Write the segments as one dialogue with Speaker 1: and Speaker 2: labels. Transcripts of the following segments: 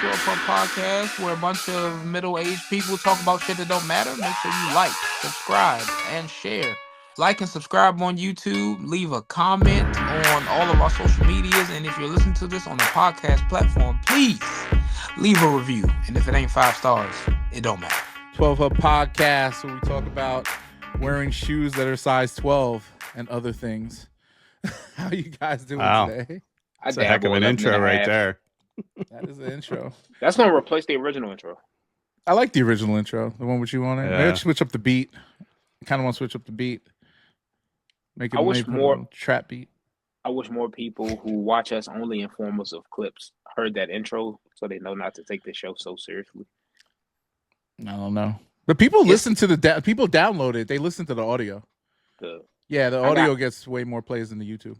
Speaker 1: to a podcast where a bunch of middle-aged people talk about shit that don't matter. Make sure you like, subscribe, and share. Like and subscribe on YouTube. Leave a comment on all of our social medias. And if you're listening to this on a podcast platform, please leave a review. And if it ain't 5 stars, it don't matter.
Speaker 2: 12 Up Podcast, where we talk about wearing shoes that are size 12 and other things. How you guys doing today?
Speaker 3: That's a heck of an intro right there.
Speaker 2: That is the intro.
Speaker 3: That's going to replace the original intro.
Speaker 2: I like the original intro, the one with you on it.
Speaker 3: Yeah.
Speaker 2: Maybe switch up the beat. I kind of want to switch up the beat. Make it more trap beat.
Speaker 3: I wish more people who watch us only in forms of clips heard that intro so they know not to take this show so seriously.
Speaker 2: I don't know. But people listen to people download it. They listen to the audio. The audio gets way more plays than the YouTube.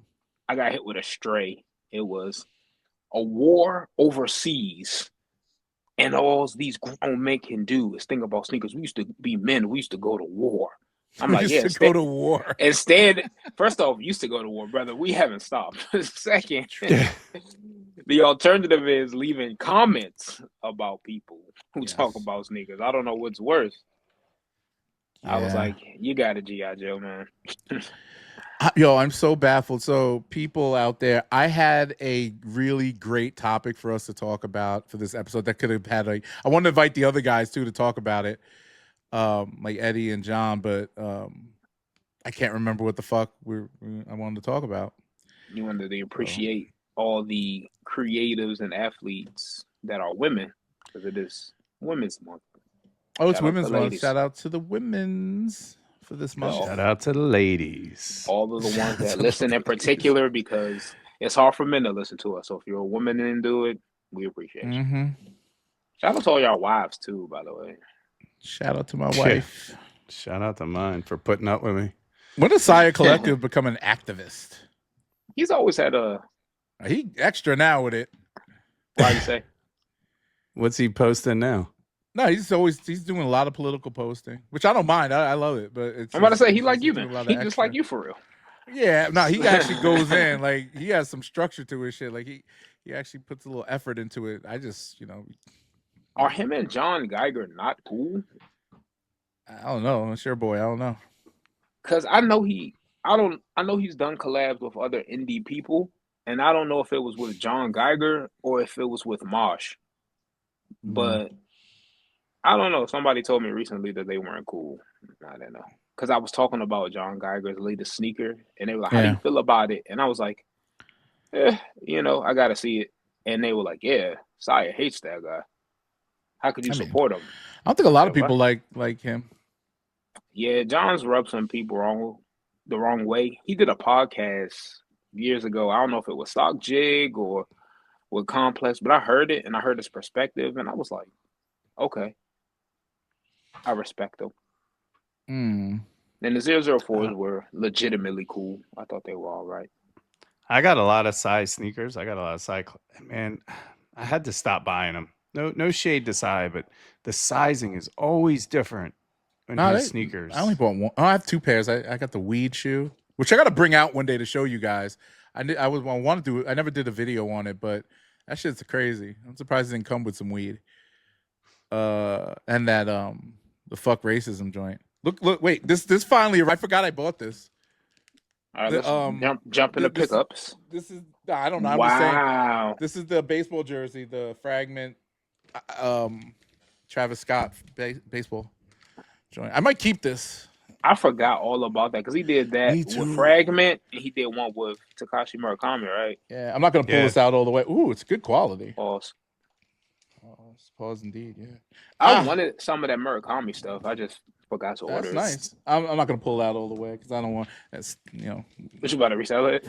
Speaker 3: I got hit with a stray. It was a war overseas, and all these grown men can do is think about sneakers. We used to be men. We used to go to war. I'm like, yeah,
Speaker 2: go to war.
Speaker 3: Instead, first off, used to go to war, brother. We haven't stopped. Second, the alternative is leaving comments about people who talk about sneakers. I don't know what's worse. Yeah. I was like, you got a G.I. Joe, man.
Speaker 2: Yo, I'm so baffled. So people out there, I had a really great topic for us to talk about for this episode that could have had I wanted to invite the other guys too to talk about it. Like Eddie and John, but I can't remember what the fuck I wanted to talk about.
Speaker 3: You wanted to appreciate all the creatives and athletes that are women, because it is Women's Month.
Speaker 2: Oh, it's Women's Month. Shout out to the women's for this month.
Speaker 4: Shout out to the ladies.
Speaker 3: All of the ones that listen in particular, because it's hard for men to listen to us. So if you're a woman and do it, we appreciate you. Shout out to all y'all wives too, by the way.
Speaker 2: Shout out to my wife.
Speaker 4: Shout out to mine for putting up with me.
Speaker 2: When does Sire Collective become an activist?
Speaker 3: He's always had
Speaker 2: he extra now with it.
Speaker 3: Why you say?
Speaker 4: What's he posting now?
Speaker 2: No, he's doing a lot of political posting, which I don't mind. I love it, but
Speaker 3: I'm about to say he like you, man. He just like you for real.
Speaker 2: Yeah, no, he actually goes in, like he has some structure to his shit. Like he actually puts a little effort into it. I just,
Speaker 3: Are him and John Geiger not cool?
Speaker 2: I don't know. It's your boy. I don't know.
Speaker 3: Cause I know he's done collabs with other indie people, and I don't know if it was with John Geiger or if it was with Mosh. But I don't know. Somebody told me recently that they weren't cool. I don't know. Because I was talking about John Geiger's latest sneaker, and they were like, how do you feel about it? And I was like, I got to see it. And they were like, yeah, Saya hates that guy. How could you support him?
Speaker 2: I don't think a lot of people like him.
Speaker 3: Yeah, John's rubbed some people the wrong way. He did a podcast years ago. I don't know if it was Stock Jig or with Complex, but I heard it, and I heard his perspective, and I was like, okay. I respect them. And the 004s were legitimately cool. I thought they were all right.
Speaker 4: I got a lot of size sneakers. I got a lot of size. Man, I had to stop buying them. No shade to size, but the sizing is always different when sneakers.
Speaker 2: I only bought one. Oh, I have 2 pairs. I got the weed shoe, which I got to bring out one day to show you guys. I want to do it. I never did a video on it, but that shit's crazy. I'm surprised it didn't come with some weed. And that the fuck racism joint. Look, wait, this finally, I forgot I bought this.
Speaker 3: All right, let's jump into pickups.
Speaker 2: This is, I don't know. I'm
Speaker 3: wow.
Speaker 2: just saying, this is the baseball jersey, the Fragment Travis Scott baseball joint. I might keep this.
Speaker 3: I forgot all about that because he did that with Fragment, and he did one with Takashi Murakami, right?
Speaker 2: Yeah, I'm not going to pull this out all the way. Ooh, it's good quality.
Speaker 3: Pause.
Speaker 2: Pause indeed, yeah.
Speaker 3: I wanted some of that Murakami stuff. I just forgot to order it.
Speaker 2: That's nice. I'm not going to pull it out all the way because I don't want, But
Speaker 3: you about to resell it?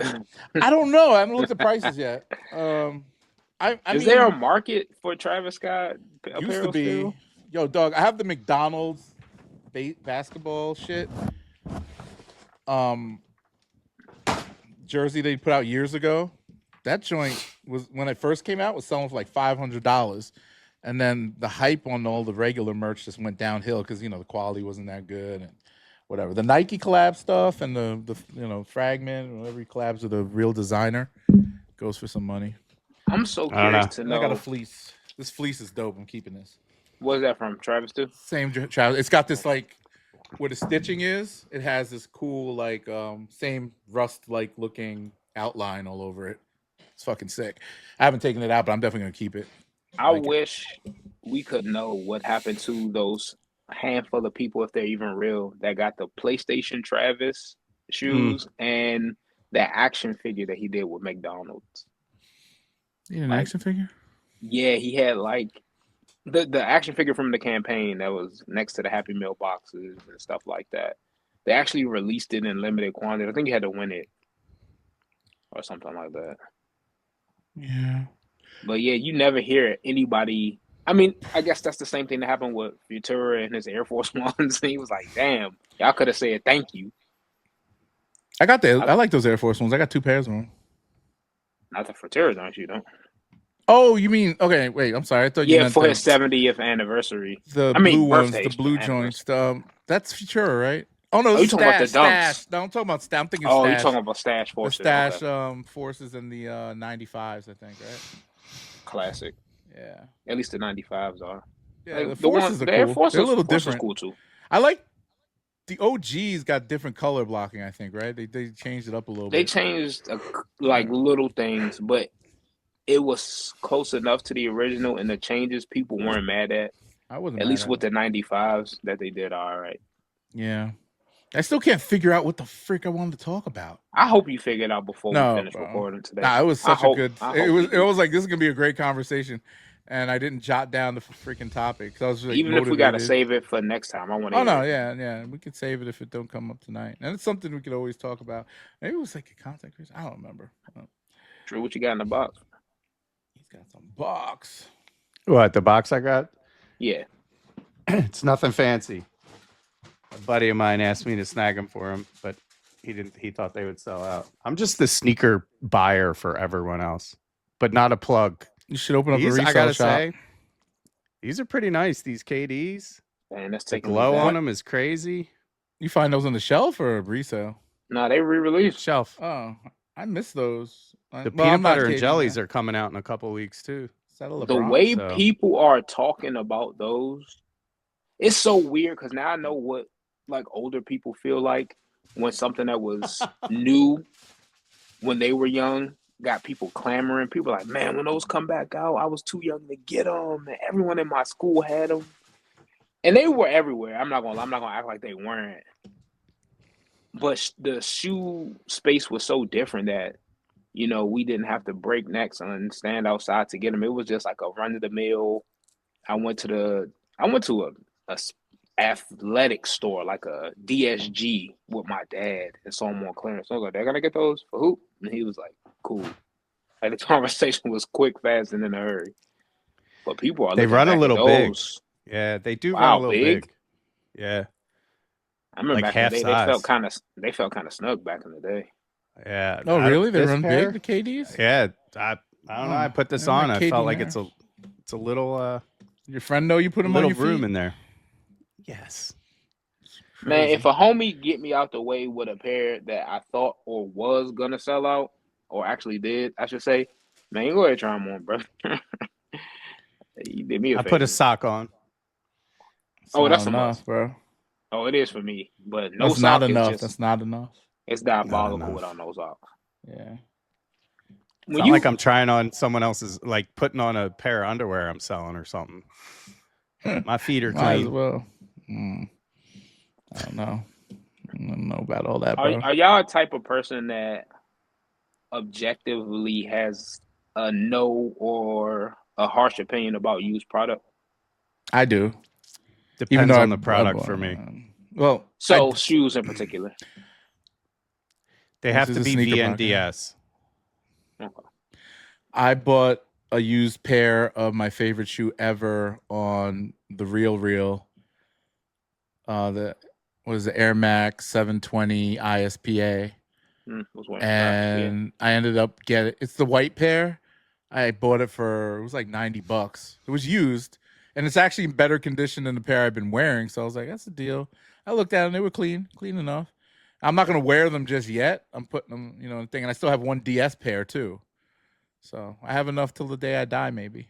Speaker 2: I don't know. I haven't looked at prices yet.
Speaker 3: Is there a market for Travis Scott apparel
Speaker 2: used to be.
Speaker 3: still?
Speaker 2: Yo, dog, I have the McDonald's basketball shit jersey they put out years ago. That joint was, when it first came out, was selling for like $500, and then the hype on all the regular merch just went downhill because the quality wasn't that good and whatever. The Nike collab stuff and the Fragment, whatever he collabs with a real designer, goes for some money.
Speaker 3: I'm so curious to know.
Speaker 2: I got a fleece. This fleece is dope. I'm keeping this.
Speaker 3: What's that from? Travis too?
Speaker 2: Same Travis. It's got this like where the stitching is. It has this cool like same rust like looking outline all over it. It's fucking sick. I haven't taken it out, but I'm definitely gonna keep it.
Speaker 3: I wish we could know what happened to those handful of people, if they're even real, that got the PlayStation Travis shoes and that action figure that he did with McDonald's.
Speaker 2: You an action figure?
Speaker 3: Yeah, he had like the action figure from the campaign that was next to the Happy Meal boxes and stuff like that. They actually released it in limited quantity. I think you had to win it or something like that.
Speaker 2: Yeah.
Speaker 3: But yeah, you never hear anybody. I mean, I guess that's the same thing that happened with Futura and his Air Force Ones. He was like, damn, y'all could have said thank you.
Speaker 2: I like those Air Force Ones. I got 2 pairs of them.
Speaker 3: Not the Futuras, don't you? Don't.
Speaker 2: Oh, you mean okay? Wait, I'm sorry. I thought you meant
Speaker 3: for his 70th anniversary.
Speaker 2: The blue ones, the blue joints. That's Futura, right? Oh no,
Speaker 3: you talking about the dunks?
Speaker 2: Stash. No, I'm talking about Stash. I'm thinking
Speaker 3: Stash.
Speaker 2: Stash.
Speaker 3: You're talking about Stash Forces.
Speaker 2: The Stash Forces and the 95s, I think, right?
Speaker 3: Classic.
Speaker 2: Yeah.
Speaker 3: At least the 95s are.
Speaker 2: Yeah, like, the Forces are cool. They're a little different.
Speaker 3: Cool too.
Speaker 2: I like the OGs got different color blocking, I think, right? They changed it up a little bit.
Speaker 3: They changed like little things, but it was close enough to the original, and the changes people weren't mad at.
Speaker 2: I wasn't
Speaker 3: at least with the 95s that they did all right.
Speaker 2: Yeah. I still can't figure out what the frick I wanted to talk about.
Speaker 3: I hope you figured out before we finish recording today.
Speaker 2: Nah, it was such a good. It was like this is gonna be a great conversation, and I didn't jot down the freaking topic. I was like,
Speaker 3: even if we gotta save it for next time, I want to.
Speaker 2: Oh no, yeah, we could save it if it don't come up tonight, and it's something we could always talk about. Maybe it was like a contact person. I don't remember.
Speaker 3: Drew, what you got in the box?
Speaker 2: He's got some box.
Speaker 4: What, the box I got?
Speaker 3: Yeah,
Speaker 4: it's nothing fancy. A buddy of mine asked me to snag them for him, but he didn't. He thought they would sell out. I'm just the sneaker buyer for everyone else, but not a plug.
Speaker 2: You should open up a resale
Speaker 4: I gotta
Speaker 2: shop.
Speaker 4: say, these are pretty nice. These KDs.
Speaker 3: Man, that's
Speaker 4: the glow on them is crazy.
Speaker 2: You find those on the shelf or resale?
Speaker 3: No, they re-released.
Speaker 4: Shelf.
Speaker 2: Oh, I miss those.
Speaker 4: The peanut butter and jellies are coming out in a couple weeks too.
Speaker 3: The way people are talking about those, it's so weird because now I know what like older people feel like when something that was new when they were young got people clamoring. People are like, man, when those come back out, I was too young to get them. And everyone in my school had them, and they were everywhere. I'm not gonna act like they weren't. But the shoe space was so different that, you know, we didn't have to break necks and stand outside to get them. It was just like a run of the mill. I went to a athletic store, like a DSG, with my dad, and saw them on clearance. So I was like, they're gonna get those for who? And he was like, cool. Like the conversation was quick, fast, and in a hurry. But people are
Speaker 4: they run a little big. Yeah, they do run a little big. Yeah.
Speaker 3: I remember like back in the day, they felt kind of snug back in the day.
Speaker 4: Yeah.
Speaker 2: Oh, really? They run big, the KDs?
Speaker 4: Yeah. I don't know. I put this on. I felt like it's a little.
Speaker 2: Your friend know you put them on your feet?
Speaker 4: Room in there. Yes.
Speaker 3: Man, if a homie get me out the way with a pair that I thought or was gonna sell out, or actually did, I should say, man, you go ahead and try them on, bro. You did me a favor.
Speaker 4: I put a sock on.
Speaker 3: That's a
Speaker 2: enough,
Speaker 3: must,
Speaker 2: bro.
Speaker 3: Oh, it is for me, but
Speaker 2: no that's sock not enough. That's not enough.
Speaker 3: It's diabolical without no socks.
Speaker 2: Yeah.
Speaker 4: It's not like I'm trying on someone else's, like putting on a pair of underwear I'm selling or something. My feet are clean.
Speaker 2: Might as well. I don't know. I don't know about all that, bro.
Speaker 3: Are y'all a type of person that objectively has a no or a harsh opinion about used product?
Speaker 2: I do.
Speaker 4: Depends on the product for me.
Speaker 2: Well,
Speaker 3: shoes in particular.
Speaker 4: They have to be VNDS.
Speaker 3: Okay.
Speaker 2: I bought a used pair of my favorite shoe ever on the Real. The Air Max 720 ISPA. And I ended up getting it's the white pair. I bought it for it was like $90. It was used, and it's actually in better condition than the pair I've been wearing. So I was like, that's a deal. I looked at them; they were clean enough. I'm not gonna wear them just yet. I'm putting them, in the thing, and I still have one DS pair too. So I have enough till the day I die, maybe.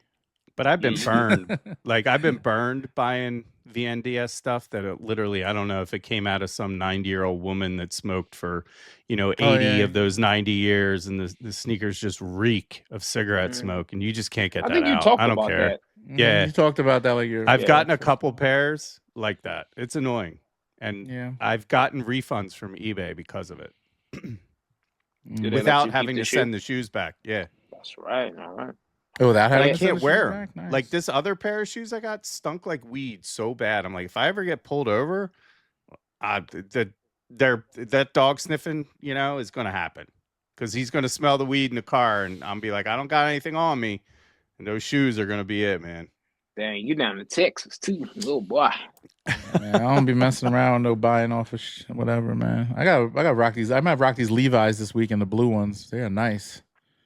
Speaker 4: But I've been
Speaker 3: Yeah,
Speaker 4: burned. Like I've been burned buying VNDS stuff that it literally, I don't know if it came out of some 90-year-old woman that smoked for, 80 of those 90 years, and the sneakers just reek of cigarette smoke, and you just can't get
Speaker 3: I
Speaker 4: that
Speaker 3: think you
Speaker 4: out.
Speaker 3: talked
Speaker 4: I don't
Speaker 3: about
Speaker 4: care.
Speaker 3: that.
Speaker 4: Yeah.
Speaker 2: You talked about that like you're.
Speaker 4: I've
Speaker 3: Yeah.
Speaker 4: gotten a couple pairs like that. It's annoying. And
Speaker 2: Yeah.
Speaker 4: I've gotten refunds from eBay because of it.
Speaker 3: Do they let
Speaker 4: Without
Speaker 3: you
Speaker 4: having
Speaker 3: keep
Speaker 4: to
Speaker 3: the shoe?
Speaker 4: send the shoes back. Yeah.
Speaker 3: That's right. All right.
Speaker 2: Oh, that
Speaker 4: But I
Speaker 2: happened.
Speaker 4: can't wear them. Like this other pair of shoes I got stunk like weed so bad. I'm like, if I ever get pulled over, that dog sniffing, is going to happen, because he's going to smell the weed in the car, and I'm be like, I don't got anything on me, and those shoes are going to be it, man.
Speaker 3: Dang, you down to Texas too, little boy.
Speaker 2: Man, I don't be messing around, no buying off of whatever, man. I got rock these. I might rock these Levi's this weekend, the blue ones. They're nice.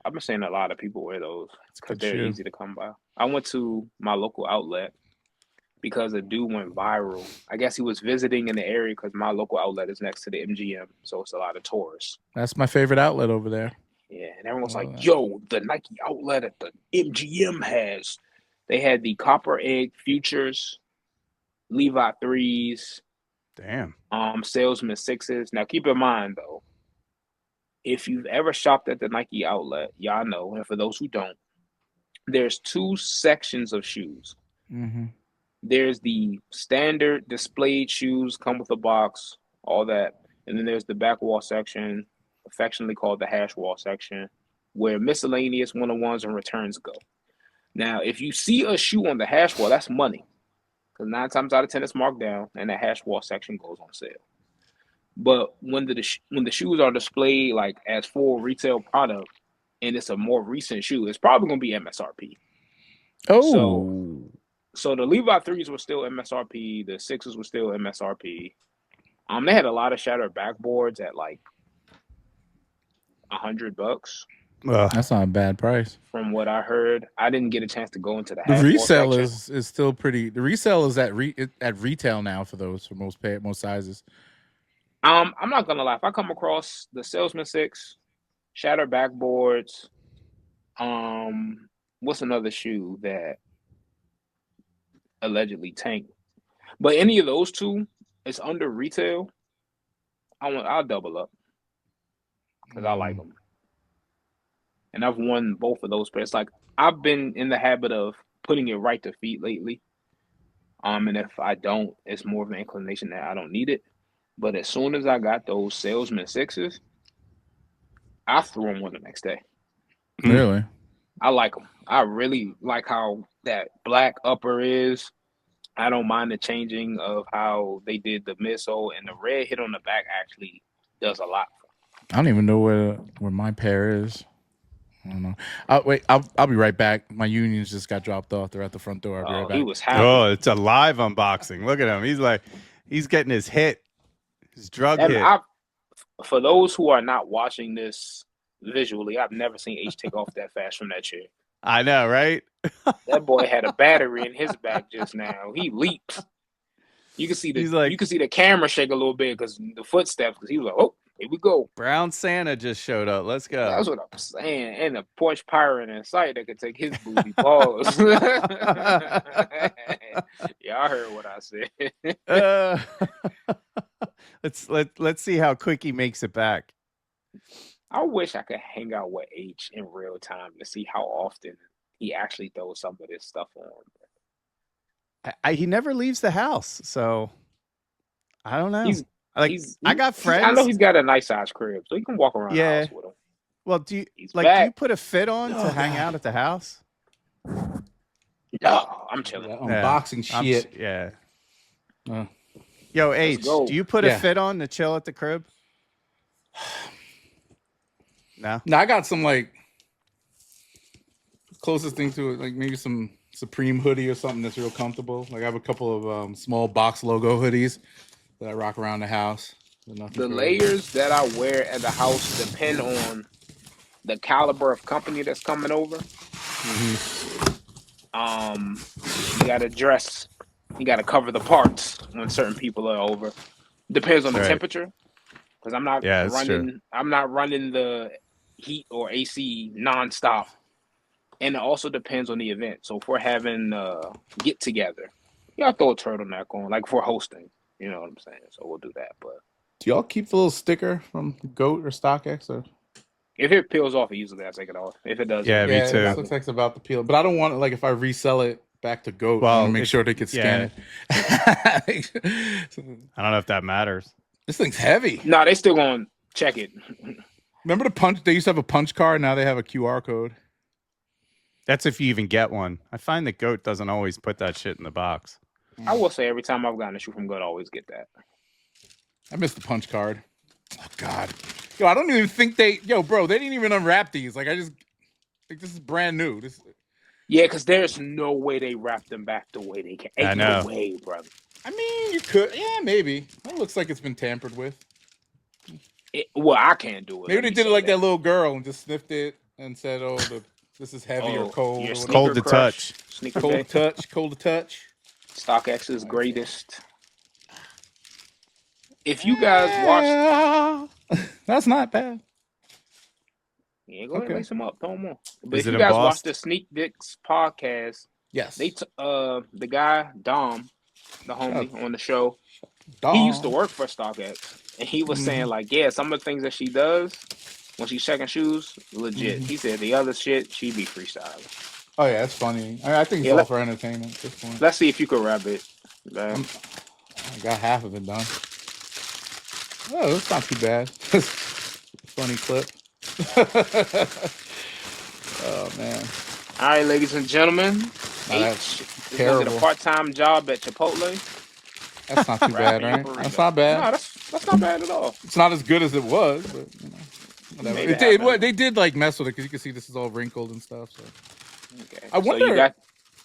Speaker 3: I've been seeing a lot of people wear those because they're
Speaker 2: shoe.
Speaker 3: easy to come by. I went to my local outlet because a dude went viral. I guess he was visiting in the area because my local outlet is next to the MGM, so it's a lot of tourists.
Speaker 2: That's my favorite outlet over there.
Speaker 3: Yeah, and everyone's like, yo, the Nike outlet at the MGM they had the Copper Egg Futures, Levi 3s,
Speaker 4: Damn.
Speaker 3: Salesman 6s. Now, keep in mind, though, if you've ever shopped at the Nike outlet, y'all know, and for those who don't, there's two sections of shoes.
Speaker 2: Mm-hmm.
Speaker 3: There's the standard displayed shoes, come with a box, all that. And then there's the back wall section, affectionately called the hash wall section, where miscellaneous one-on-ones and returns go. Now, if you see a shoe on the hash wall, that's money, because 9 times out of 10 it's marked down, and the hash wall section goes on sale. But when the shoes are displayed like as full retail product, and it's a more recent shoe, it's probably going to be MSRP.
Speaker 2: Oh,
Speaker 3: so the Levi 3s were still MSRP, the 6s were still MSRP. They had a lot of shattered backboards at like $100.
Speaker 2: That's not a bad price.
Speaker 3: From what I heard, I didn't get a chance to go into the
Speaker 2: resale is still pretty. The resale is at retail now for those, for most sizes.
Speaker 3: I'm not gonna lie. If I come across the Salesman 6, shattered backboards, what's another shoe that allegedly tanked? But any of those two, it's under retail. I'll double up because I like them. And I've won both of those pairs. Like, I've been in the habit of putting it right to feet lately. And if I don't, it's more of an inclination that I don't need it. But as soon as I got those Salesman 6s, I threw them on the next day.
Speaker 2: Really?
Speaker 3: I like them. I really like how that black upper is. I don't mind the changing of how they did the midsole, and the red hit on the back actually does a lot.
Speaker 2: I don't even know where my pair is. I don't know. I'll be right back. My unions just got dropped off. They're at the front door. I'll be right back.
Speaker 3: He was happy.
Speaker 4: Oh, it's a live unboxing. Look at him. He's getting his hit. His drug hit.
Speaker 3: For those who are not watching this visually, I've never seen H take off that fast from that chair.
Speaker 4: I know, right?
Speaker 3: That boy had a battery in his back just now. He leaps. You can see the camera shake a little bit because the footsteps. Because he was like, "Oh, here we go."
Speaker 4: Brown Santa just showed up. Let's go.
Speaker 3: That's what I'm saying. And a Porsche pirate in sight that could take his booty. Pause. Y'all heard what I said.
Speaker 4: Let's see how quick he makes it back.
Speaker 3: I wish I could hang out with H in real time to see how often he actually throws some of this stuff on.
Speaker 4: He never leaves the house, so I don't know. I got friends.
Speaker 3: I know he's got a nice size crib, so he can walk around the house with him.
Speaker 4: Well, do you put a fit on to hang out at the house?
Speaker 3: No, I'm chilling.
Speaker 2: Unboxing shit.
Speaker 4: Yo, H, do you put a fit on to chill at the crib? No,
Speaker 2: I got some closest thing to it, like maybe some Supreme hoodie or something that's real comfortable. Like I have a couple of small box logo hoodies that I rock around the house.
Speaker 3: The layers that I wear at the house depend on the caliber of company that's coming over. You got to dress. You got to cover the parts when certain people are over. Depends on the temperature, because I'm not running. I'm not running the heat or AC nonstop And it also depends on the event. So if we're having get together, I'll throw a turtleneck on, like for hosting. You know what I'm saying? So we'll do that. But
Speaker 2: Do y'all keep the little sticker from Goat or StockX? Or
Speaker 3: if it peels off easily, I take it off. If it doesn't,
Speaker 4: Yeah, me
Speaker 2: yeah,
Speaker 4: too.
Speaker 2: it looks like it's about to peel, but I don't want it. Like if I resell it back to Goat, I
Speaker 4: Well,
Speaker 2: want to make
Speaker 4: if-
Speaker 2: sure they could scan it.
Speaker 4: I don't know if that matters.
Speaker 2: This thing's heavy.
Speaker 3: No, they still gonna check it.
Speaker 2: Remember the punch? They used to have a punch card. Now they have a QR code.
Speaker 4: That's if you even get one. I find that Goat doesn't always put that shit in the box.
Speaker 3: I will say every time I've gotten a shoe from Good, I always get that.
Speaker 2: I missed the punch card. Oh God, yo, I don't even think they, bro, they didn't even unwrap these. Like I just think this is brand new. This,
Speaker 3: Yeah, because there's no way they wrap them back the way they can.
Speaker 4: I
Speaker 3: Ain't
Speaker 4: know.
Speaker 3: no way, brother.
Speaker 2: I mean, you could, yeah, maybe. That looks like it's been tampered with.
Speaker 3: Well, I can't do it.
Speaker 2: Maybe they did it like that little girl and just sniffed it and said, "Oh, this is heavy or cold."
Speaker 3: your
Speaker 2: Or
Speaker 3: sneaker
Speaker 4: Cold to
Speaker 3: crush,
Speaker 4: touch.
Speaker 3: Sneaker
Speaker 2: cold to
Speaker 3: day.
Speaker 2: touch. Cold to touch.
Speaker 3: StockX's greatest. If you guys watched,
Speaker 2: That's not bad.
Speaker 3: yeah, go ahead and lace them up, throw them on. But
Speaker 4: Is
Speaker 3: if
Speaker 4: it
Speaker 3: you guys
Speaker 4: embossed?
Speaker 3: watched the Sneak Dicks podcast,
Speaker 2: Yes.
Speaker 3: the guy Dom, the homie on the show,
Speaker 2: Dom.
Speaker 3: he used to work for StockX, and he was saying like, yeah, some of the things that she does when she's checking shoes, legit. He said the other shit, she be freestyling.
Speaker 2: Oh yeah, that's funny. I think it's
Speaker 3: Yeah,
Speaker 2: all
Speaker 3: let-
Speaker 2: for entertainment at this point.
Speaker 3: Let's see if you could wrap it.
Speaker 2: I got half of it done. Oh, that's not too bad. Funny clip. Oh man.
Speaker 3: All right, ladies and gentlemen.
Speaker 2: Nah, that's
Speaker 3: H is gonna get
Speaker 2: terrible.
Speaker 3: a part-time job at Chipotle.
Speaker 2: That's not too bad,
Speaker 3: Rapping
Speaker 2: right?
Speaker 3: burrito.
Speaker 2: That's not bad.
Speaker 3: No, that's not bad at all.
Speaker 2: It's not as good as it was, but whatever.
Speaker 3: Made
Speaker 2: It
Speaker 3: it
Speaker 2: did,
Speaker 3: happen.
Speaker 2: they did like mess with it because you can see this is all wrinkled and stuff. So
Speaker 3: Okay.
Speaker 2: I wonder-
Speaker 3: So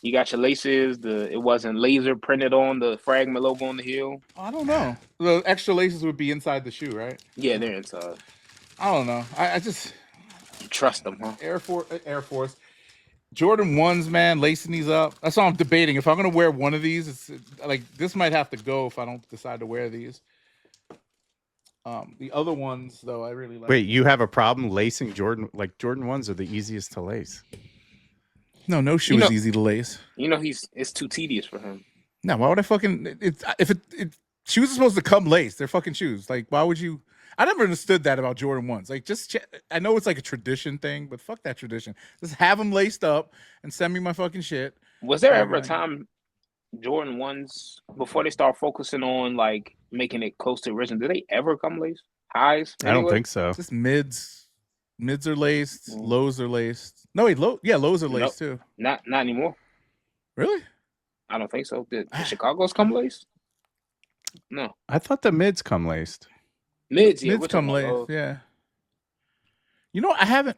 Speaker 3: you got your laces. It wasn't laser printed on the Fragment logo on the heel.
Speaker 2: I don't know. The extra laces would be inside the shoe, right?
Speaker 3: Yeah, they're inside.
Speaker 2: I don't know. I just
Speaker 3: You trust them, huh?
Speaker 2: Air Force. Jordan 1s, man, lacing these up. That's what I'm debating. If I'm gonna wear one of these, it's like this might have to go if I don't decide to wear these. The other ones, though, I really like.
Speaker 4: Wait, you have a problem lacing Jordan? Like Jordan 1s are the easiest to lace.
Speaker 2: No shoe
Speaker 3: You
Speaker 2: is
Speaker 3: know-
Speaker 2: easy to lace.
Speaker 3: You know it's too tedious for him.
Speaker 2: No, why would I fucking? Shoes are supposed to come laced. They're fucking shoes. Like, why would you? I never understood that about Jordan 1s. Like, I know it's like a tradition thing, but fuck that tradition. Just have them laced up and send me my fucking shit.
Speaker 3: Was there ever a
Speaker 2: Right.
Speaker 3: time Jordan 1s before they start focusing on like making it close to original? Did they ever come laced? Highs?
Speaker 4: I don't
Speaker 3: anyway?
Speaker 4: think so.
Speaker 2: Just mids. Mids are laced.
Speaker 3: Mm.
Speaker 2: Lows are laced. No, wait, lows are laced too.
Speaker 3: Not anymore.
Speaker 2: Really?
Speaker 3: I don't think so. Did Chicago's come laced? No.
Speaker 4: I thought the mids come laced.
Speaker 3: Mids, yeah.
Speaker 2: Mids
Speaker 3: we're
Speaker 2: come
Speaker 3: talking about
Speaker 2: laced,
Speaker 3: those.
Speaker 2: yeah. You know, I haven't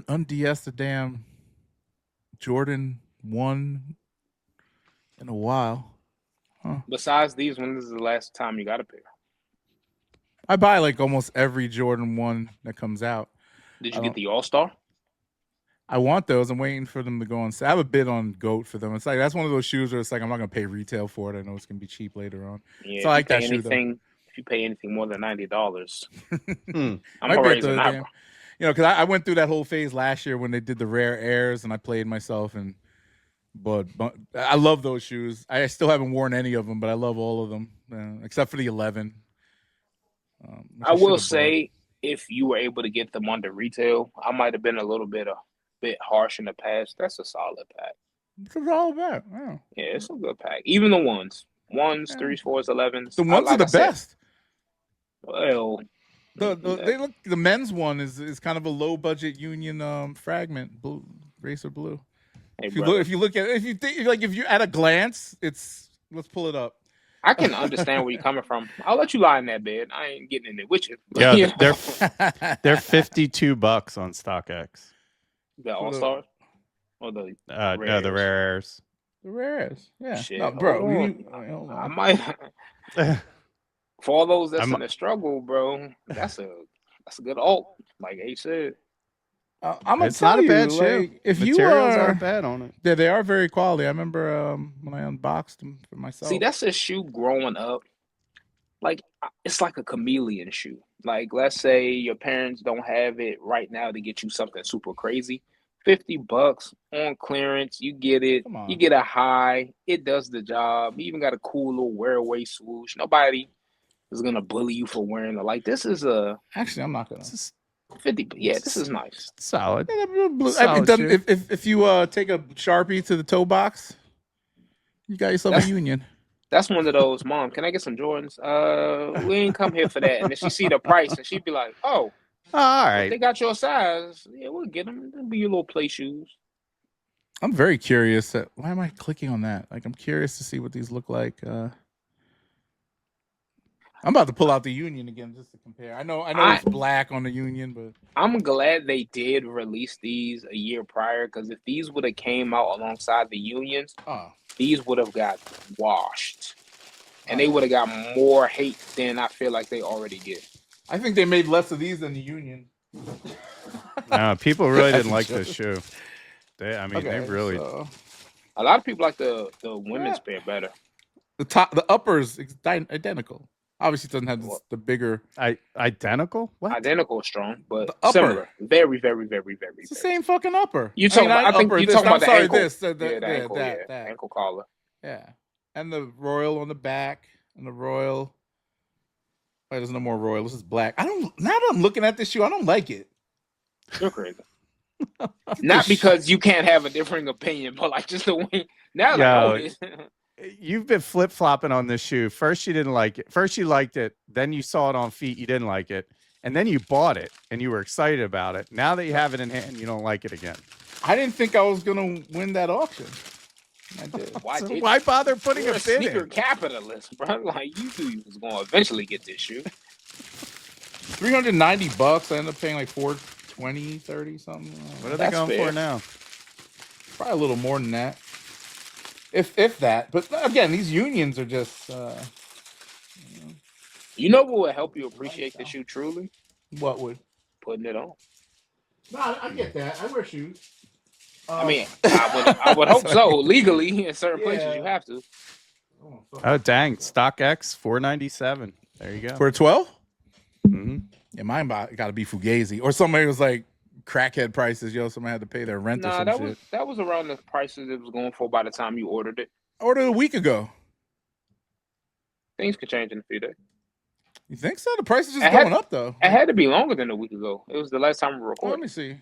Speaker 2: unds'd a damn Jordan 1 in a while.
Speaker 3: Besides these, when this is the last time you got a pair?
Speaker 2: I buy like almost every Jordan 1 that comes out.
Speaker 3: Did
Speaker 2: I
Speaker 3: you
Speaker 2: don't-
Speaker 3: get the All Star?
Speaker 2: I want those. I'm waiting for them to go on sale. I have a bid on Goat for them. It's like that's one of those shoes where it's like I'm not gonna pay retail for it. I know it's gonna be cheap later on.
Speaker 3: Yeah.
Speaker 2: So I like that shoe, though.
Speaker 3: If you pay anything more than $90, I'm
Speaker 2: Might
Speaker 3: gonna
Speaker 2: be at
Speaker 3: raise an
Speaker 2: the
Speaker 3: eyebrow.
Speaker 2: damn- because I went through that whole phase last year when they did the rare airs and I played myself but I love those shoes. I still haven't worn any of them, but I love all of them except for the 11. Which
Speaker 3: I will
Speaker 2: should've
Speaker 3: say, if you were able to get them under retail, I might have been a little bit harsh in the past. That's a solid pack.
Speaker 2: bought. What's it all about? Oh.
Speaker 3: Yeah, it's a good pack. Even the ones,
Speaker 2: Yeah.
Speaker 3: 3s, 4s, 11s.
Speaker 2: The ones
Speaker 3: like
Speaker 2: are the
Speaker 3: I said,
Speaker 2: best.
Speaker 3: Well,
Speaker 2: The men's one is kind of a low budget Union Fragment blue, racer blue.
Speaker 3: hey,
Speaker 2: If you
Speaker 3: brother,
Speaker 2: look at it, if you at a glance, let's pull it up.
Speaker 3: I can understand where you're coming from. I'll let you lie in that bed. I ain't getting in it with you.
Speaker 4: Yeah,
Speaker 3: You know?
Speaker 4: they're $52 on StockX.
Speaker 3: The All Stars or the
Speaker 4: No, the rares.
Speaker 2: The rarest, yeah.
Speaker 3: shit.
Speaker 2: No, bro,
Speaker 3: Hold on.
Speaker 2: hold
Speaker 3: I
Speaker 2: on.
Speaker 3: might. For all those that's
Speaker 4: I'm-
Speaker 3: in the struggle, bro, that's a good alt, like H said.
Speaker 2: I'm gonna
Speaker 4: It's
Speaker 2: tell
Speaker 4: not a
Speaker 2: you,
Speaker 4: bad shoe.
Speaker 2: like, if you
Speaker 4: Materials
Speaker 2: are,
Speaker 4: aren't bad on it.
Speaker 2: they are very quality. I remember when I unboxed them for myself.
Speaker 3: See, that's a shoe growing up. Like, it's like a chameleon shoe. Like, let's say your parents don't have it right now to get you something super crazy. $50 on clearance. You get it.
Speaker 2: Come on.
Speaker 3: You get a high. It does the job. You even got a cool little wear away swoosh. Nobody is gonna bully you for wearing it. Like this is a
Speaker 2: Actually, I'm not gonna.
Speaker 4: This is
Speaker 3: 50. Yeah, this is nice.
Speaker 4: solid.
Speaker 2: I mean, it
Speaker 4: Solid
Speaker 2: doesn't-
Speaker 4: shit.
Speaker 2: if you take a Sharpie to the toe box, you got yourself a Union.
Speaker 3: That's one of those. Mom, can I get some Jordans? We ain't come here for that. And then she see the price and she'd be like, "Oh,
Speaker 4: All
Speaker 3: if
Speaker 4: right.
Speaker 3: they got your size. Yeah, we'll get them. They'll be your little play shoes."
Speaker 2: I'm very curious. Why am I clicking on that? Like, I'm curious to see what these look like. I'm about to pull out the Union again just to compare. I know it's black on the Union, but
Speaker 3: I'm glad they did release these a year prior because if these would have came out alongside the Unions, these would have got washed. And they would have got more hate than I feel like they already get.
Speaker 2: I think they made less of these than the Union.
Speaker 4: No, people really didn't like this shoe. They really.
Speaker 3: A lot of people like the women's pair better.
Speaker 2: The uppers identical. Obviously, it doesn't have the bigger.
Speaker 4: Identical? What?
Speaker 3: Identical is strong, but
Speaker 2: upper.
Speaker 3: Similar. Very, very, very, very, very.
Speaker 2: It's the same fucking upper.
Speaker 3: You talking about? I think you're talking about the ankle.
Speaker 2: The ankle,
Speaker 3: that ankle collar.
Speaker 2: Yeah, and the royal on the back, and the royal. Wait, there's no more royal. This is black. Now that I'm looking at this shoe, I don't like it.
Speaker 3: You're crazy. Not because you can't have a differing opinion, but like just the way now.
Speaker 4: You've been flip flopping on this shoe. First, you didn't like it. First, you liked it. Then you saw it on feet. You didn't like it, and then you bought it and you were excited about it. Now that you have it in hand, you don't like it again.
Speaker 2: I didn't think I was gonna win that auction. I did.
Speaker 4: Why bother putting a bid
Speaker 3: sneaker
Speaker 4: in?
Speaker 3: Capitalist, bro. Like you knew you was gonna eventually get this shoe.
Speaker 2: $390. I ended up paying like $420, 30 something.
Speaker 4: What are they going for now?
Speaker 2: Probably a little more than that. If that. But again, these Unions are just
Speaker 3: You know what would help you appreciate the shoe truly?
Speaker 2: What would?
Speaker 3: Putting it on.
Speaker 2: No, I get that. I wear shoes.
Speaker 3: I mean, I would hope so. Legally, in certain places, you have to.
Speaker 4: Oh dang! StockX $497. There you go.
Speaker 2: For a 12?
Speaker 4: Mm-hmm.
Speaker 2: Yeah, mine got to be Fugazi, or somebody was like crackhead prices. Somebody had to pay their rent or some shit.
Speaker 3: That was around the prices it was going for by the time you ordered it.
Speaker 2: I ordered it a week ago.
Speaker 3: Things could change in a few days.
Speaker 2: You think so? The price is just going up though.
Speaker 3: It had to be longer than a week ago. It was the last time we recorded.
Speaker 2: Let me see.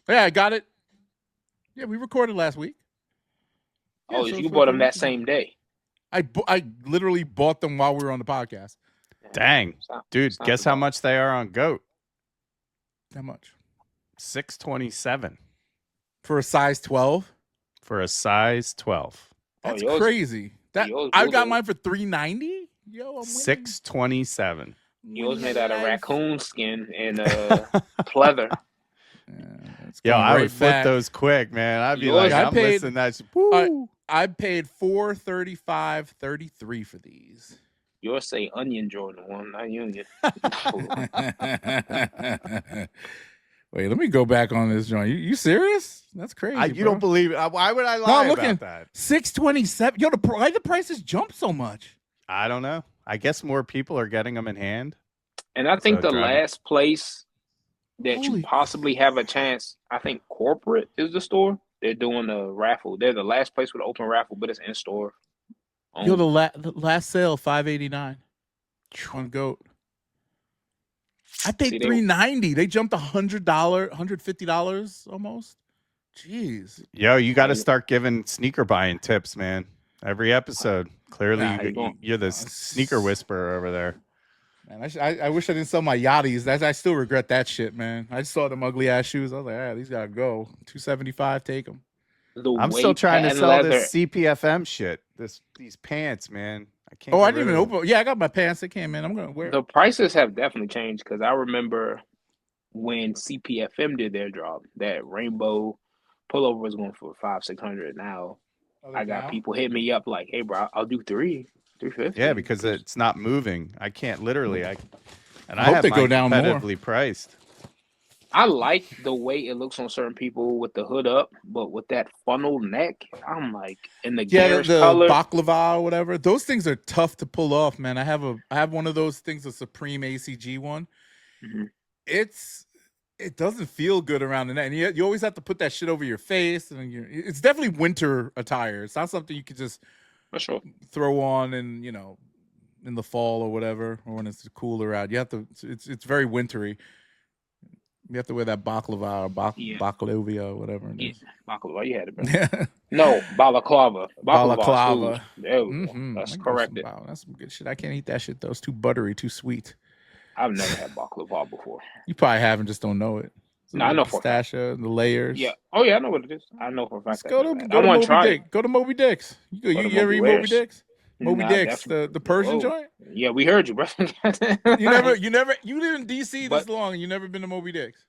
Speaker 2: Yeah, I got it. Yeah, we recorded last week. Yeah,
Speaker 3: so you bought them that same day.
Speaker 2: I literally bought them while we were on the podcast.
Speaker 4: Dang, dude! Guess how much they are on Goat?
Speaker 2: How much?
Speaker 4: $627
Speaker 2: for a size 12.
Speaker 4: For a size 12.
Speaker 2: That's crazy. I got mine for $390. Yo, I'm
Speaker 4: $627.
Speaker 3: Yours made out of raccoon skin and pleather.
Speaker 4: Yo, I would flip those quick, man. I'd be like, I'm missing that.
Speaker 2: I paid $435.33 for these.
Speaker 3: Yours say Onion Jordan 1, not Union.
Speaker 2: Wait, let me go back on this joint. You serious? That's crazy.
Speaker 4: You don't believe it. Why would I lie about that?
Speaker 2: $627. Yo, why the prices jump so much?
Speaker 4: I don't know. I guess more people are getting them in hand.
Speaker 3: And I think the last place that you possibly have a chance, I think Corporate is the store. They're doing a raffle. They're the last place with an open raffle, but it's in store.
Speaker 2: Yo, the last sale, $589 on Goat. I paid $390. They jumped $100, $150 almost. Jeez.
Speaker 4: Yo, you got to start giving sneaker buying tips, man. Every episode. Clearly, you're the sneaker whisperer over there.
Speaker 2: Man, I wish I didn't sell my yachties. I still regret that shit, man. I just saw them ugly ass shoes. I was like, these gotta go. $275, take them.
Speaker 4: I'm still trying to sell this CPFM shit. These pants, man. I can't.
Speaker 2: I didn't even open. Yeah, I got my pants. They came in. I'm gonna wear.
Speaker 3: The prices have definitely changed because I remember when CPFM did their drop, that rainbow pullover was going for $500-$600. Now I got people hit me up like, "Hey, bro, I'll do $350."
Speaker 4: Yeah, because it's not moving. I can't literally. I
Speaker 2: hope they go down more.
Speaker 4: Competitively priced.
Speaker 3: I like the way it looks on certain people with the hood up, but with that funnel neck, I'm like, in the
Speaker 2: the
Speaker 3: color.
Speaker 2: baklava or whatever. Those things are tough to pull off, man. I have one of those things, a Supreme ACG one.
Speaker 3: Mm-hmm.
Speaker 2: It's it doesn't feel good around the neck. And you always have to put that shit over your face. And it's definitely winter attire. It's not something you could just
Speaker 3: For sure.
Speaker 2: throw on and, in the fall or whatever, or when it's cooler out. You have to, it's very wintry. You have to wear that baklava or baklavia or whatever it is.
Speaker 3: Baklava, you had it, bro. No, balaclava.
Speaker 2: Balaclava.
Speaker 3: There we go. That's correct.
Speaker 2: That's some good shit. I can't eat that shit though. It's too buttery, too sweet.
Speaker 3: I've never had baklava before.
Speaker 2: You probably haven't, just don't know it.
Speaker 3: No, I know for
Speaker 2: pistachio, the layers.
Speaker 3: Yeah. Oh yeah, I know what it is. I know for a fact.
Speaker 2: Go to Moby Dick. Go to Moby Dick's. You ever eat Moby Dick's? Moby Dick's, the Persian joint.
Speaker 3: Yeah, we heard you, bro.
Speaker 2: You live in DC this long and you never been to Moby Dick's.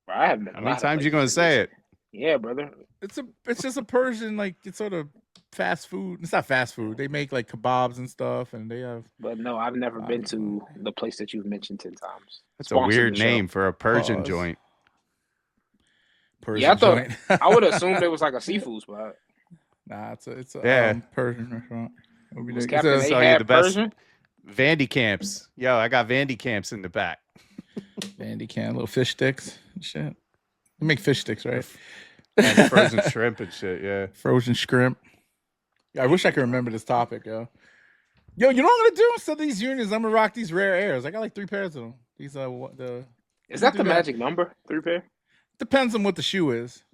Speaker 3: Bro, I haven't been.
Speaker 4: How many times you gonna say it?
Speaker 3: Yeah, brother.
Speaker 2: It's just a Persian, like, it's sort of fast food. It's not fast food. They make like kebabs and stuff, and they have.
Speaker 3: But no, I've never been to the place that you've mentioned 10 times.
Speaker 4: That's a weird name for a Persian joint.
Speaker 2: Persian
Speaker 3: yeah,
Speaker 2: joint.
Speaker 3: I would assume it was like a seafood spot.
Speaker 2: Nah, it's a Persian restaurant.
Speaker 3: Was Captain Ahab Persian?
Speaker 4: Vandy camps. Yo, I got Vandy camps in the back.
Speaker 2: Vandy camp, little fish sticks and shit. They make fish sticks, right?
Speaker 4: And frozen shrimp and shit, yeah.
Speaker 2: Frozen shrimp. Yeah, I wish I could remember this topic, yo. Yo, you know what I'm gonna do? Instead of these unions, I'm gonna rock these rare airs. I got like 3 pairs of them. These
Speaker 3: Is that the magic number? 3 pair?
Speaker 2: Depends on what the shoe is.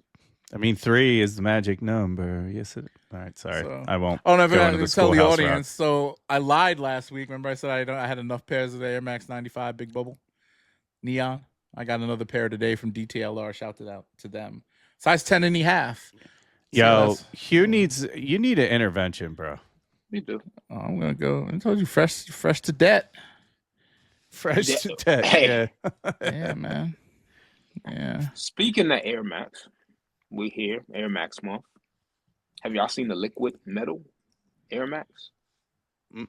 Speaker 4: I mean, 3 is the magic number. Yes, it. All right, sorry, I won't.
Speaker 2: Oh no, but I didn't tell the audience. So I lied last week. Remember, I said I had enough pairs of the Air Max 95 Big Bubble Neon. I got another pair today from DTLR. Shout it out to them. Size 10.5.
Speaker 4: Yo, you need an intervention, bro.
Speaker 3: Me too.
Speaker 2: Oh, I'm gonna go. I told you, fresh to debt.
Speaker 4: Fresh to debt.
Speaker 3: Hey.
Speaker 4: Yeah.
Speaker 2: Yeah, man. Yeah.
Speaker 3: Speaking of Air Max, we here Air Max month. Have y'all seen the liquid metal Air Max?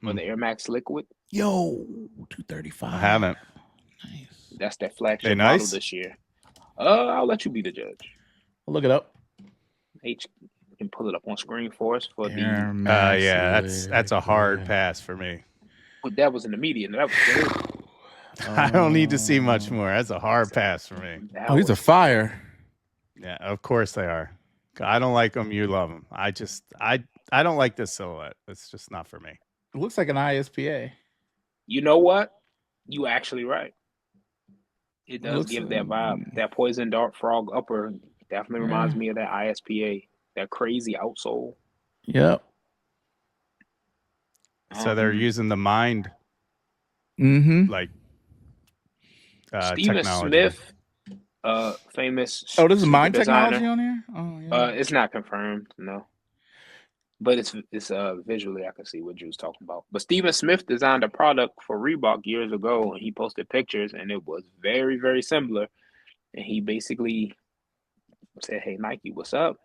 Speaker 3: Or the Air Max liquid?
Speaker 2: Yo, 235.
Speaker 4: I haven't.
Speaker 2: Nice.
Speaker 3: That's that flagship model this year. I'll let you be the judge.
Speaker 2: I'll look it up.
Speaker 3: H can pull it up on screen for us for
Speaker 2: Air Max.
Speaker 4: Yeah, that's a hard pass for me.
Speaker 3: But that was in the media. And that was good.
Speaker 4: I don't need to see much more. That's a hard pass for me.
Speaker 2: These are fire.
Speaker 4: Yeah, of course they are. I don't like them. You love them. I don't like this silhouette. It's just not for me.
Speaker 2: It looks like an ISPA.
Speaker 3: You know what? You actually right. It does give that vibe. That poison dart frog upper definitely reminds me of that ISPA. That crazy outsole.
Speaker 2: Yep.
Speaker 4: So they're using the mind, like
Speaker 3: Stephen
Speaker 4: technology.
Speaker 3: Smith, famous.
Speaker 2: Oh, this is mind
Speaker 3: designer.
Speaker 2: technology on here. Oh, yeah.
Speaker 3: It's not confirmed, no. But it's visually I can see what Drew's talking about. But Stephen Smith designed a product for Reebok years ago, and he posted pictures, and it was very, very similar. And he basically said, "Hey, Nike, what's up?"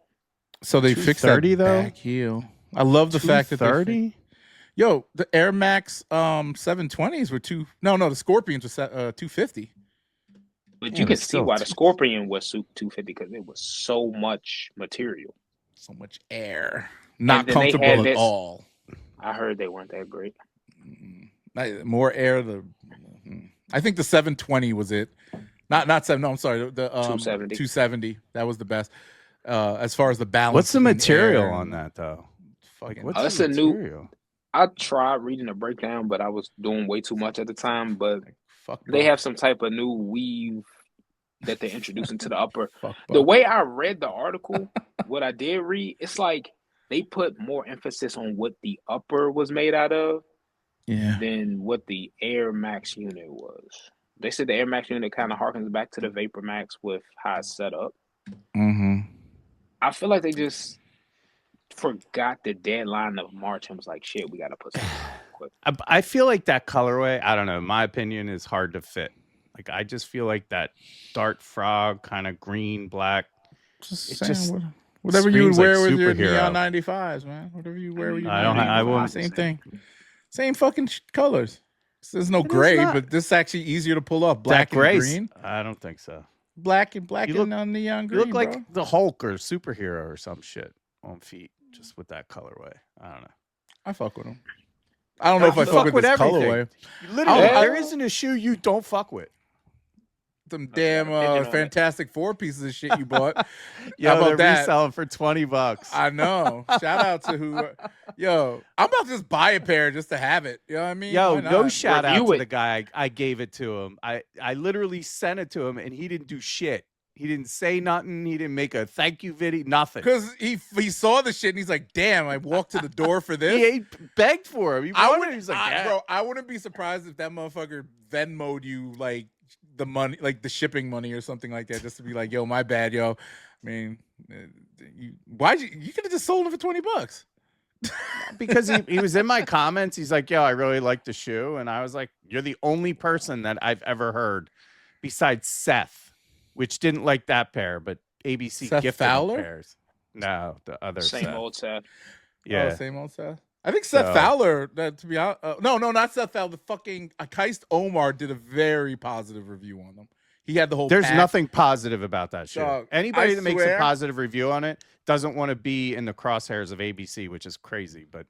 Speaker 2: So they fixed that back heel. I love the fact that
Speaker 4: 30.
Speaker 2: Yo, the Air Max 720s were the Scorpions were 250.
Speaker 3: But you can see why the Scorpion was 250 because it was so much material,
Speaker 2: so much air, not comfortable at all.
Speaker 3: I heard they weren't that great.
Speaker 2: More air. I think the 720 was it. Not 7. No, I'm sorry. The
Speaker 3: 270.
Speaker 2: 270. That was the best. As far as the balance.
Speaker 4: What's the material on that though?
Speaker 3: That's a new. I tried reading a breakdown, but I was doing way too much at the time. But they have some type of new weave that they're introducing to the upper. The way I read the article, what I did read, it's like they put more emphasis on what the upper was made out of than what the Air Max unit was. They said the Air Max unit kind of harkens back to the Vapor Max with how it's set up. I feel like they just forgot the deadline of March and was like, shit, we got to put something quick.
Speaker 4: I feel like that colorway, I don't know, my opinion is hard to fit. Like, I just feel like that dark frog kind of green, black.
Speaker 2: Whatever you would wear with your Neon 95s, man. Whatever you wear with your
Speaker 4: I won't.
Speaker 2: Same thing. Same fucking colors. There's no gray, but this is actually easier to pull off. Black and green.
Speaker 4: I don't think so.
Speaker 2: Black and neon green.
Speaker 4: You look like the Hulk or superhero or some shit on feet, just with that colorway. I don't know.
Speaker 2: I fuck with them. I don't know if I fuck with this colorway.
Speaker 4: Literally, there isn't a shoe you don't fuck with.
Speaker 2: Them
Speaker 3: I got
Speaker 2: damn
Speaker 3: an opinion on it.
Speaker 2: Fantastic Four pieces of shit you bought. How
Speaker 4: Yo,
Speaker 2: about
Speaker 4: they're
Speaker 2: that?
Speaker 4: reselling for $20.
Speaker 2: I know. Shout out to who. Yo, I'm about to just buy a pair just to have it. You know what I mean?
Speaker 4: Yo,
Speaker 2: Why
Speaker 4: no
Speaker 2: not?
Speaker 4: shout out
Speaker 3: Review
Speaker 4: to
Speaker 3: it.
Speaker 4: the guy. I gave it to him. I literally sent it to him, and he didn't do shit. He didn't say nothing. He didn't make a thank you video. Nothing.
Speaker 2: Because he saw the shit and he's like, damn, I walked to the door for this.
Speaker 4: He begged for him. He
Speaker 2: I
Speaker 4: wanted
Speaker 2: would,
Speaker 4: it. He's like, yeah.
Speaker 2: bro, I wouldn't be surprised if that motherfucker Venmo'd you like the money, like the shipping money or something like that, just to be like, yo, my bad, yo. I mean, you could have just sold it for $20.
Speaker 4: Because he was in my comments. He's like, yo, I really like the shoe. And I was like, you're the only person that I've ever heard besides Seth, which didn't like that pair, but ABC
Speaker 2: Seth
Speaker 4: gifted
Speaker 2: Fowler?
Speaker 4: pairs. No, the other
Speaker 3: Same
Speaker 4: Seth.
Speaker 3: old Seth.
Speaker 4: Yeah.
Speaker 2: Oh, same old Seth. I think Seth Fowler, to be honest, no, not Seth Fowler. The fucking Keist Omar did a very positive review on them. He had the whole
Speaker 4: There's
Speaker 2: pack.
Speaker 4: nothing positive about that shoe.
Speaker 2: Dog,
Speaker 4: Anybody
Speaker 2: I
Speaker 4: that makes a
Speaker 2: swear-
Speaker 4: positive review on it doesn't want to be in the crosshairs of ABC, which is crazy. But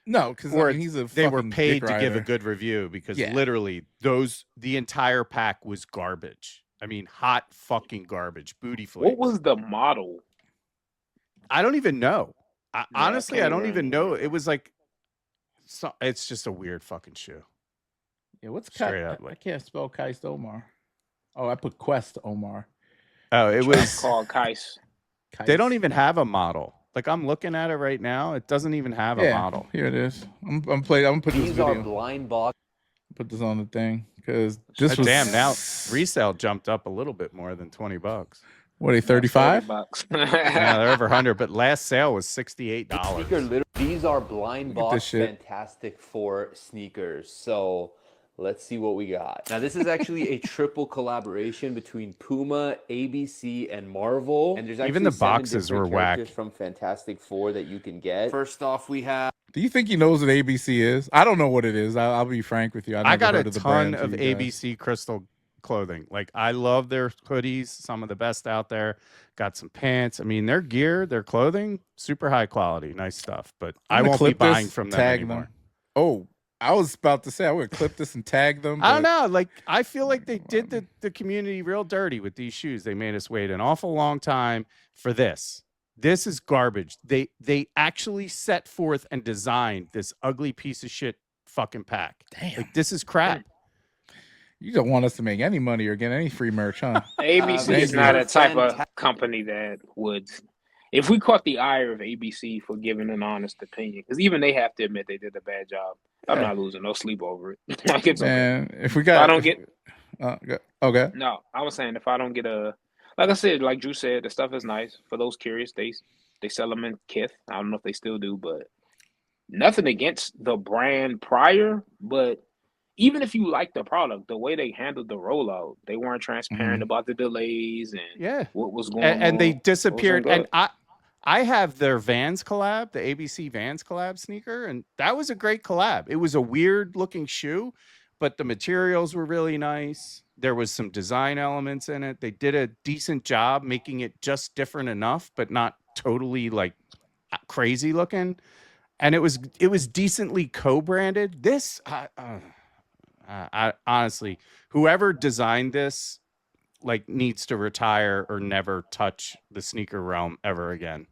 Speaker 2: No, because
Speaker 4: or
Speaker 2: he's a
Speaker 4: they were
Speaker 2: fucking
Speaker 4: paid
Speaker 2: dick
Speaker 4: to give a
Speaker 2: rider.
Speaker 4: good review because
Speaker 2: Yeah.
Speaker 4: literally the entire pack was garbage. I mean, hot fucking garbage, booty flakes.
Speaker 3: What was the model?
Speaker 4: I don't even know. Honestly, I
Speaker 3: can't
Speaker 4: don't
Speaker 3: even
Speaker 4: even know.
Speaker 3: remember.
Speaker 4: It was like, it's just a weird fucking shoe.
Speaker 2: Yeah, what's
Speaker 4: Straight
Speaker 2: Keist?
Speaker 4: up, like-
Speaker 2: I can't spell Keist Omar. Oh, I put Quest Omar.
Speaker 4: Oh, it was.
Speaker 3: called Keist.
Speaker 4: They don't
Speaker 2: Keist.
Speaker 4: even have a model. Like I'm looking at it right now. It doesn't even have a model.
Speaker 2: Here it is. I'm gonna put this
Speaker 5: These are
Speaker 2: video.
Speaker 5: blind box.
Speaker 2: Put this on the thing because this was
Speaker 4: Damn, now resale jumped up a little bit more than $20.
Speaker 2: what are they 35?
Speaker 3: $30.
Speaker 4: Yeah, they're over 100, but last sale was $68.
Speaker 5: These are blind
Speaker 2: Look at this
Speaker 5: box
Speaker 2: shit.
Speaker 5: Fantastic Four sneakers. So let's see what we got. Now this is actually a triple collaboration between Puma, ABC, and Marvel. And there's actually
Speaker 4: Even the
Speaker 5: 7
Speaker 4: boxes
Speaker 5: different
Speaker 4: were whack.
Speaker 5: characters from Fantastic Four that you can get. First off, we have
Speaker 2: Do you think he knows what ABC is? I don't know what it is. I'll be frank with you.
Speaker 4: I
Speaker 2: never
Speaker 4: got a
Speaker 2: heard of the
Speaker 4: ton
Speaker 2: brand
Speaker 4: of
Speaker 2: till you guys.
Speaker 4: ABC Crystal clothing. Like I love their hoodies, some of the best out there. Got some pants. I mean, their gear, their clothing, super high quality, nice stuff. But I
Speaker 2: I'm gonna
Speaker 4: won't be
Speaker 2: clip this,
Speaker 4: buying from them
Speaker 2: tag
Speaker 4: anymore.
Speaker 2: Oh, I was about to say I would clip this and tag them.
Speaker 4: I don't
Speaker 2: but-
Speaker 4: know. Like I feel like they did the community real dirty with these shoes. They made us wait an awful long time for this. This is garbage. They actually set forth and designed this ugly piece of shit fucking pack.
Speaker 2: Damn.
Speaker 4: Like this is crap.
Speaker 2: You don't want us to make any money or get any free merch, huh?
Speaker 3: ABC
Speaker 2: Thank
Speaker 3: is
Speaker 2: you.
Speaker 3: not a type of company that would. If we caught the ire of ABC for giving an honest opinion, because even they have to admit they did a bad job. I'm not losing no sleep over it. Like it's okay.
Speaker 2: Man, if we got,
Speaker 3: I don't get.
Speaker 2: okay.
Speaker 3: No, I was saying if I don't get a, like I said, like Drew said, the stuff is nice for those curious. They sell them in Kith. I don't know if they still do, but nothing against the brand prior. But even if you like the product, the way they handled the rollout, they weren't transparent about the delays and what was going on.
Speaker 4: And they disappeared.
Speaker 3: It
Speaker 4: And I have their Vans collab, the ABC Vans collab sneaker, and that was a great collab. It was a weird looking shoe, but the materials were really nice. There was some design elements in it. They did a decent job making it just different enough, but not totally like crazy looking. And it was decently co-branded. This, I honestly, whoever designed this like needs to retire or never touch the sneaker realm ever again.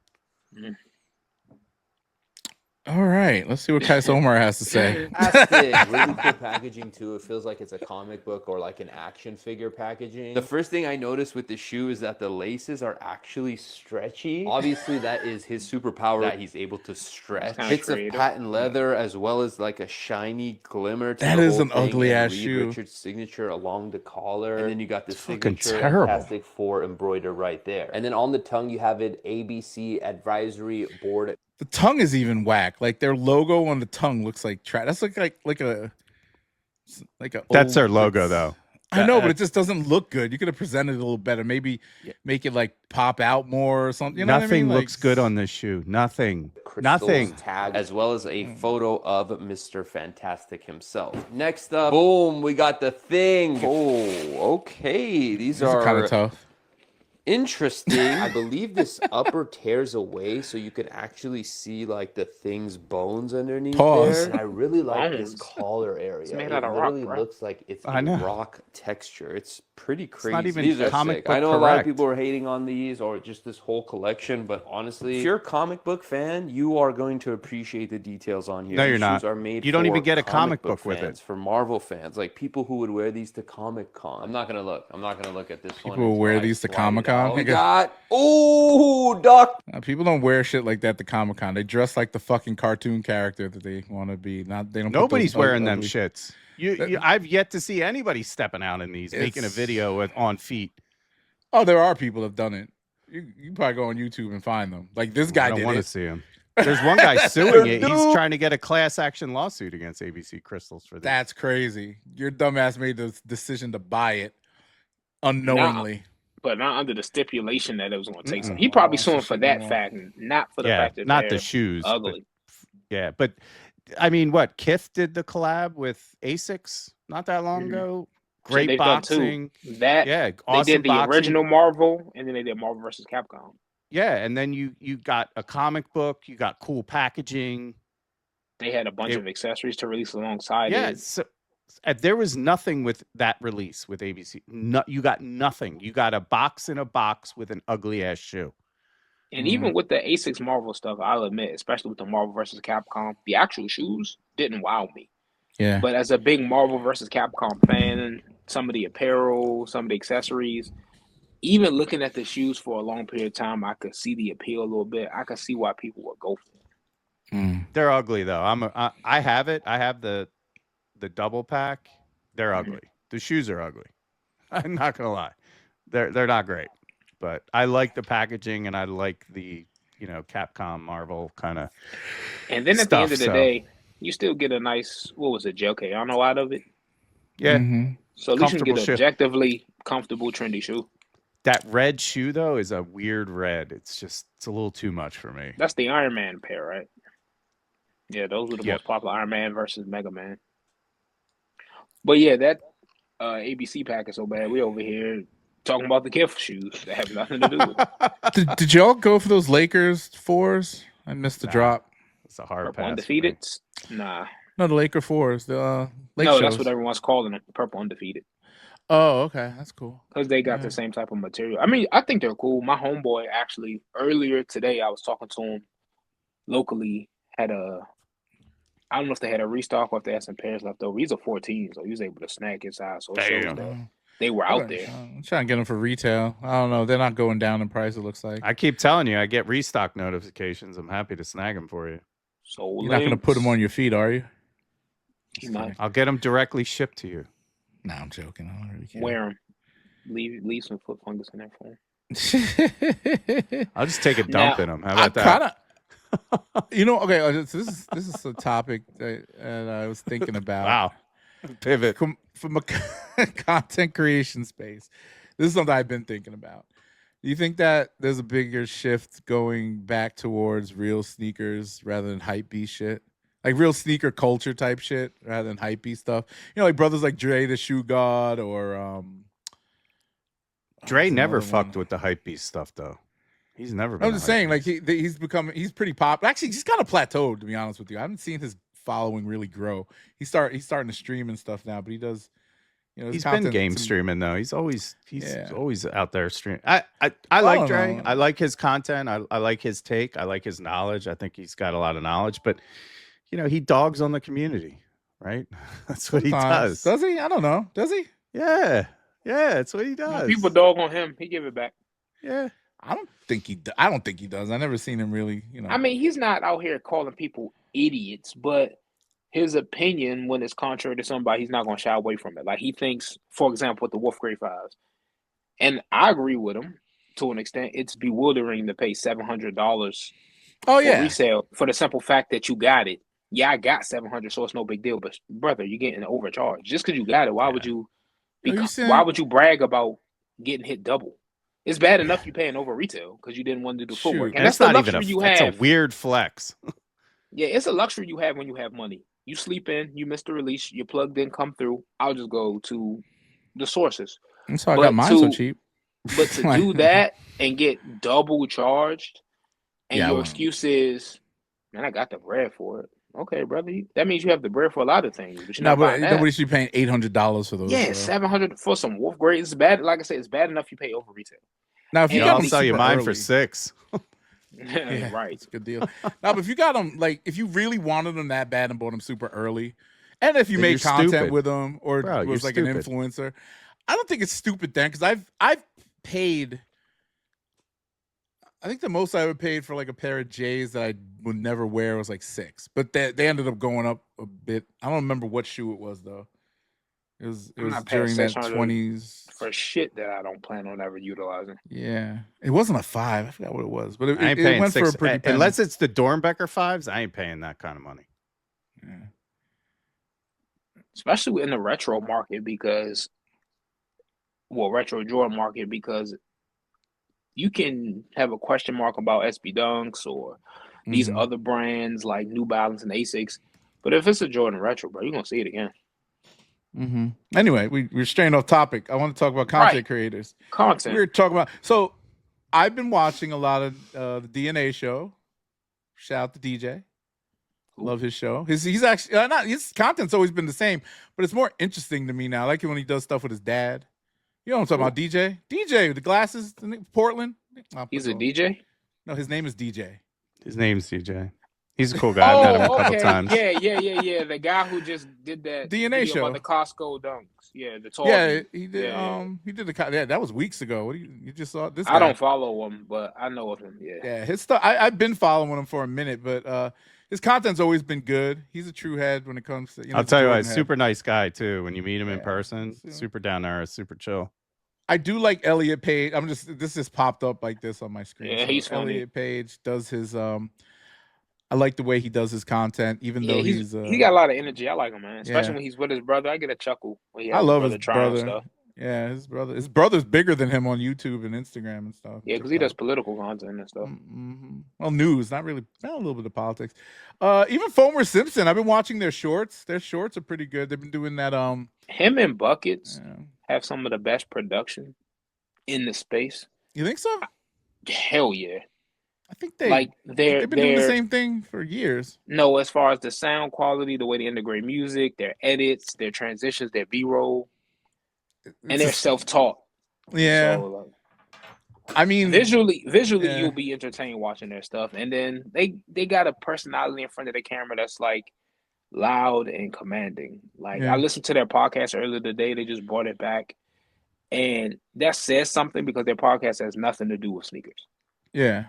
Speaker 2: All right, let's see what Keist Omar has to say.
Speaker 5: Fantastic. Really cool packaging too. It feels like it's a comic book or like an action figure packaging. The first thing I noticed with the shoe is that the laces are actually stretchy. Obviously, that is his superpower, that he's able to stretch.
Speaker 3: kinda
Speaker 5: Bits of
Speaker 3: creative.
Speaker 5: patent leather as well as like a shiny glimmer to
Speaker 2: That
Speaker 5: the
Speaker 2: is
Speaker 5: whole
Speaker 2: an
Speaker 5: thing,
Speaker 2: ugly
Speaker 5: and
Speaker 2: ass
Speaker 5: Reed
Speaker 2: shoe.
Speaker 5: Richards' signature along the collar. And then you got the
Speaker 4: fucking
Speaker 5: signature
Speaker 4: terrible.
Speaker 5: Fantastic Four embroider right there. And then on the tongue, you have an ABC advisory board.
Speaker 2: The tongue is even whack. Like their logo on the tongue looks like trash. That's like a.
Speaker 4: That's their
Speaker 2: old-
Speaker 4: logo though.
Speaker 2: I know, but it just doesn't look good. You could have presented it a little better. Maybe make it like pop out more or something. You know
Speaker 4: Nothing
Speaker 2: what I mean?
Speaker 4: looks good on this shoe. Nothing.
Speaker 5: Crystals
Speaker 4: Nothing.
Speaker 5: tag, as well as a photo of Mr. Fantastic himself. Next up, boom, we got the thing. Oh, okay. These
Speaker 2: These are kind
Speaker 5: are
Speaker 2: of tough.
Speaker 5: Interesting. I believe this upper tears away, so you can actually see like the thing's bones underneath
Speaker 2: Pause.
Speaker 5: there. And I really like this
Speaker 3: Bones.
Speaker 5: collar area.
Speaker 3: made
Speaker 5: It
Speaker 3: out of rock,
Speaker 5: literally
Speaker 3: bro.
Speaker 5: looks like it's
Speaker 4: I
Speaker 5: a
Speaker 4: know.
Speaker 5: rock texture. It's pretty crazy.
Speaker 4: not even
Speaker 5: These are
Speaker 4: comic
Speaker 5: sick.
Speaker 4: book
Speaker 5: I know a lot of
Speaker 4: correct.
Speaker 5: people are hating on these or just this whole collection, but honestly, if you're a comic book fan, you are going to appreciate the details on here.
Speaker 4: No, you're
Speaker 5: These
Speaker 4: not.
Speaker 5: shoes are made
Speaker 4: You don't even
Speaker 5: for
Speaker 4: get a comic book with
Speaker 5: fans,
Speaker 4: it.
Speaker 5: for Marvel fans, like people who would wear these to Comic Con. I'm not gonna look at this one.
Speaker 2: People will wear
Speaker 5: until I
Speaker 2: these to
Speaker 5: slide it
Speaker 2: Comic-Con?
Speaker 5: out. We
Speaker 2: I guess-
Speaker 5: got Doc.
Speaker 2: People don't wear shit like that to Comic-Con. They dress like the fucking cartoon character that they want to be. Not they don't. put
Speaker 4: Nobody's
Speaker 2: those
Speaker 4: wearing them
Speaker 2: ugly-
Speaker 4: shits. I've yet to see anybody stepping out in these, making a
Speaker 2: It's-
Speaker 4: video on feet.
Speaker 2: Oh, there are people that have done it. You probably go on YouTube and find them. Like this guy
Speaker 4: I don't
Speaker 2: did
Speaker 4: want to
Speaker 2: it.
Speaker 4: see him. There's one guy suing it. He's trying to get a class action lawsuit against ABC Crystals for this.
Speaker 2: That's crazy. Your dumbass made the decision to buy it unknowingly.
Speaker 3: But not under the stipulation that it was going to take some.
Speaker 4: Mm-mm.
Speaker 3: He probably
Speaker 2: Oh,
Speaker 3: suing
Speaker 2: so
Speaker 3: for
Speaker 2: shit
Speaker 3: that
Speaker 2: more.
Speaker 3: fact, not for the
Speaker 4: yeah,
Speaker 3: fact that
Speaker 4: not
Speaker 3: they're
Speaker 4: the shoes. but-
Speaker 3: ugly.
Speaker 4: yeah, but I mean, what Kith did the collab with Asics not that long
Speaker 3: Mhm.
Speaker 4: ago.
Speaker 3: Shit,
Speaker 4: Great
Speaker 3: they've done two.
Speaker 4: boxing.
Speaker 3: That
Speaker 4: Yeah,
Speaker 3: they
Speaker 4: awesome
Speaker 3: did the
Speaker 4: boxing.
Speaker 3: original Marvel, and then they did Marvel versus Capcom.
Speaker 4: Yeah, and then you got a comic book. You got cool packaging.
Speaker 3: They had a bunch
Speaker 4: It-
Speaker 3: of accessories to release alongside
Speaker 4: Yeah,
Speaker 3: it.
Speaker 4: so there was nothing with that release with ABC. No, you got nothing. You got a box in a box with an ugly ass shoe.
Speaker 3: And even with the Asics Marvel stuff, I'll admit, especially with the Marvel versus Capcom, the actual shoes didn't wow me.
Speaker 2: Yeah.
Speaker 3: But as a big Marvel versus Capcom fan, some of the apparel, some of the accessories, even looking at the shoes for a long period of time, I could see the appeal a little bit. I could see why people would go for it.
Speaker 2: Mm.
Speaker 4: They're ugly though. I have it. I have the double pack. They're
Speaker 3: Mhm.
Speaker 4: ugly. The shoes are ugly. I'm not gonna lie. They're not great. But I like the packaging and I like the Capcom Marvel kind of.
Speaker 3: And then at the end of the
Speaker 4: Stuff, so.
Speaker 3: day, you still get a nice, what was it, Gel Kayano out of it.
Speaker 4: Yeah,
Speaker 2: Mhm.
Speaker 3: So at least you can get
Speaker 4: Comfortable
Speaker 3: an
Speaker 4: shoe.
Speaker 3: objectively comfortable, trendy shoe.
Speaker 4: that red shoe though is a weird red. It's a little too much for me.
Speaker 3: That's the Iron Man pair, right? Yeah, those were the
Speaker 4: Yep.
Speaker 3: most popular, Iron Man versus Mega Man. But yeah, that ABC pack is so bad. We over here talking about the Kith shoes that have nothing to do with it.
Speaker 2: Did y'all go for those Lakers 4s? I missed the
Speaker 4: Nah.
Speaker 2: drop.
Speaker 4: It's a hard
Speaker 3: Purple
Speaker 4: pass.
Speaker 3: Undefeated? Nah.
Speaker 2: No, the Laker 4s. The Lake
Speaker 3: No,
Speaker 2: shows.
Speaker 3: that's what everyone's calling them, Purple Undefeated.
Speaker 2: Oh, okay. That's cool.
Speaker 3: Because they got
Speaker 2: Yeah.
Speaker 3: the same type of material. I mean, I think they're cool. My homeboy actually, earlier today, I was talking to him locally, I don't know if they had a restock or if they had some pairs left over. He's a 14, so he was able to snag his size. So it shows
Speaker 4: Damn.
Speaker 3: that they were out there.
Speaker 2: I'm trying to get them for retail. I don't know. They're not going down in price, it looks like.
Speaker 4: I keep telling you, I get restock notifications. I'm happy to snag them for you.
Speaker 3: So
Speaker 2: You're not going to put them on your feet, are you?
Speaker 3: He might
Speaker 4: I'll get them directly shipped to you.
Speaker 2: Nah, I'm joking. I don't really care.
Speaker 3: wear them. Leave some foot fungus in there for him.
Speaker 4: I'll just take a dump
Speaker 3: Now,
Speaker 4: in them. How
Speaker 2: I
Speaker 4: about that?
Speaker 2: kind of, okay. So this is a topic that I was thinking about.
Speaker 4: Wow. Pivot.
Speaker 2: From a content creation space. This is something I've been thinking about. Do you think that there's a bigger shift going back towards real sneakers rather than hype beast shit? Like real sneaker culture type shit rather than hype beast stuff. Like brothers like Dre the Shoe God or
Speaker 4: Dre
Speaker 2: what's
Speaker 4: never
Speaker 2: another
Speaker 4: fucked
Speaker 2: one?
Speaker 4: with the hype beast stuff though. He's never been.
Speaker 2: I'm just saying, like he's pretty pop. Actually, he's kind of plateaued, to be honest with you. I haven't seen his following really grow. He's starting to stream and stuff now, but he does. His
Speaker 4: he's been
Speaker 2: content
Speaker 4: game
Speaker 2: seems-
Speaker 4: streaming though. He's always
Speaker 2: Yeah.
Speaker 4: always out there streaming. I like
Speaker 2: don't
Speaker 4: Dre.
Speaker 2: know.
Speaker 4: I like his content. I like his take. I like his knowledge. I think he's got a lot of knowledge, but he dogs on the community, right? That's what he
Speaker 2: Sometimes.
Speaker 4: does.
Speaker 2: Does he? I don't know. Does he?
Speaker 4: Yeah. Yeah, that's what he
Speaker 3: When
Speaker 4: does.
Speaker 3: people dog on him, he give it back.
Speaker 4: Yeah.
Speaker 2: I don't think he does. I never seen him really.
Speaker 3: I mean, he's not out here calling people idiots, but his opinion, when it's contrary to somebody, he's not going to shy away from it. Like he thinks, for example, with the Wolf Grade 5s, and I agree with him to an extent. It's bewildering to pay $700
Speaker 2: Oh
Speaker 3: for
Speaker 2: yeah.
Speaker 3: resale for the simple fact that you got it. Yeah, I got 700, so it's no big deal. But brother, you're getting overcharged just because you got it. Why would you? Why would you brag about getting hit double? It's bad enough you paying over retail because you didn't want to do footwork,
Speaker 2: Shoot.
Speaker 3: and that's
Speaker 4: That's
Speaker 3: the
Speaker 4: not even
Speaker 3: luxury you
Speaker 4: that's
Speaker 3: have.
Speaker 4: a weird flex.
Speaker 3: Yeah, it's a luxury you have when you have money. You sleep in, you miss the release, you plugged in, come through. I'll just go to the sources.
Speaker 2: That's how I
Speaker 3: But
Speaker 2: got mine so
Speaker 3: to-
Speaker 2: cheap.
Speaker 3: But to do that and get double charged, and
Speaker 2: Yeah, I
Speaker 3: your
Speaker 2: won't.
Speaker 3: excuse is, man, I got the bread for it. Okay, brother, that means you have the bread for a lot of things, but you're
Speaker 2: No,
Speaker 3: not
Speaker 2: but
Speaker 3: buying that.
Speaker 2: nobody should be paying $800 for those.
Speaker 3: Yeah,
Speaker 2: though.
Speaker 3: $700 for some wolf grade is bad. Like I said, it's bad enough you pay over retail.
Speaker 2: Now, if you
Speaker 3: And
Speaker 2: got
Speaker 4: I'll
Speaker 2: them
Speaker 4: sell you
Speaker 2: super
Speaker 4: mine
Speaker 2: early,
Speaker 4: for $6.
Speaker 2: yeah,
Speaker 3: right.
Speaker 2: it's a good deal. No, but if you got them, like, if you really wanted them that bad and bought them super early, and if you
Speaker 4: Then
Speaker 2: made
Speaker 4: you're
Speaker 2: content
Speaker 4: stupid.
Speaker 2: with them or
Speaker 4: Bro,
Speaker 2: was
Speaker 4: you're
Speaker 2: like an
Speaker 4: stupid.
Speaker 2: influencer, I don't think it's stupid then because I've paid. I think the most I ever paid for like a pair of J's that I would never wear was like $6, but they ended up going up a bit. I don't remember what shoe it was though. It was
Speaker 3: not paying
Speaker 2: during that
Speaker 3: $600
Speaker 2: 20s.
Speaker 3: for shit that I don't plan on ever utilizing.
Speaker 2: Yeah, it wasn't a 5. I forgot what it was, but
Speaker 4: I ain't
Speaker 2: it
Speaker 4: paying
Speaker 2: went for a
Speaker 4: $6
Speaker 2: pretty penny.
Speaker 4: unless it's the Dornbecker 5s. I ain't paying that kind of money.
Speaker 2: Yeah.
Speaker 3: Especially in the retro market retro Jordan market, because you can have a question mark about SB Dunks or these
Speaker 2: Mhm.
Speaker 3: other brands like New Balance and Asics. But if it's a Jordan retro, bro, you're going to see it again.
Speaker 2: Mm-hmm. Anyway, we're straying off topic. I want to talk about content creators.
Speaker 3: Content.
Speaker 2: We're talking about. So I've been watching a lot of the DNA show. Shout out to DJ. Love his show. He's actually not his content's always been the same, but it's more interesting to me now. I like it when he does stuff with his dad. You know what I'm talking about? DJ. DJ with the glasses, Portland.
Speaker 3: He's a DJ?
Speaker 2: No, his name is DJ.
Speaker 4: His name's DJ. He's a cool guy. I've met him a couple times.
Speaker 3: Yeah. The guy who just did that
Speaker 2: DNA show
Speaker 3: about the Costco dunks. Yeah, the tall.
Speaker 2: Yeah, he did.
Speaker 3: Yeah.
Speaker 2: He did the. Yeah, that was weeks ago. What do you just saw this?
Speaker 3: I
Speaker 2: guy.
Speaker 3: don't follow him, but I know of him. Yeah.
Speaker 2: Yeah, his stuff. I've been following him for a minute, but his content's always been good. He's a true head when it comes to.
Speaker 4: I'll tell you what, he's a super nice guy too. When you meet him in person,
Speaker 2: Yeah.
Speaker 4: super down to earth, super chill.
Speaker 2: I do like Elliot Page. This just popped up like this on my screen.
Speaker 3: Yeah, he's funny.
Speaker 2: Elliot Page does his I like the way he does his content, even though
Speaker 3: he got a lot of energy. I like him, man. Especially when he's with his brother. I get a chuckle when he has
Speaker 2: I love his
Speaker 3: brother.
Speaker 2: brother. Yeah, his brother. His brother's bigger than him on YouTube and Instagram and stuff.
Speaker 3: Yeah, because he does political content and stuff.
Speaker 2: Mm-hmm. Well, news, not really. Not a little bit of politics. Even Fomer Simpson. I've been watching their shorts. Their shorts are pretty good. They've been doing that.
Speaker 3: Him and Buckets have some of the best production in the space.
Speaker 2: You think so?
Speaker 3: Hell yeah.
Speaker 2: I think they've been doing the same thing for years.
Speaker 3: No, as far as the sound quality, the way they integrate music, their edits, their transitions, their B-roll, and they're self-taught.
Speaker 2: Yeah.
Speaker 3: So,
Speaker 2: I mean,
Speaker 3: visually, you'll be entertained watching their stuff, and then they got a personality in front of the camera that's like loud and commanding. Like I listened to their podcast earlier today. They just brought it back, and that says something because their podcast has nothing to do with sneakers.
Speaker 2: Yeah.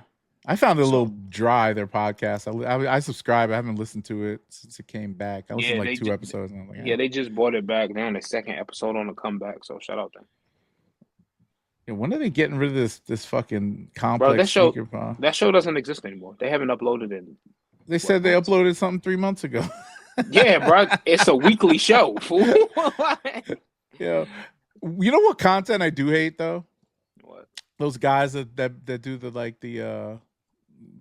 Speaker 2: I found it a little dry, their podcast. I subscribe. I haven't listened to it since it came back. I listened to like 2 episodes. And I'm like,
Speaker 3: they just brought it back. They're on the 2nd episode on the comeback, so shout out to them.
Speaker 2: Yeah, when are they getting rid of this fucking complex sneaker?
Speaker 3: That show doesn't exist anymore. They haven't uploaded it.
Speaker 2: They said they uploaded something 3 months ago.
Speaker 3: Yeah, bro. It's a weekly show, fool.
Speaker 2: Yeah. You know what content I do hate, though?
Speaker 3: What?
Speaker 2: Those guys that do the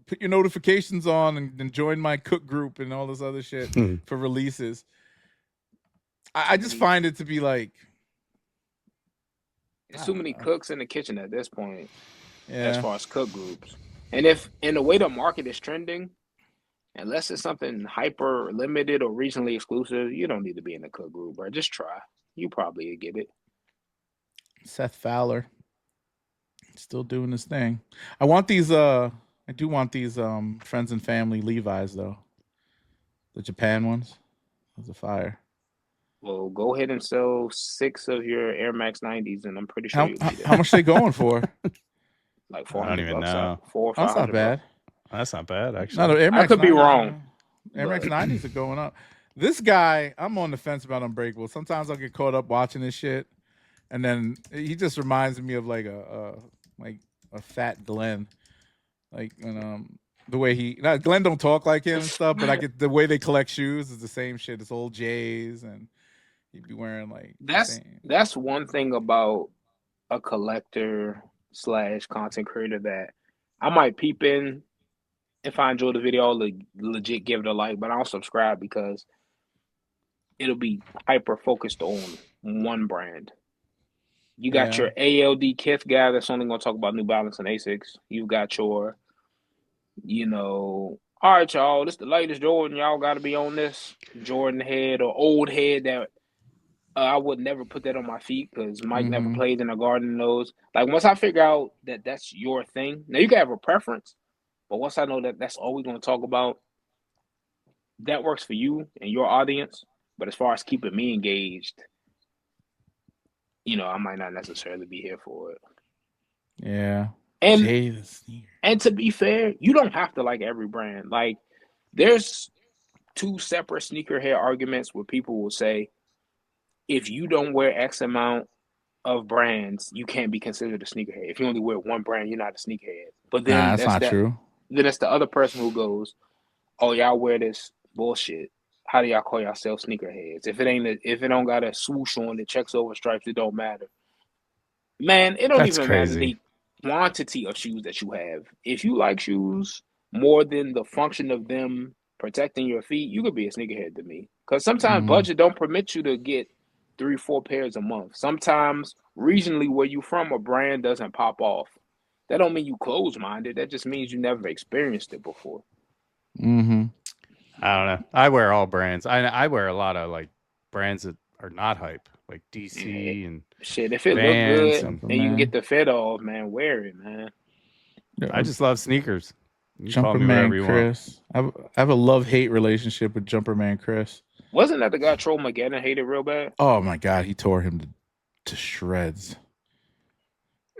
Speaker 2: put your notifications on and join my cook group and all this other shit for releases. I just find it to be like
Speaker 3: there's too many cooks in the kitchen at this point. As far as cook groups. And if in the way the market is trending, unless it's something hyper limited or regionally exclusive, you don't need to be in the cook group, bro. Just try. You probably get it.
Speaker 2: Seth Fowler still doing his thing. I do want these friends and family Levi's though. The Japan ones. Those are fire.
Speaker 3: Well, go ahead and sell 6 of your Air Max 90s, and I'm pretty sure you'll be there.
Speaker 2: How much they going for?
Speaker 3: Like 400
Speaker 4: I don't even know.
Speaker 3: 400 or 500.
Speaker 2: That's not bad.
Speaker 4: That's not bad, actually.
Speaker 2: No, Air Max
Speaker 3: I could be wrong.
Speaker 2: Air Max 90s are going up. This guy, I'm on the fence about Unbreakable. Sometimes I'll get caught up watching this shit, and then he just reminds me of like a fat Glenn. Like when the way Glenn don't talk like him and stuff, but I get the way they collect shoes is the same shit. It's old J's, and he'd be wearing like
Speaker 3: that's one thing about a collector / content creator that I might peep in if I enjoy the video, legit give it a like, but I'll subscribe because it'll be hyper focused on one brand. You got your ALD Kith guy that's only going to talk about New Balance and Asics. You've got your, all right, y'all, this the latest Jordan. Y'all got to be on this Jordan head or old head that I would never put that on my feet because Mike never played in a garden those. Like, once I figure out that that's your thing, now you can have a preference, but once I know that that's all we're going to talk about, that works for you and your audience. But as far as keeping me engaged, I might not necessarily be here for it.
Speaker 2: Yeah.
Speaker 3: And to be fair, you don't have to like every brand. Like, there's two separate sneakerhead arguments where people will say, if you don't wear X amount of brands, you can't be considered a sneakerhead. If you only wear one brand, you're not a sneakerhead. But then
Speaker 2: that's not true.
Speaker 3: Then it's the other person who goes, "Oh, y'all wear this bullshit. How do y'all call yourself sneakerheads? If it don't got a swoosh on that checks over stripes, it don't matter." Man, it don't
Speaker 4: That's
Speaker 3: even
Speaker 4: crazy.
Speaker 3: matter the quantity of shoes that you have. If you like shoes more than the function of them protecting your feet, you could be a sneakerhead to me. Because sometimes budget don't permit you to get 3-4 pairs a month. Sometimes regionally where you from, a brand doesn't pop off. That don't mean you closed-minded. That just means you never experienced it before.
Speaker 4: I don't know. I wear all brands. I wear a lot of like brands that are not hype, like DC and
Speaker 3: shit. If it look good and you can get the fit off, man, wear it, man.
Speaker 4: I just love sneakers. You can call me
Speaker 2: Jumperman
Speaker 4: whatever you
Speaker 2: Chris. I have a love-hate relationship with Jumperman Chris.
Speaker 3: Wasn't that the guy Troll McGannon hated real bad?
Speaker 2: Oh my God, he tore him to shreds.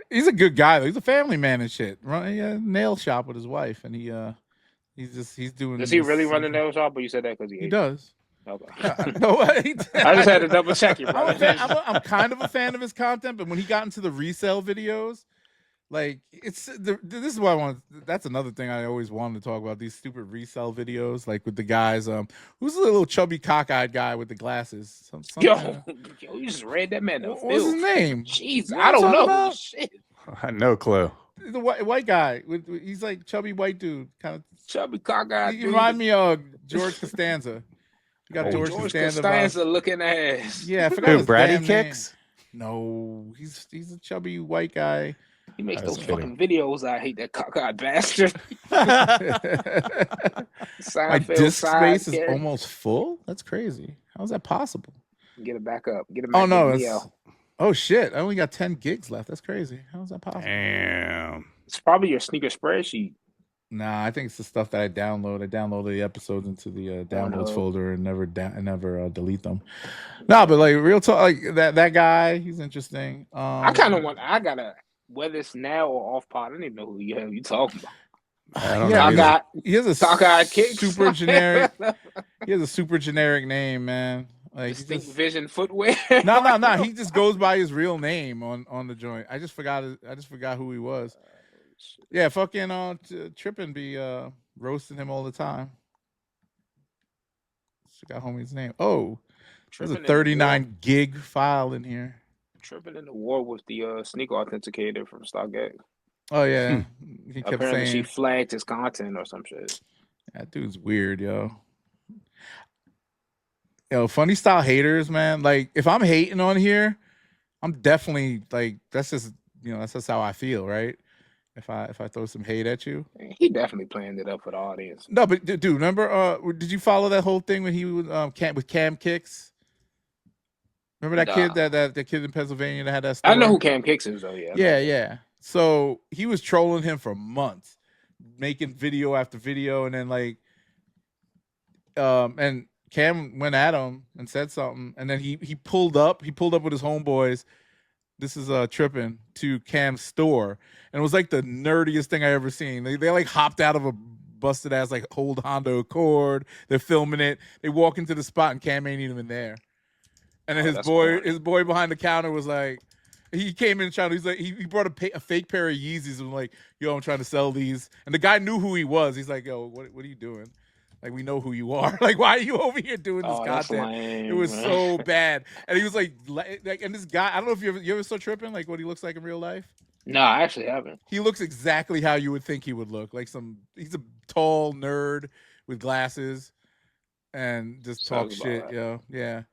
Speaker 2: He's a good guy though. He's a family man and shit. Running a nail shop with his wife, and he's doing.
Speaker 3: Does he really run a nail shop, or you said that because
Speaker 2: he does?
Speaker 3: Okay.
Speaker 2: No,
Speaker 3: I just had to double check you, bro.
Speaker 2: I'm kind of a fan of his content, but when he got into the resale videos, like this is what I want. That's another thing I always wanted to talk about. These stupid resale videos, like with the guys. Who's the little chubby cockeyed guy with the glasses?
Speaker 3: Yo, you just read that man.
Speaker 2: What's his name?
Speaker 3: Jeez, I don't know. Shit.
Speaker 4: I had no clue.
Speaker 2: The white guy. He's like chubby white dude, kind of
Speaker 3: chubby cockeyed.
Speaker 2: He remind me of George Costanza. You got George
Speaker 3: Costanza looking ass.
Speaker 2: Yeah, I forgot his
Speaker 4: Brady
Speaker 2: damn
Speaker 4: Kicks.
Speaker 2: Name. No, he's a chubby white guy.
Speaker 3: He makes those fucking videos. I hate that cockeyed bastard.
Speaker 2: My disc space is almost full. That's crazy. How is that possible?
Speaker 3: Get it back up. Get it
Speaker 2: Oh
Speaker 3: back
Speaker 2: no! Oh shit! I only got 10 gigs left. That's crazy. How is that possible?
Speaker 4: Damn.
Speaker 3: It's probably your sneaker spreadsheet.
Speaker 2: Nah, I think it's the stuff that I download. I downloaded the episodes into the downloads folder and never delete them. No, but like real talk, like that guy, he's interesting.
Speaker 3: I kind of want. I gotta whether it's now or off pod. I don't even know who you talking about.
Speaker 2: He has a super generic. He has a super generic name, man. Like
Speaker 3: Distinct Vision Footwear.
Speaker 2: No. He just goes by his real name on the joint. I just forgot who he was. Yeah, fucking Trippin be roasting him all the time. Forgot homie's name. Oh, there's a 39 gig file in here.
Speaker 3: Tripping in the war with the sneaker authenticator from StockX.
Speaker 2: Oh yeah, he kept
Speaker 3: apparently
Speaker 2: saying
Speaker 3: she flagged his content or some shit.
Speaker 2: That dude's weird, yo. Yo, funny style haters, man. Like if I'm hating on here, I'm definitely like that's just how I feel, right? If I throw some hate at you,
Speaker 3: he definitely planned it up for the audience.
Speaker 2: No, but dude, remember? Did you follow that whole thing when he was with Cam Kicks? Remember that kid that kid in Pennsylvania that had that store?
Speaker 3: I know who Cam Kicks is though.
Speaker 2: Yeah. So he was trolling him for months, making video after video, and then like, and Cam went at him and said something, and then he pulled up with his homeboys. This is tripping to Cam's store, and it was like the nerdiest thing I ever seen. They like hopped out of a busted ass like old Honda Accord. They're filming it. They walk into the spot and Cam ain't even there. And then his boy behind the counter was like, he came in trying to. He's like, he brought a fake pair of Yeezys and was like, yo, I'm trying to sell these. And the guy knew who he was. He's like, yo, what are you doing? Like, we know who you are. Like, why are you over here doing this content?
Speaker 3: Lame,
Speaker 2: it was so bad. And he was like, and this guy, I don't know if you ever saw Trippin', like what he looks like in real life.
Speaker 3: No, I actually haven't.
Speaker 2: He looks exactly how you would think he would look. Like he's a tall nerd with glasses and just talk shit, yo. Yeah.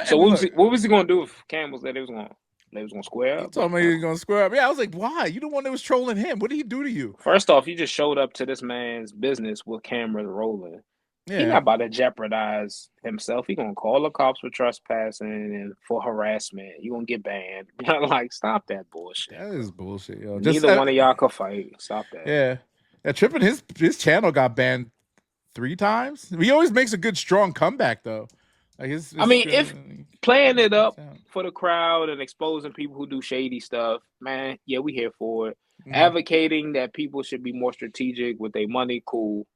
Speaker 3: So what was he going to do if Cam was that he was going? They was gonna square
Speaker 2: He
Speaker 3: up.
Speaker 2: told me he was gonna square up. Yeah, I was like, why? You the one that was trolling him. What did he do to you?
Speaker 3: First off, you just showed up to this man's business with cameras rolling. He
Speaker 2: Yeah.
Speaker 3: not about to jeopardize himself. He gonna call the cops for trespassing and for harassment. You gonna get banned. Like, stop that bullshit.
Speaker 2: That is bullshit, yo.
Speaker 3: Neither one of y'all could fight. Stop that.
Speaker 2: Yeah. That tripping his channel got banned 3 times. He always makes a good strong comeback though. Like
Speaker 3: I mean, if playing it up for the crowd and exposing people who do shady stuff, man, yeah, we here for it.
Speaker 2: Mhm.
Speaker 3: Advocating that people should be more strategic with their money, cool.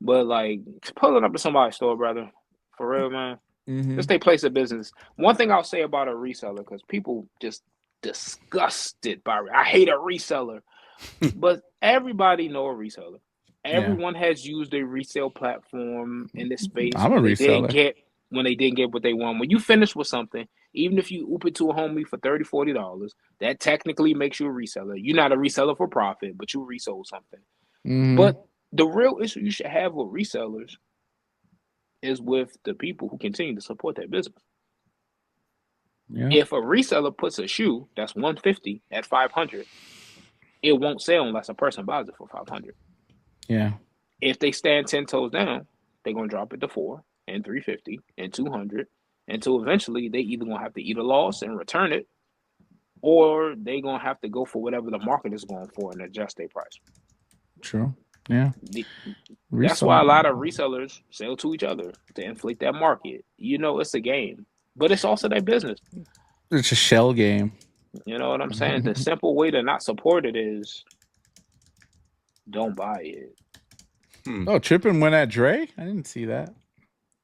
Speaker 3: But like pulling up to somebody's store, brother, for real, man.
Speaker 2: Mhm.
Speaker 3: It's their place of business. One thing I'll say about a reseller, because people just disgusted by I hate a reseller. But everybody know a reseller. Everyone has used a resale platform in this space.
Speaker 2: I'm a reseller.
Speaker 3: When they didn't get what they want. When you finish with something, even if you oop it to a homie for $30, $40, that technically makes you a reseller. You're not a reseller for profit, but you resold something.
Speaker 2: Mhm.
Speaker 3: But the real issue you should have with resellers is with the people who continue to support that business.
Speaker 2: Yeah.
Speaker 3: If a reseller puts a shoe that's $150 at $500, it won't sell unless a person buys it for $500.
Speaker 2: Yeah.
Speaker 3: If they stand 10 toes down, they're gonna drop it to $400 and $350 and $200 until eventually they either gonna have to eat a loss and return it, or they gonna have to go for whatever the market is going for and adjust their price.
Speaker 2: True. Yeah.
Speaker 3: That's why a lot of resellers sell to each other to inflate that market. You know, it's a game, but it's also their business.
Speaker 2: It's a shell game.
Speaker 3: You know what I'm saying? The simple way to not support it is don't buy it.
Speaker 2: Oh, Trippin went at Dre? I didn't see that.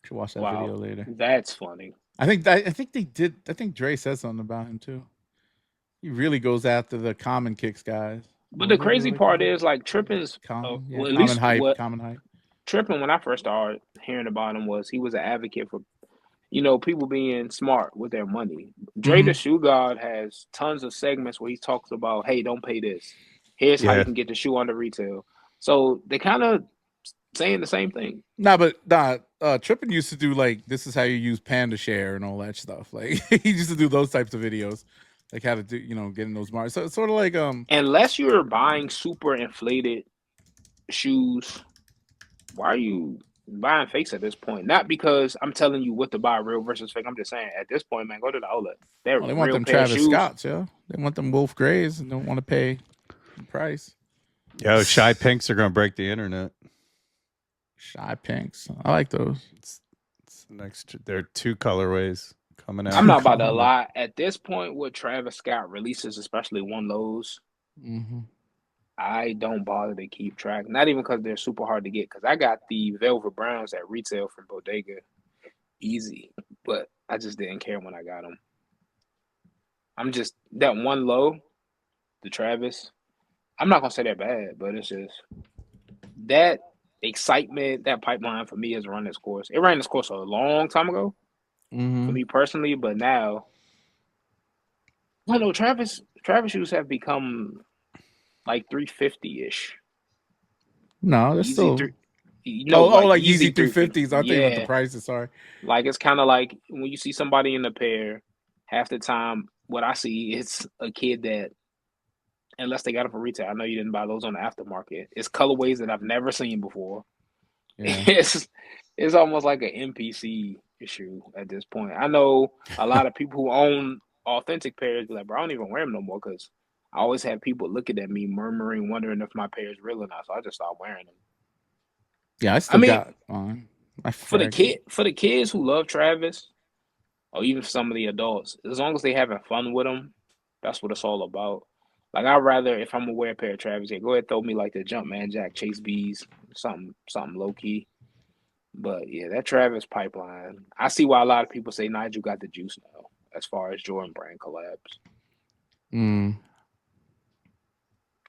Speaker 2: Should watch that video later.
Speaker 3: That's funny.
Speaker 2: I think they did. I think Dre said something about him too. He really goes after the common kicks guys.
Speaker 3: But the crazy part is, like, Trippin's
Speaker 2: common hype.
Speaker 3: Trippin, when I first started hearing about him, was he was an advocate for, people being smart with their money. Dre the Shoe God has tons of segments where he talks about, hey, don't pay this. Here's how you can get the shoe under retail. So they kind of saying the same thing.
Speaker 2: Trippin used to do like, this is how you use Panda Share and all that stuff. Like he used to do those types of videos, like how to do, getting those marks. So it's sort of like
Speaker 3: unless you're buying super inflated shoes, why are you buying fakes at this point? Not because I'm telling you what to buy, real versus fake. I'm just saying at this point, man, go to the outlet.
Speaker 2: They want them Travis Scotts, yeah. They want them Wolf Grays and don't want to pay the price.
Speaker 4: Yo, Shy Pinks are gonna break the internet.
Speaker 2: Shy Pinks, I like those.
Speaker 4: It's next. There are 2 colorways coming out.
Speaker 3: I'm not about to lie. At this point, with Travis Scott releases, especially one lows, I don't bother to keep track. Not even because they're super hard to get. Because I got the Velvet Browns at retail from Bodega, easy. But I just didn't care when I got them. I'm just that one low, the Travis. I'm not gonna say they're bad, but it's just that excitement, that pipeline for me has run its course. It ran its course a long time ago for me personally, but now I don't know. Travis shoes have become like 350-ish.
Speaker 2: No, that's still. Like Yeezy 350s. I think about the prices. Sorry.
Speaker 3: Like it's kind of like when you see somebody in the pair, half the time what I see is a kid that, unless they got it for retail, I know you didn't buy those on the aftermarket. It's colorways that I've never seen before. Yeah. It's almost like an NPC issue at this point. I know a lot of people who own authentic pairs be like, bro, I don't even wear them no more because I always have people looking at me murmuring, wondering if my pair is real or not. So I just stopped wearing them.
Speaker 2: Yeah, I still got on.
Speaker 3: For the kids who love Travis, or even for some of the adults, as long as they having fun with them, that's what it's all about. Like I'd rather, if I'm gonna wear a pair of Travis, go ahead throw me like the Jumpman Jack Chase B's, something low key. But yeah, that Travis pipeline, I see why a lot of people say Nigel got the juice now, as far as Jordan brand collabs.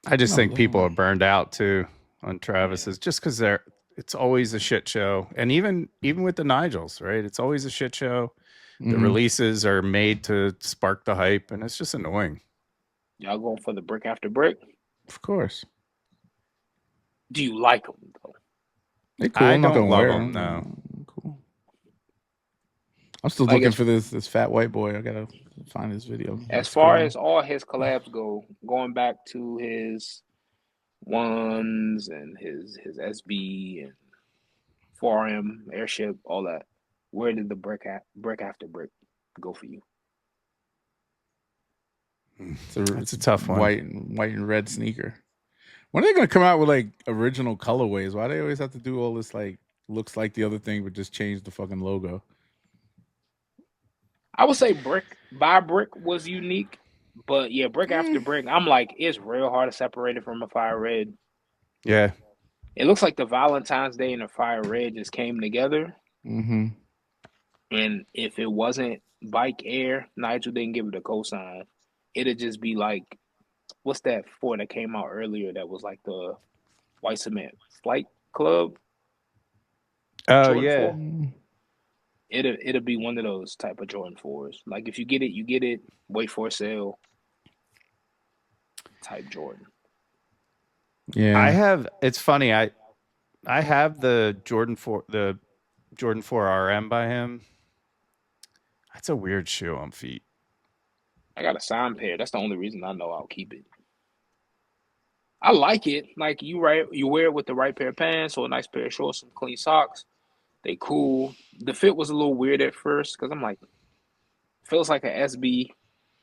Speaker 4: I just think people are burned out too on Travis's, just because it's always a shit show, and even with the Nigels, right? It's always a shit show. The releases are made to spark the hype, and it's just annoying.
Speaker 3: Y'all going for the brick after brick?
Speaker 2: Of course.
Speaker 3: Do you like them though?
Speaker 2: They're cool.
Speaker 4: I don't love them. No.
Speaker 2: Cool. I'm still looking for this fat white boy. I gotta Find this video.
Speaker 3: As far as all his collabs go, going back to his ones and his SB and 4RM airship, all that, where did the brick after brick go for you?
Speaker 2: It's
Speaker 4: a tough one.
Speaker 2: White and red sneaker. When are they gonna come out with like original colorways? Why do they always have to do all this like looks like the other thing but just change the fucking logo?
Speaker 3: I would say brick by brick was unique, but yeah, brick after brick, I'm like, it's real hard to separate it from a fire red.
Speaker 4: Yeah.
Speaker 3: It looks like the Valentine's Day and the fire red just came together.
Speaker 2: Mm-hmm.
Speaker 3: And if it wasn't Bike Air, Nigel didn't give it a cosign. It'd just be like, what's that for that came out earlier that was like the White Cement Flight Club?
Speaker 4: Oh,
Speaker 3: Jordan
Speaker 4: yeah.
Speaker 3: 4? It'll be one of those type of Jordan 4s. Like if you get it, you get it. Wait for a sale. Type Jordan.
Speaker 2: Yeah.
Speaker 4: It's funny. I have the Jordan 4 RM by him. That's a weird shoe on feet.
Speaker 3: I got a signed pair. That's the only reason I know I'll keep it. I like it. Like you wear it with the right pair of pants or a nice pair of shorts and clean socks. They cool. The fit was a little weird at first because I'm like, feels like an SB,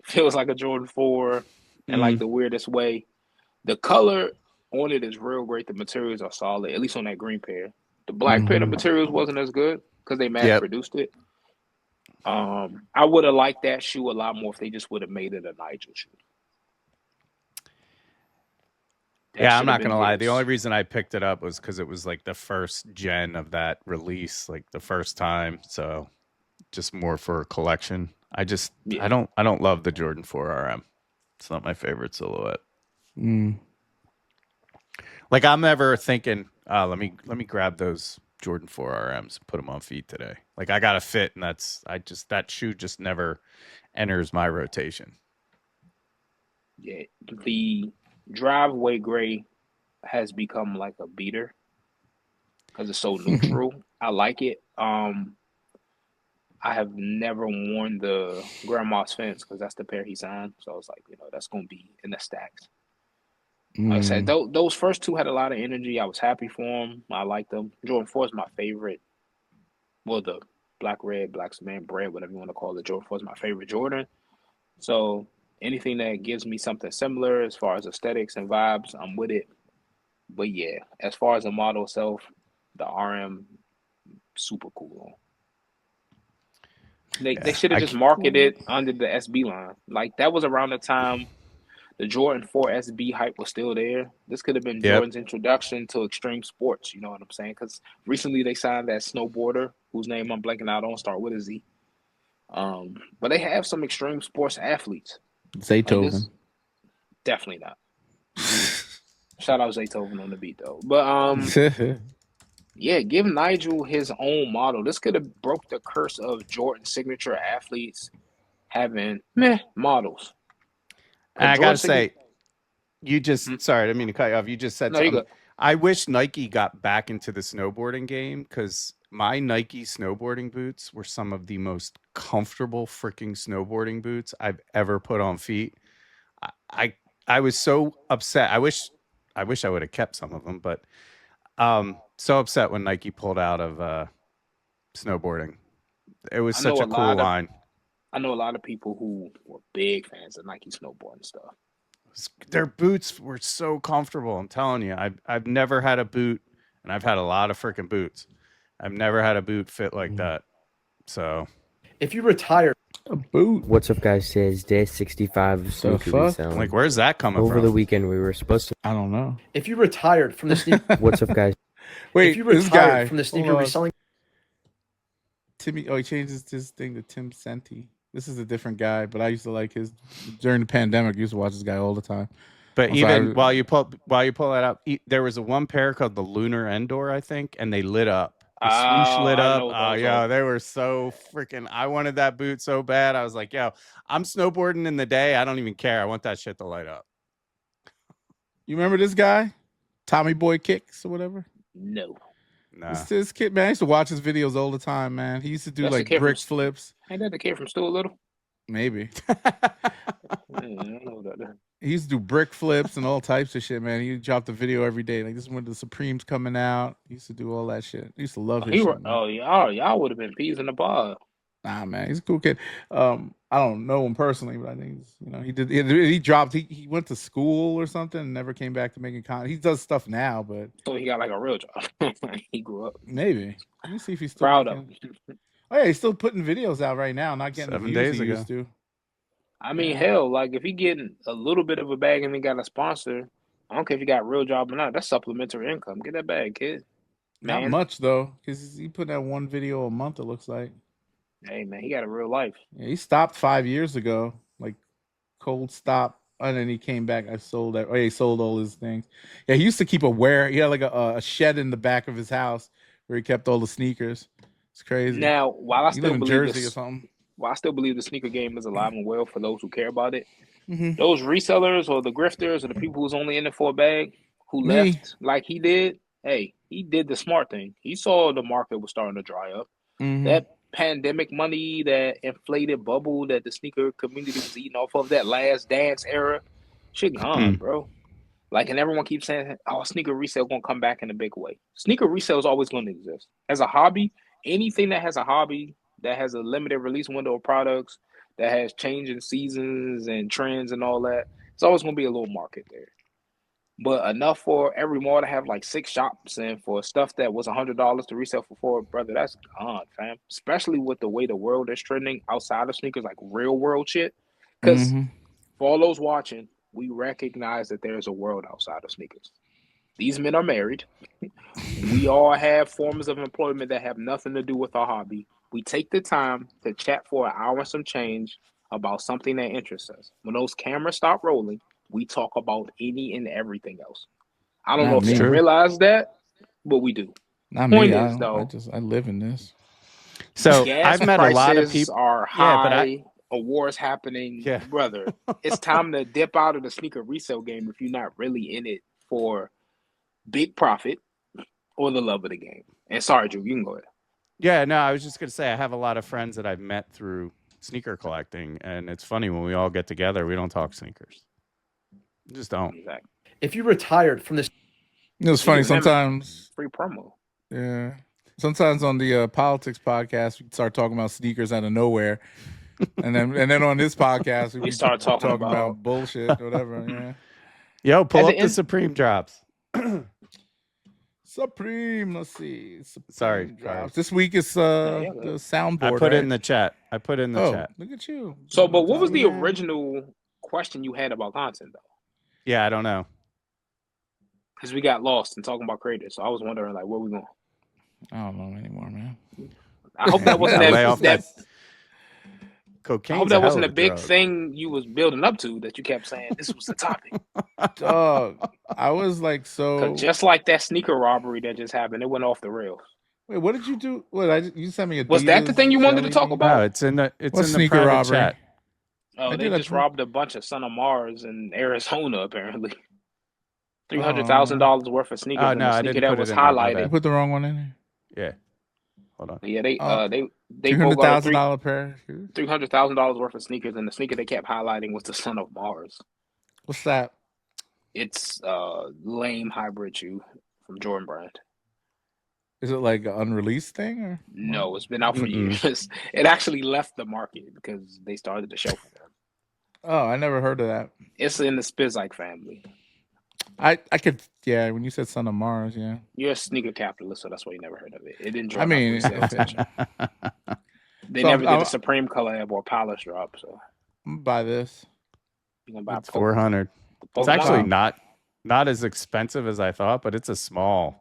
Speaker 3: feels like a Jordan 4, and like the weirdest way. The color on it is real great. The materials are solid, at least on that green pair. The black pair, the materials wasn't as good because they mass produced it. I would have liked that shoe a lot more if they just would have made it a Nigel shoe.
Speaker 4: Yeah, I'm not gonna lie. The only reason I picked it up was because it was like the first gen of that release, like the first time. So just more for a collection. I don't love the Jordan 4 RM. It's not my favorite silhouette. Like I'm never thinking, let me grab those Jordan 4 RMs and put them on feet today. Like I got a fit, and that shoe just never enters my rotation.
Speaker 3: Yeah, the driveway gray has become like a beater because it's so neutral. I like it. I have never worn the Grandma's Fence because that's the pair he signed. So I was like, that's going to be in the stacks. Like I said, those first two had a lot of energy. I was happy for them. I liked them. Jordan 4 is my favorite. Well, the black cement bread, whatever you want to call it. Jordan 4 is my favorite Jordan. So anything that gives me something similar as far as aesthetics and vibes, I'm with it. But yeah, as far as the model itself, the RM, super cool. They should have just marketed it under the SB line. Like that was around the time the Jordan 4 SB hype was still there. This could have been Jordan's introduction to extreme sports. You know what I'm saying? Because recently they signed that snowboarder whose name I'm blanking out on, start with a Z. But they have some extreme sports athletes.
Speaker 2: Zaytoven.
Speaker 3: Like definitely not. Shout out Zaytoven on the beat though. But yeah, give Nigel his own model. This could have broke the curse of Jordan signature athletes having models.
Speaker 4: I gotta say, you just sorry, I didn't mean to cut you off. You just said something. I wish Nike got back into the snowboarding game because my Nike snowboarding boots were some of the most comfortable freaking snowboarding boots I've ever put on feet. I was so upset. I wish I would have kept some of them, but so upset when Nike pulled out of snowboarding. It was such a cool line.
Speaker 3: I know a lot of people who were big fans of Nike snowboarding stuff.
Speaker 4: Their boots were so comfortable. I'm telling you, I've never had a boot, and I've had a lot of freaking boots. I've never had a boot fit like that. So,
Speaker 6: if you retire
Speaker 2: a boot,
Speaker 7: what's up, guys? Today's day 65 of
Speaker 2: so
Speaker 7: Resell.
Speaker 4: Like, where's that coming
Speaker 7: from?
Speaker 4: Over
Speaker 7: the weekend, we were supposed to.
Speaker 2: I don't know.
Speaker 6: If you retired from the sneaker,
Speaker 7: what's up, guys?
Speaker 2: Wait,
Speaker 6: if you retired from the sneaker reselling,
Speaker 2: Timmy. Oh, he changed his thing to Tim Senti. This is a different guy, but I used to like his during the pandemic. I used to watch this guy all the time.
Speaker 4: But while you pull that up, there was a one pair called the Lunar Endor, I think, and they lit up. The swoosh lit up. Oh yeah, they were so freaking. I wanted that boot so bad. I was like, yo, I'm snowboarding in the day. I don't even care. I want that shit to light up.
Speaker 2: You remember this guy, Tommy Boy Kicks or whatever?
Speaker 3: No.
Speaker 4: Nah.
Speaker 2: This kid, man, I used to watch his videos all the time, man. He used to do like brick flips.
Speaker 3: Ain't that the kid from Stuart Little?
Speaker 2: Maybe.
Speaker 3: I don't know that.
Speaker 2: He used to do brick flips and all types of shit, man. He dropped a video every day. Like, this is when the Supreme's coming out. He used to do all that shit. He used to love his shit, man.
Speaker 3: Oh, y'all would have been peas in the pod.
Speaker 2: Nah, man, he's a cool kid. I don't know him personally, but I think he's, he dropped. He went to school or something and never came back to making content. He does stuff now, but
Speaker 3: So he got like a real job. He grew up.
Speaker 2: maybe. Let me see if he's still
Speaker 3: Proud of
Speaker 2: making-
Speaker 3: him.
Speaker 2: Oh yeah, he's still putting videos out right now, not getting
Speaker 4: 7
Speaker 2: the views
Speaker 4: days
Speaker 2: he
Speaker 4: ago.
Speaker 2: used to.
Speaker 3: I mean, hell, like if he getting a little bit of a bag and he got a sponsor, I don't care if you got a real job or not. That's supplementary income. Get that bag, kid.
Speaker 2: Not
Speaker 3: Man.
Speaker 2: much though, because he put out one video a month. It looks like.
Speaker 3: Hey man, he got a real life.
Speaker 2: Yeah, he stopped 5 years ago, like cold stop, and then he came back. I sold that. Oh, yeah, he sold all his things. Yeah, he used to keep he had like a shed in the back of his house where he kept all the sneakers. It's crazy.
Speaker 3: Now, while I
Speaker 2: he
Speaker 3: still
Speaker 2: live in
Speaker 3: believe
Speaker 2: Jersey or
Speaker 3: this,
Speaker 2: something.
Speaker 3: while I still believe the sneaker game is alive and well for those who care about it,
Speaker 2: Mm-hmm.
Speaker 3: those resellers or the grifters or the people who's only in it for a bag who
Speaker 2: Me.
Speaker 3: left like he did, hey, he did the smart thing. He saw the market was starting to dry up.
Speaker 2: Mm-hmm.
Speaker 3: That pandemic money, that inflated bubble that the sneaker community was eating off of, that last dance era, shit gone, bro. Like, and everyone keeps saying, oh, sneaker resale gonna come back in a big way. Sneaker resale is always going to exist. As a hobby, anything that has a hobby, that has a limited release window of products, that has changing seasons and trends and all that, it's always going to be a little market there. But enough for every mall to have like 6 shops, and for stuff that was $100 to resell for $4, brother, that's gone, fam. Especially with the way the world is trending outside of sneakers, like real world shit. Because for all those watching, we recognize that there's a world outside of sneakers. These men are married. We all have forms of employment that have nothing to do with our hobby. We take the time to chat for an hour and some change about something that interests us. When those cameras stop rolling, we talk about any and everything else. I don't know if you realize that, but we do.
Speaker 2: Not
Speaker 3: Point
Speaker 2: me.
Speaker 3: is, though,
Speaker 2: I live in this.
Speaker 4: So
Speaker 3: gas
Speaker 4: I've met a lot of
Speaker 3: prices
Speaker 4: people.
Speaker 3: are high. Awards happening,
Speaker 4: Yeah.
Speaker 3: brother. It's time to dip out of the sneaker resale game if you're not really in it for big profit or the love of the game. And sorry, Drew, you can go ahead.
Speaker 4: Yeah, no, I was just gonna say I have a lot of friends that I've met through sneaker collecting, and it's funny when we all get together, we don't talk sneakers. We just don't.
Speaker 3: Exactly.
Speaker 6: If you retired from this,
Speaker 2: It was funny sometimes.
Speaker 3: Free promo.
Speaker 2: Yeah. Sometimes on the politics podcast, we start talking about sneakers out of nowhere, and then on this podcast,
Speaker 3: we start talking
Speaker 2: about bullshit, whatever. Yeah.
Speaker 4: Yo, pull up the Supreme drops.
Speaker 2: Supreme. Let's see.
Speaker 4: Sorry.
Speaker 2: Drops. This week is the soundboard.
Speaker 4: I put
Speaker 2: right?
Speaker 4: it in the chat. chat.
Speaker 2: Look at you.
Speaker 3: So, but what was the original question you had about content, though?
Speaker 4: Yeah, I don't know.
Speaker 3: Because we got lost in talking about creators, so I was wondering, like, where we going?
Speaker 2: I don't know anymore, man.
Speaker 3: I hope that wasn't that
Speaker 4: cocaine.
Speaker 3: I hope that wasn't a big thing you was building up to that you kept saying this was the topic.
Speaker 2: Dog, I was like, so
Speaker 3: just like that sneaker robbery that just happened, it went off the rails.
Speaker 2: Wait, what did you do? What you sent me a
Speaker 3: was that the thing you wanted to talk about?
Speaker 4: No, it's in the
Speaker 2: sneaker
Speaker 4: private
Speaker 2: robbery?
Speaker 4: Chat.
Speaker 3: Oh, they just robbed a bunch of Son of Mars in Arizona, apparently. $300,000 worth of sneakers.
Speaker 4: Oh no,
Speaker 3: I
Speaker 4: didn't
Speaker 3: that was highlighted.
Speaker 2: I put the wrong one in there.
Speaker 4: Yeah. Hold on.
Speaker 3: Yeah, they
Speaker 2: $300,000 pair.
Speaker 3: $300,000 worth of sneakers, and the sneaker they kept highlighting was the Son of Mars.
Speaker 2: What's that?
Speaker 3: It's lame hybrid shoe from Jordan Brand.
Speaker 2: Is it like an unreleased thing or?
Speaker 3: No, it's been out for years. It actually left the market because they started the show for them.
Speaker 2: Oh, I never heard of that.
Speaker 3: It's in the Spizike family.
Speaker 2: I could, yeah. When you said Son of Mars, yeah.
Speaker 3: You're a sneaker capitalist, so that's why you never heard of it. It didn't drop.
Speaker 2: I mean,
Speaker 3: they never did a Supreme collab or Palace drop. So
Speaker 2: I'm gonna buy this.
Speaker 3: You're gonna buy
Speaker 4: it's $400. It's actually not as expensive as I thought, but it's a small.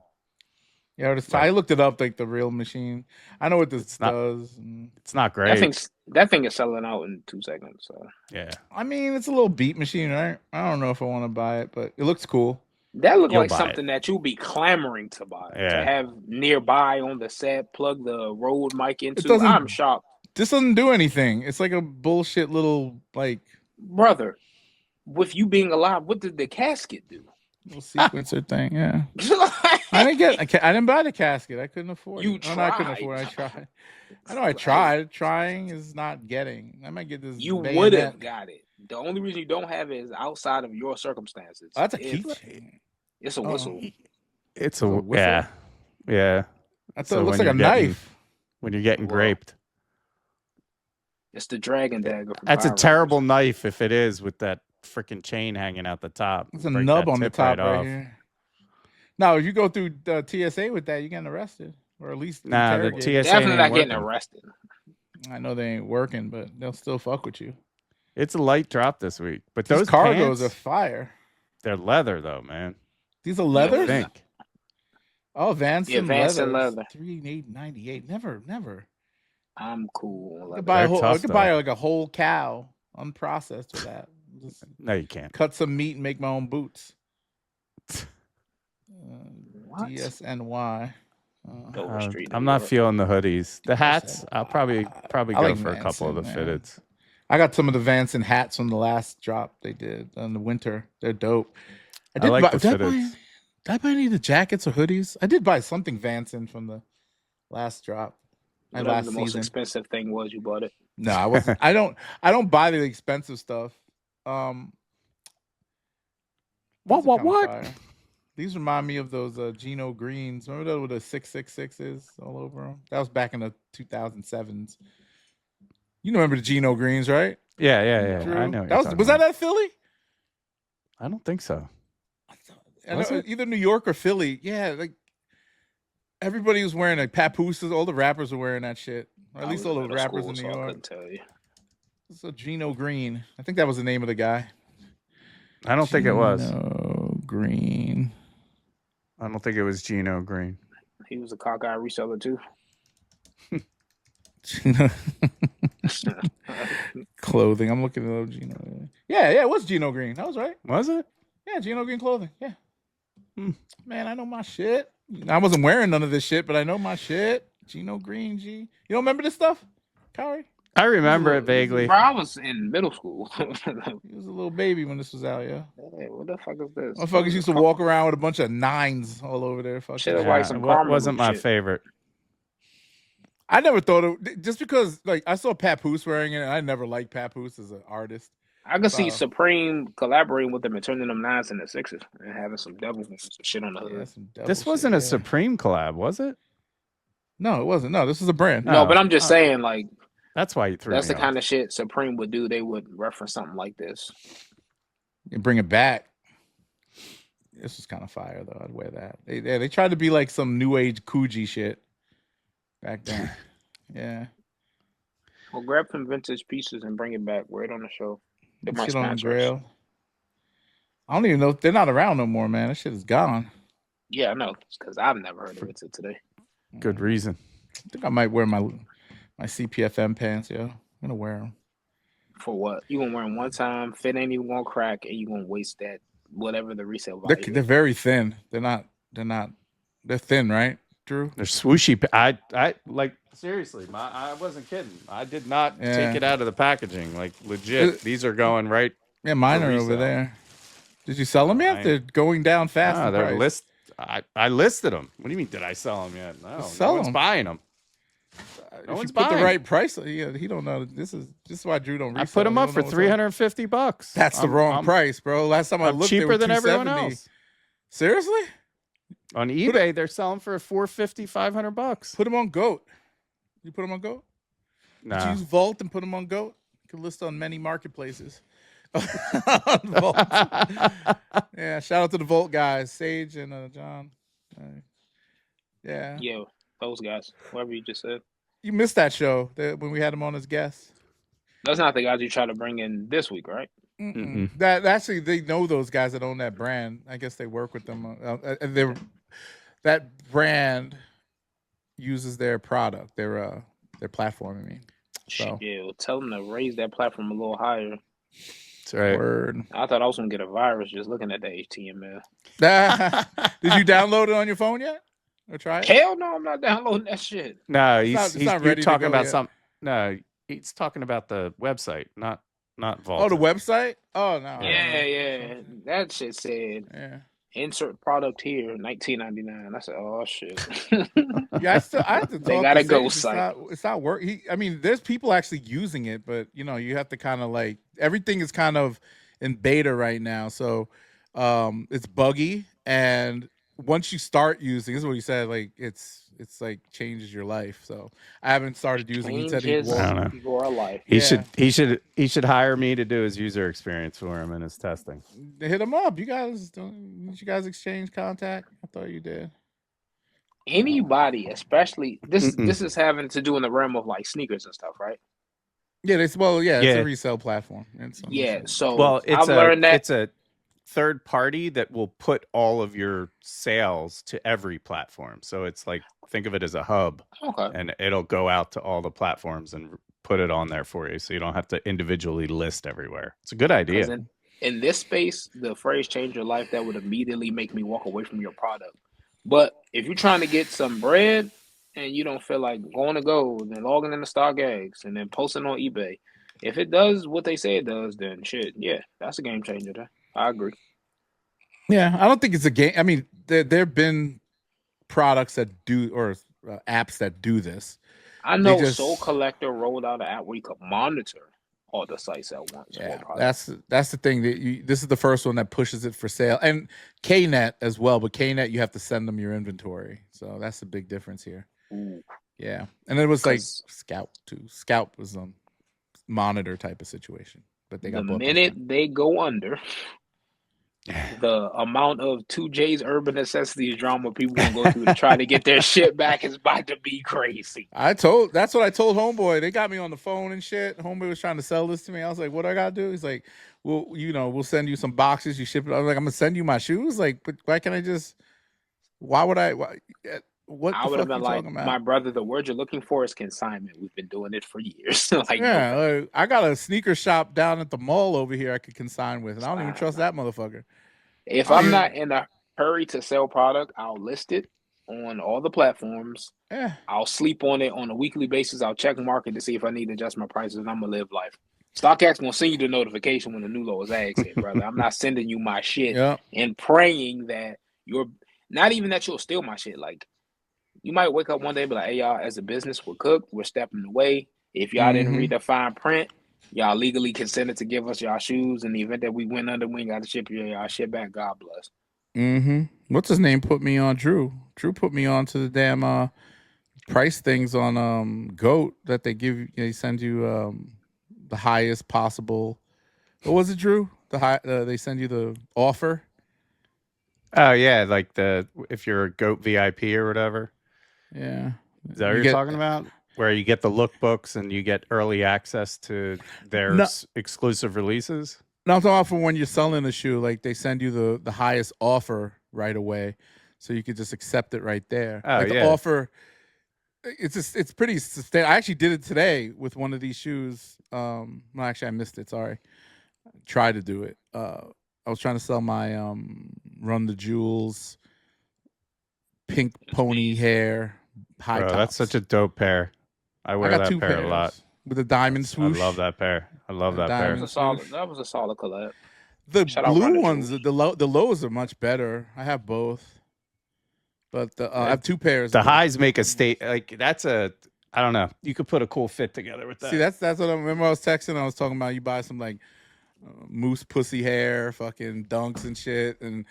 Speaker 2: Yeah, I looked it up, like the real machine. I know what this does.
Speaker 4: It's not great.
Speaker 3: That thing is selling out in 2 seconds. So
Speaker 4: yeah,
Speaker 2: I mean, it's a little beat machine, right? I don't know if I want to buy it, but it looks cool.
Speaker 3: That looked like something that you'll be clamoring to buy,
Speaker 4: yeah.
Speaker 3: to have nearby on the set, plug the Rode mic into. I'm shocked.
Speaker 2: This doesn't do anything. It's like a bullshit little, like...
Speaker 3: Brother, with you being alive, what did the casket do?
Speaker 2: Little sequencer thing. Yeah. I didn't buy the casket. I couldn't afford
Speaker 3: You
Speaker 2: it. Oh, no, I couldn't afford it. I tried. I know I tried. Trying is not getting. I might get this
Speaker 3: You would
Speaker 2: bayonet.
Speaker 3: have got it. The only reason you don't have it is outside of your circumstances.
Speaker 2: Oh, that's a
Speaker 3: If-
Speaker 2: keychain.
Speaker 3: It's a whistle.
Speaker 4: It's
Speaker 2: a
Speaker 4: a
Speaker 2: whistle?
Speaker 4: yeah, yeah.
Speaker 2: That's
Speaker 4: So
Speaker 2: it looks
Speaker 4: when
Speaker 2: like a
Speaker 4: you're getting-
Speaker 2: knife.
Speaker 4: When you're getting
Speaker 3: Well,
Speaker 4: graped,
Speaker 3: It's the dragon dagger. From
Speaker 4: that's a
Speaker 3: Power
Speaker 4: terrible
Speaker 3: Rangers.
Speaker 4: knife if it is with that freaking chain hanging out the top.
Speaker 2: It's a
Speaker 4: Break
Speaker 2: nub
Speaker 4: that
Speaker 2: on the
Speaker 4: tip
Speaker 2: top right
Speaker 4: off.
Speaker 2: here. Now, if you go through the TSA with that, you're getting arrested, or at least
Speaker 4: Nah, the
Speaker 2: interrogated.
Speaker 4: TSA
Speaker 3: Definitely
Speaker 4: ain't
Speaker 3: not getting
Speaker 4: working.
Speaker 3: arrested.
Speaker 2: I know they ain't working, but they'll still fuck with you.
Speaker 4: It's a light drop this week, but
Speaker 2: These
Speaker 4: those
Speaker 2: cargos
Speaker 4: pants,
Speaker 2: are fire.
Speaker 4: they're leather though, man.
Speaker 2: These are
Speaker 4: I
Speaker 2: leathers.
Speaker 4: think.
Speaker 2: Oh, Vance
Speaker 3: Yeah,
Speaker 2: and
Speaker 3: Vance and
Speaker 2: leathers.
Speaker 3: leather.
Speaker 2: 3,898. Never.
Speaker 3: I'm cool.
Speaker 2: I
Speaker 3: Like
Speaker 2: could buy a
Speaker 4: They're
Speaker 2: whole. I
Speaker 4: tough,
Speaker 2: could buy
Speaker 4: though.
Speaker 2: like a whole cow unprocessed for that. Just
Speaker 4: No, you can't.
Speaker 2: cut some meat and make my own boots.
Speaker 3: What?
Speaker 2: DSNY.
Speaker 3: Dover Street,
Speaker 4: I'm
Speaker 3: New
Speaker 4: not
Speaker 3: York.
Speaker 4: feeling the hoodies. The hats, I'll probably
Speaker 2: I
Speaker 4: go
Speaker 2: like
Speaker 4: for a couple of the
Speaker 2: Manson, man.
Speaker 4: fitteds.
Speaker 2: I got some of the Vance and hats from the last drop they did in the winter. They're dope.
Speaker 4: I like the
Speaker 2: did I buy-
Speaker 4: fitteds.
Speaker 2: Did I buy any of the jackets or hoodies? I did buy something Vance in from the last drop.
Speaker 3: Whatever
Speaker 2: last
Speaker 3: the most
Speaker 2: season.
Speaker 3: expensive thing was, you bought it.
Speaker 2: No, I wasn't. I don't buy the expensive stuff.
Speaker 4: What?
Speaker 2: These remind me of those Gino greens. Remember those with the 666s all over them? That was back in the 2007s. You remember the Gino greens, right?
Speaker 4: Yeah.
Speaker 2: Drew?
Speaker 4: I know.
Speaker 2: Was that at Philly?
Speaker 4: I don't think so.
Speaker 2: I
Speaker 4: Was
Speaker 2: know,
Speaker 4: it?
Speaker 2: either New York or Philly. Yeah, like everybody was wearing like Papooses. All the rappers were wearing that shit. Or at least all the rappers in New
Speaker 3: I
Speaker 2: York.
Speaker 3: couldn't tell you.
Speaker 2: It's a Gino Green. I think that was the name of the guy.
Speaker 4: I don't think it was.
Speaker 2: Gino Green.
Speaker 4: I don't think it was Gino Green.
Speaker 3: He was a cockeyed reseller too.
Speaker 2: Gino clothing. I'm looking at Gino. Yeah, it was Gino Green. That was right.
Speaker 4: Was it?
Speaker 2: Yeah, Gino Green clothing. Yeah. Man, I know my shit. I wasn't wearing none of this shit, but I know my shit. Gino Green, G. You don't remember this stuff, Kyrie?
Speaker 4: I remember it vaguely.
Speaker 3: Bro, I was in middle school.
Speaker 2: He was a little baby when this was out, yeah.
Speaker 3: Hey, what the fuck is this?
Speaker 2: Motherfuckers used to walk around with a bunch of nines all over there. Fucking
Speaker 3: Shit,
Speaker 2: shit.
Speaker 3: like some Carmen
Speaker 4: wasn't my
Speaker 3: shit.
Speaker 4: favorite.
Speaker 2: I never thought of just because like I saw Papoose wearing it, and I never liked Papoose as an artist.
Speaker 3: I could see
Speaker 2: Wow.
Speaker 3: Supreme collaborating with them and turning them nines into sixes and having some devil some shit on the hood.
Speaker 2: Yeah, some devil
Speaker 4: This
Speaker 2: shit,
Speaker 4: wasn't a
Speaker 2: yeah.
Speaker 4: Supreme collab, was it?
Speaker 2: No, it wasn't. No, this is a brand.
Speaker 3: No,
Speaker 4: Oh,
Speaker 3: but I'm just saying, like,
Speaker 4: That's why you threw
Speaker 3: that's
Speaker 4: me
Speaker 3: the
Speaker 4: off.
Speaker 3: kind of shit Supreme would do. They would reference something like this.
Speaker 2: You bring it back. This was kind of fire though. I'd wear that. They tried to be like some new age Coogee shit back then. Yeah,
Speaker 3: Well, grab some vintage pieces and bring it back. Wear it on the show. They might
Speaker 2: shit on the
Speaker 3: sponsor us.
Speaker 2: grail. I don't even know if they're not around no more, man. That shit is gone.
Speaker 3: Yeah, I know. Because I've never heard of it till today.
Speaker 4: Good reason.
Speaker 2: I think I might wear my CPFM pants. Yeah, I'm gonna wear them.
Speaker 3: For what? You gonna wear them one time, fit ain't even gonna crack, and you gonna waste that whatever the resale value.
Speaker 2: They're very thin. They're not. They're thin, right, Drew?
Speaker 4: They're swooshy. I like seriously. I wasn't kidding. I did not take it out of the packaging. Like legit. These are going right.
Speaker 2: Yeah, mine
Speaker 4: For
Speaker 2: are over
Speaker 4: resale.
Speaker 2: there. Did you sell them yet?
Speaker 4: Mine-
Speaker 2: They're going down fast.
Speaker 4: No,
Speaker 2: in
Speaker 4: they're
Speaker 2: price.
Speaker 4: I listed them. What do you mean? Did I sell them yet? No,
Speaker 2: Sell
Speaker 4: no one's
Speaker 2: 'em.
Speaker 4: buying them.
Speaker 2: If
Speaker 4: No
Speaker 2: you
Speaker 4: one's
Speaker 2: put the
Speaker 4: buying.
Speaker 2: right price, he don't know. This is why Drew don't.
Speaker 4: I
Speaker 2: Resell.
Speaker 4: put them
Speaker 2: He
Speaker 4: up
Speaker 2: don't
Speaker 4: for
Speaker 2: know what's up.
Speaker 4: $350.
Speaker 2: That's the wrong
Speaker 4: I'm-
Speaker 2: price, bro. Last time I
Speaker 4: I'm
Speaker 2: looked, they
Speaker 4: cheaper
Speaker 2: were
Speaker 4: than everyone
Speaker 2: $270.
Speaker 4: else.
Speaker 2: Seriously?
Speaker 4: On eBay, they're selling for $450, $500.
Speaker 2: Put them on Goat. You put them on Goat? Did you
Speaker 4: Nah.
Speaker 2: use Vault and put them on Goat? You can list on many marketplaces. On Vault. Yeah, shout out to the Vault guys, Sage and John. Yeah.
Speaker 3: Yeah, those guys. Whatever you just said.
Speaker 2: You missed that show when we had him on as guest.
Speaker 3: That's not the guys you try to bring in this week, right?
Speaker 2: Mm-mm. That actually, they know those guys that own that brand. I guess they work with them. And that brand uses their product, their platform. I mean, so
Speaker 3: Yeah, well, tell them to raise that platform a little higher.
Speaker 4: That's right.
Speaker 2: word.
Speaker 3: I thought I was gonna get a virus just looking at the HTML.
Speaker 2: Did you download it on your phone yet, or try it?
Speaker 3: Hell no, I'm not downloading that shit.
Speaker 4: No,
Speaker 2: It's not
Speaker 4: you're
Speaker 2: ready to
Speaker 4: talking
Speaker 2: go
Speaker 4: about
Speaker 2: yet.
Speaker 4: some. No, he's talking about the website, not Vault.
Speaker 2: Oh, the website. Oh no.
Speaker 3: Yeah, that shit said
Speaker 2: Yeah.
Speaker 3: insert product here, $19.99. I said, oh shit.
Speaker 2: Yeah, I have to
Speaker 3: They
Speaker 2: talk
Speaker 3: got
Speaker 2: to
Speaker 3: a ghost
Speaker 2: Sage.
Speaker 3: site.
Speaker 2: It's not work. I mean, there's people actually using it, but you have to kind of like everything is kind of in beta right now, so it's buggy. And once you start using, this is what he said, like it's like changes your life. So I haven't started using. He said he
Speaker 3: Changes
Speaker 4: I don't know.
Speaker 3: your life.
Speaker 4: He
Speaker 2: Yeah.
Speaker 4: should hire me to do his user experience for him and his testing.
Speaker 2: Hit him up. You guys exchange contact? I thought you did.
Speaker 3: Anybody, especially this is having to do in the realm of like sneakers and stuff, right?
Speaker 2: Yeah, it's a resale platform.
Speaker 3: So
Speaker 4: it's
Speaker 3: I've learned that
Speaker 4: it's a third party that will put all of your sales to every platform. So it's like, think of it as a hub, and it'll go out to all the platforms and put it on there for you, so you don't have to individually list everywhere. It's a good idea.
Speaker 3: In this space, the phrase "change your life" that would immediately make me walk away from your product. But if you're trying to get some bread and you don't feel like going to Gold and logging into StockX and then posting on eBay, if it does what they say it does, then shit, yeah, that's a game changer. There, I agree.
Speaker 2: Yeah, I don't think it's a game. I mean, there've been products that do or apps that do this.
Speaker 3: I know Soul Collector rolled out an app where you could monitor all the sites at once.
Speaker 2: Yeah, that's the thing that this is the first one that pushes it for sale, and KNet as well. But KNet, you have to send them your inventory, so that's the big difference here.
Speaker 3: Ooh.
Speaker 2: Yeah, and it was like Scout too. Scout was a monitor type of situation, but they got
Speaker 3: the minute they go under. The amount of 2J's Urban Necessities drama people gonna go through to try to get their shit back is about to be crazy.
Speaker 2: That's what I told Homeboy. They got me on the phone and shit. Homeboy was trying to sell this to me. I was like, what do I gotta do? He's like, well, we'll send you some boxes. You ship it. I was like, I'm gonna send you my shoes. Like, but why can't I just? Why would I? What
Speaker 3: I would have been like, my brother, the word you're looking for is consignment. We've been doing it for years.
Speaker 2: Like, I got a sneaker shop down at the mall over here I could consign with, and I don't even trust that motherfucker.
Speaker 3: If I'm not in a hurry to sell product, I'll list it on all the platforms.
Speaker 2: Yeah.
Speaker 3: I'll sleep on it on a weekly basis. I'll check market to see if I need to adjust my prices, and I'm gonna live life. StockX gonna send you the notification when the new lowest ads hit, brother. I'm not sending you my shit and praying that you're not even that you'll steal my shit. Like, you might wake up one day and be like, hey, y'all, as a business, we're cooked. We're stepping away. If y'all didn't read the fine print, y'all legally consented to give us y'all shoes. In the event that we went under, we ain't got to ship y'all shit back. God bless.
Speaker 2: What's his name put me on? Drew put me on to the damn price things on GOAT that they give you. They send you the highest possible. What was it, Drew? They send you the offer.
Speaker 4: Oh yeah, like if you're a GOAT VIP or whatever.
Speaker 2: Yeah.
Speaker 4: Is that what you're talking about? Where you get the lookbooks and you get early access to their exclusive releases?
Speaker 2: No, I'm talking about for when you're selling a shoe, like they send you the highest offer right away, so you could just accept it right there.
Speaker 4: Oh,
Speaker 2: like the offer, it's pretty sustainable. I actually did it today with one of these shoes. Well, actually, I missed it. Sorry. Tried to do it. I was trying to sell my Run the Jewels pink pony hair high tops.
Speaker 4: That's such a dope pair. I wear that pair a lot
Speaker 2: with the diamond swoosh.
Speaker 4: I love that pair. I love that pair.
Speaker 3: That was a solid collab.
Speaker 2: The blue ones, the lows are much better. I have both, but I have two pairs.
Speaker 4: The highs make a state like that's a. I don't know. You could put a cool fit together with that.
Speaker 2: See, that's what I remember. I was texting. I was talking about you buy some like moose pussy hair, fucking dunks and shit, and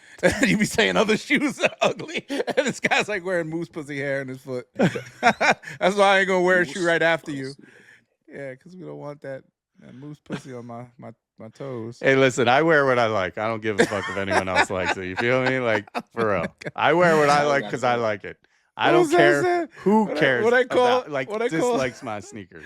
Speaker 2: you be saying other shoes are ugly, and this guy's like wearing moose pussy hair in his foot. That's why I ain't gonna wear a shoe right after you. Yeah, because we don't want that moose pussy on my toes.
Speaker 4: Hey, listen, I wear what I like. I don't give a fuck if anyone else likes it. You feel me? Like, for real. I wear what I like because I like it. I don't care who cares dislikes my sneakers.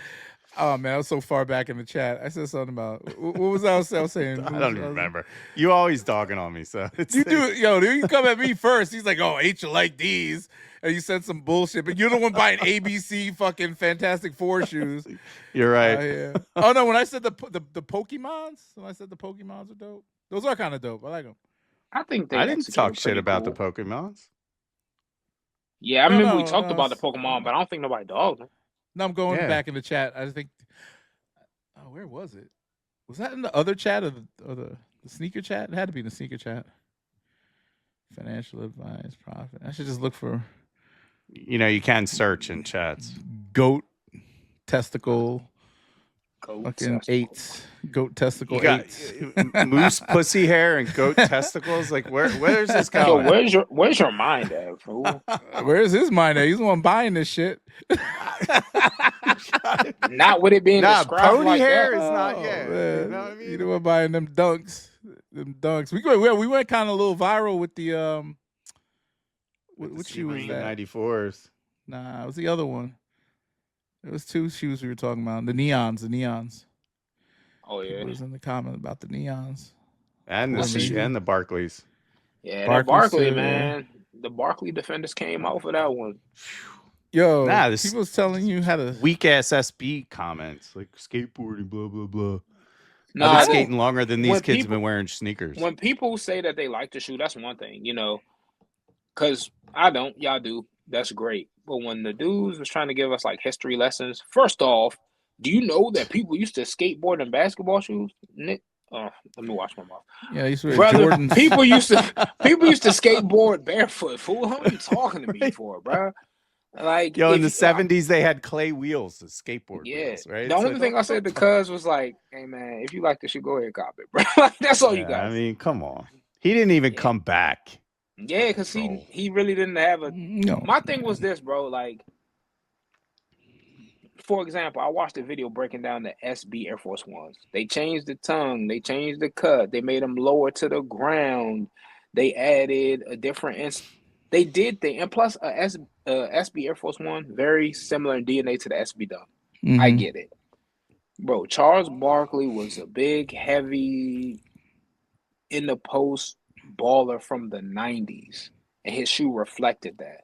Speaker 2: Oh man, I was so far back in the chat. I said something about what was I was saying?
Speaker 4: I don't even remember. You always dogging on me, so
Speaker 2: you come at me first. He's like, "Oh, ain't you like these?" And you said some bullshit, but you're the one buying ABC fucking Fantastic Four shoes.
Speaker 4: You're right.
Speaker 2: Yeah. Oh no, when I said the Pokemons, are dope. Those are kind of dope. I like them.
Speaker 3: I think
Speaker 4: I didn't talk shit about the Pokemons.
Speaker 3: Yeah, I remember we talked about the Pokemon, but I don't think nobody dogged them.
Speaker 2: No, I'm going back in the chat. I think. Oh, where was it? Was that in the other chat or the sneaker chat? It had to be in the sneaker chat. Financial advice, profit. I should just look for
Speaker 4: You can search in chats.
Speaker 2: goat testicle.
Speaker 3: Goat
Speaker 2: Fucking
Speaker 3: testicle.
Speaker 2: eights. Goat testicle
Speaker 4: You got
Speaker 2: eights.
Speaker 4: moose pussy hair and goat testicles. Like where's this
Speaker 3: Yo,
Speaker 4: going?
Speaker 3: where's your mind at, fool?
Speaker 2: Where's his mind at? He's the one buying this shit.
Speaker 3: Not with it being
Speaker 4: Nah,
Speaker 3: described
Speaker 4: pony
Speaker 3: like
Speaker 4: hair
Speaker 3: that.
Speaker 4: is not
Speaker 2: Oh,
Speaker 4: yet.
Speaker 2: man.
Speaker 4: You know what I mean?
Speaker 2: You the one buying them dunks. We went kind of a little viral with the what shoe was that?
Speaker 4: 94s.
Speaker 2: Nah, it was the other one. It was two shoes we were talking about. The neons.
Speaker 3: Oh yeah,
Speaker 2: It was in the comment about the neons.
Speaker 4: And the Barclays.
Speaker 3: yeah.
Speaker 2: Barkley
Speaker 3: That Barkley,
Speaker 2: too,
Speaker 3: man. The Barkley defenders came out for that one.
Speaker 2: Yo,
Speaker 4: Nah, this
Speaker 2: people's telling you how to.
Speaker 4: Weak ass SB comments like skateboarding, blah blah blah.
Speaker 3: Nah,
Speaker 4: I've been skating longer than these
Speaker 3: when
Speaker 4: kids have
Speaker 3: people-
Speaker 4: been wearing sneakers.
Speaker 3: When people say that they like the shoe, that's one thing, because I don't, y'all do. That's great. But when the dudes was trying to give us like history lessons, first off, do you know that people used to skateboard in basketball shoes? Nick, let me wash my mouth.
Speaker 2: Yeah, I used to wear
Speaker 3: Brother,
Speaker 2: Jordans.
Speaker 3: people used to skateboard barefoot. Fool, how are you talking to me for, bro? Like,
Speaker 4: Yo, in the
Speaker 3: if-
Speaker 4: 70s, they had clay wheels, the skateboard
Speaker 3: Yeah,
Speaker 4: wheels, right?
Speaker 3: the only
Speaker 4: So-
Speaker 3: thing I said to Cuz was like, "Hey man, if you like the shoe, go ahead, cop it, bro." Like, that's all you
Speaker 4: Yeah,
Speaker 3: got.
Speaker 4: I mean, come on. He didn't even
Speaker 3: Yeah.
Speaker 4: come back.
Speaker 3: Yeah, because
Speaker 4: Bro.
Speaker 3: he really didn't have a.
Speaker 2: No.
Speaker 3: My thing was this, bro. Like, for example, I watched a video breaking down the SB Air Force Ones. They changed the tongue, they changed the cut, they made them lower to the ground. They added a different. They did thing, and plus SB Air Force One very similar in DNA to the SB Dunk. I
Speaker 2: Mhm.
Speaker 3: get it, bro. Charles Barkley was a big, heavy, in the post baller from the 90s, and his shoe reflected that.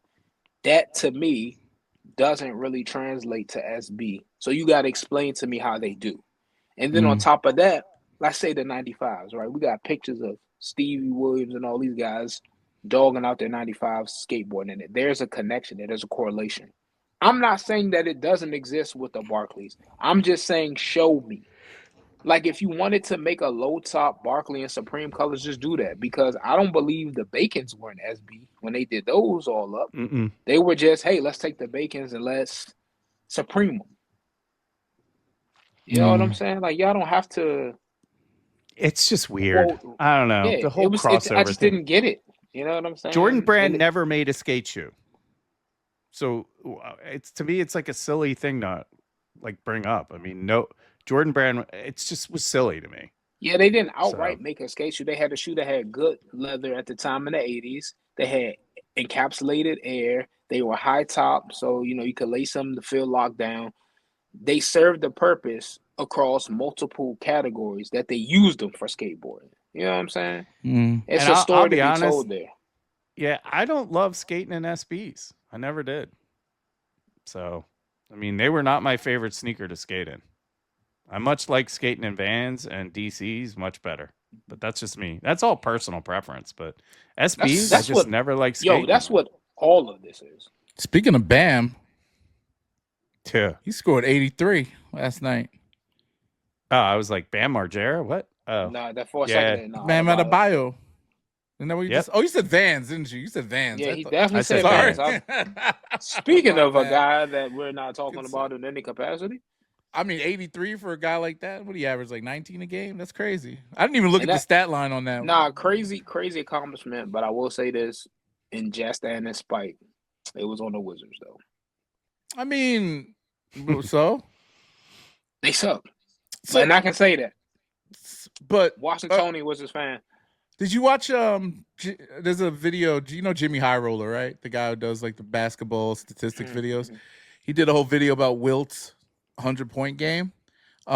Speaker 3: That to me doesn't really translate to SB. So you got to explain to me how they do. And then on top of that, let's say the 95s, right? We got pictures of Stevie Williams and all these guys dogging out their 95s skateboarding in it. There's a connection there. There's a correlation. I'm not saying that it doesn't exist with the Barclays. I'm just saying show me. Like, if you wanted to make a low top Barkley and Supreme colors, just do that, because I don't believe the Bacons were in SB when they did those all up.
Speaker 4: Mm-mm.
Speaker 3: They were just, hey, let's take the Bacons and let's Supreme them. You know what I'm saying? Like, y'all don't have to.
Speaker 4: It's just weird.
Speaker 3: Well,
Speaker 4: I don't know.
Speaker 3: Yeah,
Speaker 4: The whole crossover
Speaker 3: I just
Speaker 4: thing.
Speaker 3: didn't get it. You know what I'm saying?
Speaker 4: Jordan Brand
Speaker 3: And
Speaker 4: never made a skate shoe. So it's, to me, it's like a silly thing to like bring up. I mean, no, Jordan Brand, it's just was silly to me.
Speaker 3: Yeah, they didn't outright make a skate shoe. They had a shoe that had good leather at the time in the 80s. They had encapsulated air. They were high top, so you could lace them to feel locked down. They served the purpose across multiple categories that they used them for skateboarding. You know what I'm saying? It's
Speaker 4: And
Speaker 3: a
Speaker 4: I'll
Speaker 3: story
Speaker 4: be
Speaker 3: to be
Speaker 4: honest,
Speaker 3: told there.
Speaker 4: Yeah, I don't love skating in SBs. I never did. So, I mean, they were not my favorite sneaker to skate in. I much like skating in Vans, and DCs much better. But that's just me. That's all personal preference. But SBs,
Speaker 3: That's
Speaker 4: I just
Speaker 3: what-
Speaker 4: never like skating.
Speaker 3: Yo, that's what all of this is.
Speaker 2: Speaking of Bam,
Speaker 4: Yeah.
Speaker 2: he scored 83 last night.
Speaker 4: Oh, I was like, Bam Margera? What? Oh,
Speaker 3: Nah, that for a
Speaker 4: Yeah.
Speaker 3: second. Nah,
Speaker 2: Bam
Speaker 3: Adebayo.
Speaker 2: Adebayo. Isn't that what you
Speaker 4: Yep.
Speaker 2: just? Oh, you said Vans, didn't you? You said Vans.
Speaker 3: Yeah,
Speaker 2: I
Speaker 3: he
Speaker 2: thought-
Speaker 3: definitely
Speaker 4: I
Speaker 3: said
Speaker 4: said
Speaker 2: Sorry.
Speaker 3: Vans. Speaking
Speaker 2: My
Speaker 3: of a
Speaker 2: bad.
Speaker 3: guy that we're not talking
Speaker 2: It's-
Speaker 3: about in any capacity,
Speaker 2: I mean, 83 for a guy like that. What do you average? Like 19 a game? That's crazy. I didn't even look
Speaker 3: And
Speaker 2: at the stat line on that.
Speaker 3: nah, crazy accomplishment. But I will say this, in jest and in spite, it was on the Wizards though.
Speaker 2: I mean, so,
Speaker 3: They suck, and I can say that.
Speaker 2: but
Speaker 3: Washington Tony was his fan.
Speaker 2: did you watch? There's a video. Do you know Jimmy High Roller, right? The guy who does like the basketball statistics videos. He did a whole video about Wilt's 100-point game,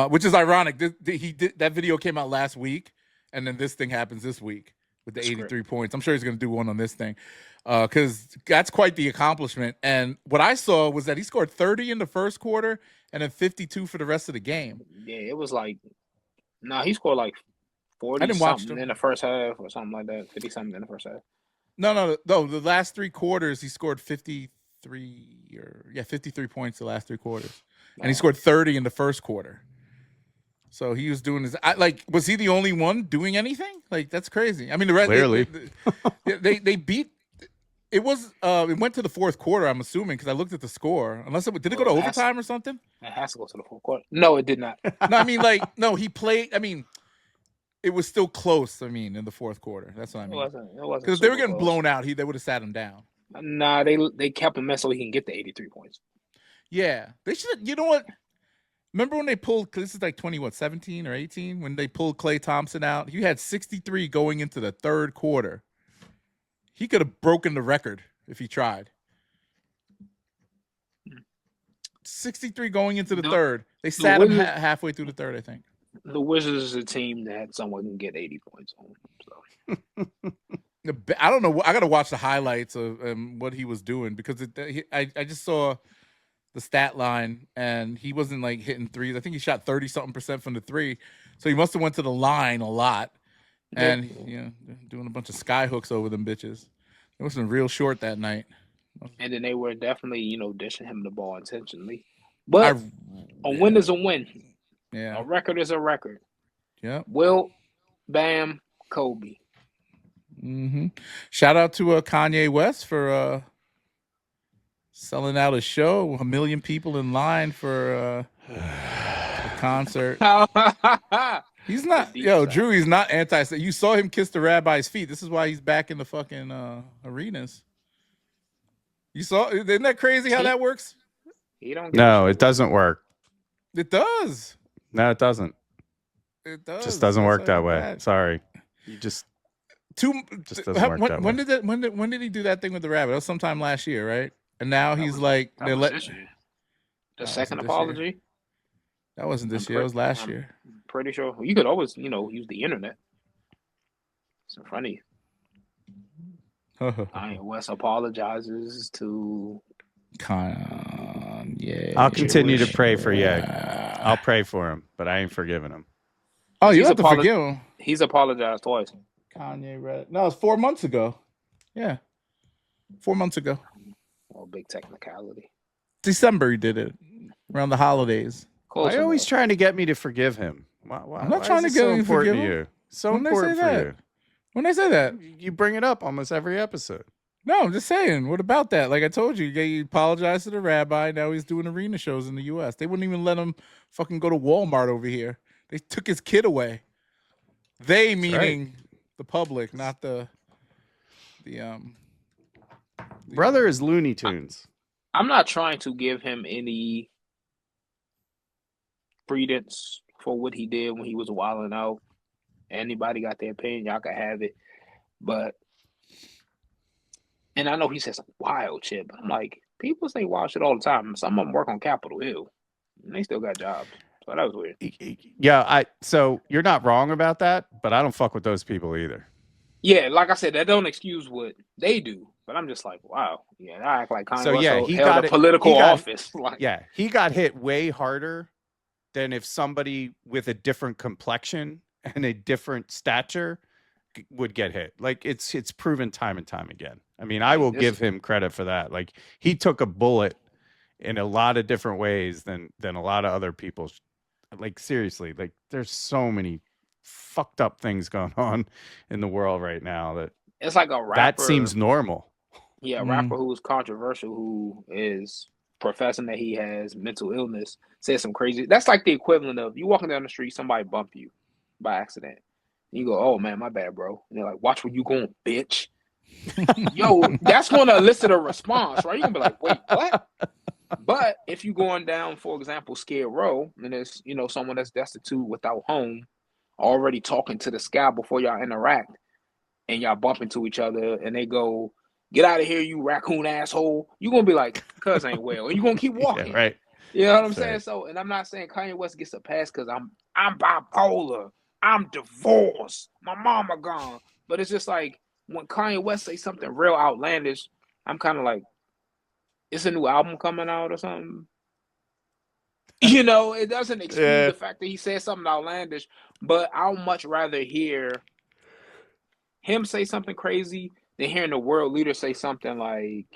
Speaker 2: which is ironic. He did that video came out last week, and then this thing happens this week with the 83 points. I'm sure he's going to do one on this thing, because that's quite the accomplishment. And what I saw was that he scored 30 in the first quarter and then 52 for the rest of the game.
Speaker 3: Yeah, it was like, he scored like 40
Speaker 2: I didn't watch
Speaker 3: something
Speaker 2: them.
Speaker 3: in the first half or something like that. 50 something in the first half.
Speaker 2: No. The last three quarters, he scored 53 points the last three quarters. And he scored 30 in the first quarter. So he was doing his. Was he the only one doing anything? Like that's crazy. I mean, the rest
Speaker 4: Clearly.
Speaker 2: they beat. It was. It went to the fourth quarter. I'm assuming because I looked at the score. Unless did it go to overtime or something?
Speaker 3: It has to go to the fourth quarter. No, it did not.
Speaker 2: No, I mean no. He played. I mean, it was still close. I mean, in the fourth quarter. That's what I mean.
Speaker 3: It wasn't
Speaker 2: Because they were getting blown out. They would have sat him down.
Speaker 3: Nah, they kept him in so he can get the 83 points.
Speaker 2: Yeah, they should. You know what? Remember when they pulled? This is like 17 or 18 when they pulled Klay Thompson out. He had 63 going into the third quarter. He could have broken the record if he tried. 63 going into the third. They sat him halfway through the third, I think.
Speaker 3: The Wizards is a team that someone can get 80 points on. So.
Speaker 2: I don't know. I got to watch the highlights of what he was doing because I just saw the stat line and he wasn't like hitting threes. I think he shot 30-something% from the three. So he must have went to the line a lot and doing a bunch of sky hooks over them bitches. It wasn't real short that night.
Speaker 3: And then they were definitely, dishing him the ball intentionally. But a win is a win.
Speaker 2: Yeah.
Speaker 3: A record is a record.
Speaker 2: Yeah.
Speaker 3: Will, Bam, Kobe.
Speaker 2: Mm-hmm. Shout out to Kanye West for selling out a show. 1 million people in line for a concert. He's not, Drew. He's not anti. You saw him kiss the rabbi's feet. This is why he's back in the fucking arenas. You saw? Isn't that crazy how that works?
Speaker 4: No, it doesn't work.
Speaker 2: It does.
Speaker 4: No, it doesn't.
Speaker 2: It does.
Speaker 4: Just doesn't work that way. Sorry. You just doesn't work that way.
Speaker 2: When did he do that thing with the rabbit? That was sometime last year, right? And now he's like they're
Speaker 3: the second apology.
Speaker 2: That wasn't this year. It was last year.
Speaker 3: Pretty sure. You could always, use the internet. It's in front of you. Kanye West apologizes to
Speaker 2: Kanye.
Speaker 4: I'll continue to pray for Ye. I'll pray for him, but I ain't forgiving him.
Speaker 2: Oh, you have to forgive him.
Speaker 3: He's apologized twice.
Speaker 2: Kanye read. No, it's 4 months ago. Yeah, 4 months ago.
Speaker 3: Oh, big technicality.
Speaker 2: December he did it around the holidays.
Speaker 4: Why are you always trying to get me to forgive him?
Speaker 2: I'm not trying to get you to forgive him.
Speaker 4: So important for you.
Speaker 2: When I say that,
Speaker 4: you bring it up almost every episode.
Speaker 2: No, I'm just saying. What about that? Like I told you, he apologized to the rabbi. Now he's doing arena shows in the U.S. They wouldn't even let him fucking go to Walmart over here. They took his kid away. They meaning the public, not the
Speaker 4: brother is Looney Tunes.
Speaker 3: I'm not trying to give him any credence for what he did when he was wilding out. Anybody got their opinion, y'all can have it. And I know he said some wild shit, but I'm like, people say wild shit all the time. Some of them work on Capitol Hill, and they still got jobs. So that was weird.
Speaker 4: Yeah, so you're not wrong about that, but I don't fuck with those people either.
Speaker 3: Yeah, like I said, that don't excuse what they do. But I'm just like, wow. Yeah, I act like Kanye West held a political office.
Speaker 4: He got hit way harder than if somebody with a different complexion and a different stature would get hit. Like it's proven time and time again. I mean, I will give him credit for that. Like he took a bullet in a lot of different ways than a lot of other people. Like seriously, like there's so many fucked up things going on in the world right now that
Speaker 3: it's like a rapper
Speaker 4: that seems normal.
Speaker 3: Yeah, a rapper who's controversial, who is professing that he has mental illness, says some crazy. That's like the equivalent of you walking down the street, somebody bump you by accident. You go, "Oh man, my bad, bro." And they're like, "Watch where you going, bitch." Yo, that's going to elicit a response, right? You're gonna be like, "Wait, what?" But if you're going down, for example, Skid Row, and there's someone that's destitute without home, already talking to the sky before y'all interact, and y'all bump into each other, and they go, "Get out of here, you raccoon asshole." You're gonna be like, "Cuz ain't well," and you're gonna keep walking.
Speaker 4: Yeah, right.
Speaker 3: You know what I'm saying? So, and I'm not saying Kanye West gets a pass because I'm bipolar, I'm divorced, my mama gone. But it's just like when Kanye West say something real outlandish, I'm kind of like, it's a new album coming out or something. It doesn't excuse the fact that he said something outlandish, but I'll much rather hear him say something crazy than hearing the world leader say something like,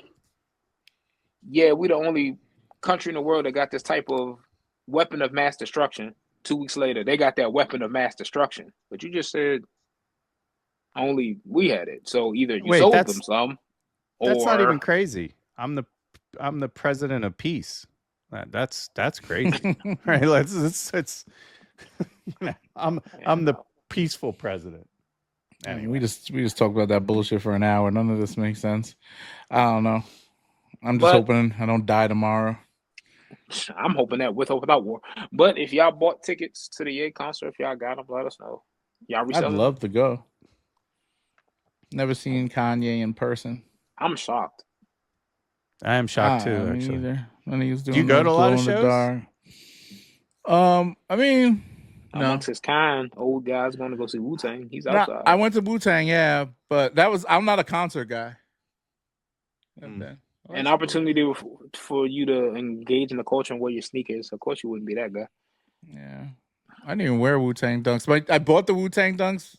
Speaker 3: "Yeah, we the only country in the world that got this type of weapon of mass destruction, 2 weeks later, they got that weapon of mass destruction. But you just said only we had it. So either you
Speaker 4: Wait,
Speaker 3: sold them some,
Speaker 4: that's not even
Speaker 3: or
Speaker 4: crazy. I'm the president of peace. That's crazy, right? It's I'm the peaceful president.
Speaker 2: I mean, we just talked about that bullshit for an hour. None of this makes sense. I don't know. I'm just hoping I don't die tomorrow.
Speaker 3: I'm hoping that with or without war. But if y'all bought tickets to the Ye concert, if y'all got them, let us know. Y'all
Speaker 2: I'd
Speaker 3: reselling them?
Speaker 2: love to go. Never seen Kanye in person.
Speaker 3: I'm shocked.
Speaker 4: I am shocked too.
Speaker 2: Me
Speaker 4: Actually,
Speaker 2: either. When he was doing
Speaker 4: do you go to a lot of
Speaker 2: glow in the
Speaker 4: shows?
Speaker 2: dark. I mean, no.
Speaker 3: Amongst his kind, old guys going to go see Wu-Tang. He's outside.
Speaker 2: I went to Wu-Tang, yeah, but I'm not a concert guy.
Speaker 3: An opportunity for you to engage in the culture and wear your sneakers. Of course, you wouldn't be that guy.
Speaker 2: Yeah, I didn't even wear Wu-Tang dunks, but I bought the Wu-Tang dunks.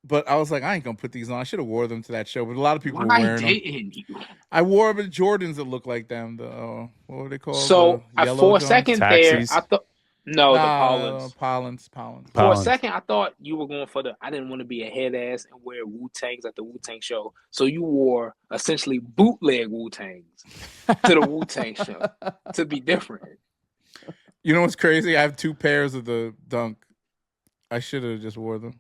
Speaker 2: But I was like, I ain't gonna put these on. I should have wore them to that show. But a lot of people were wearing them. I wore the Jordans that look like them. The what were they called?
Speaker 3: So for a second there, I thought the
Speaker 2: Pollins.
Speaker 3: For a second, I thought you were going for I didn't want to be a head ass and wear Wu-Tangs at the Wu-Tang show. So you wore essentially bootleg Wu-Tangs to the Wu-Tang show to be different.
Speaker 2: You know what's crazy? I have 2 pairs of the dunk. I should have just wore them.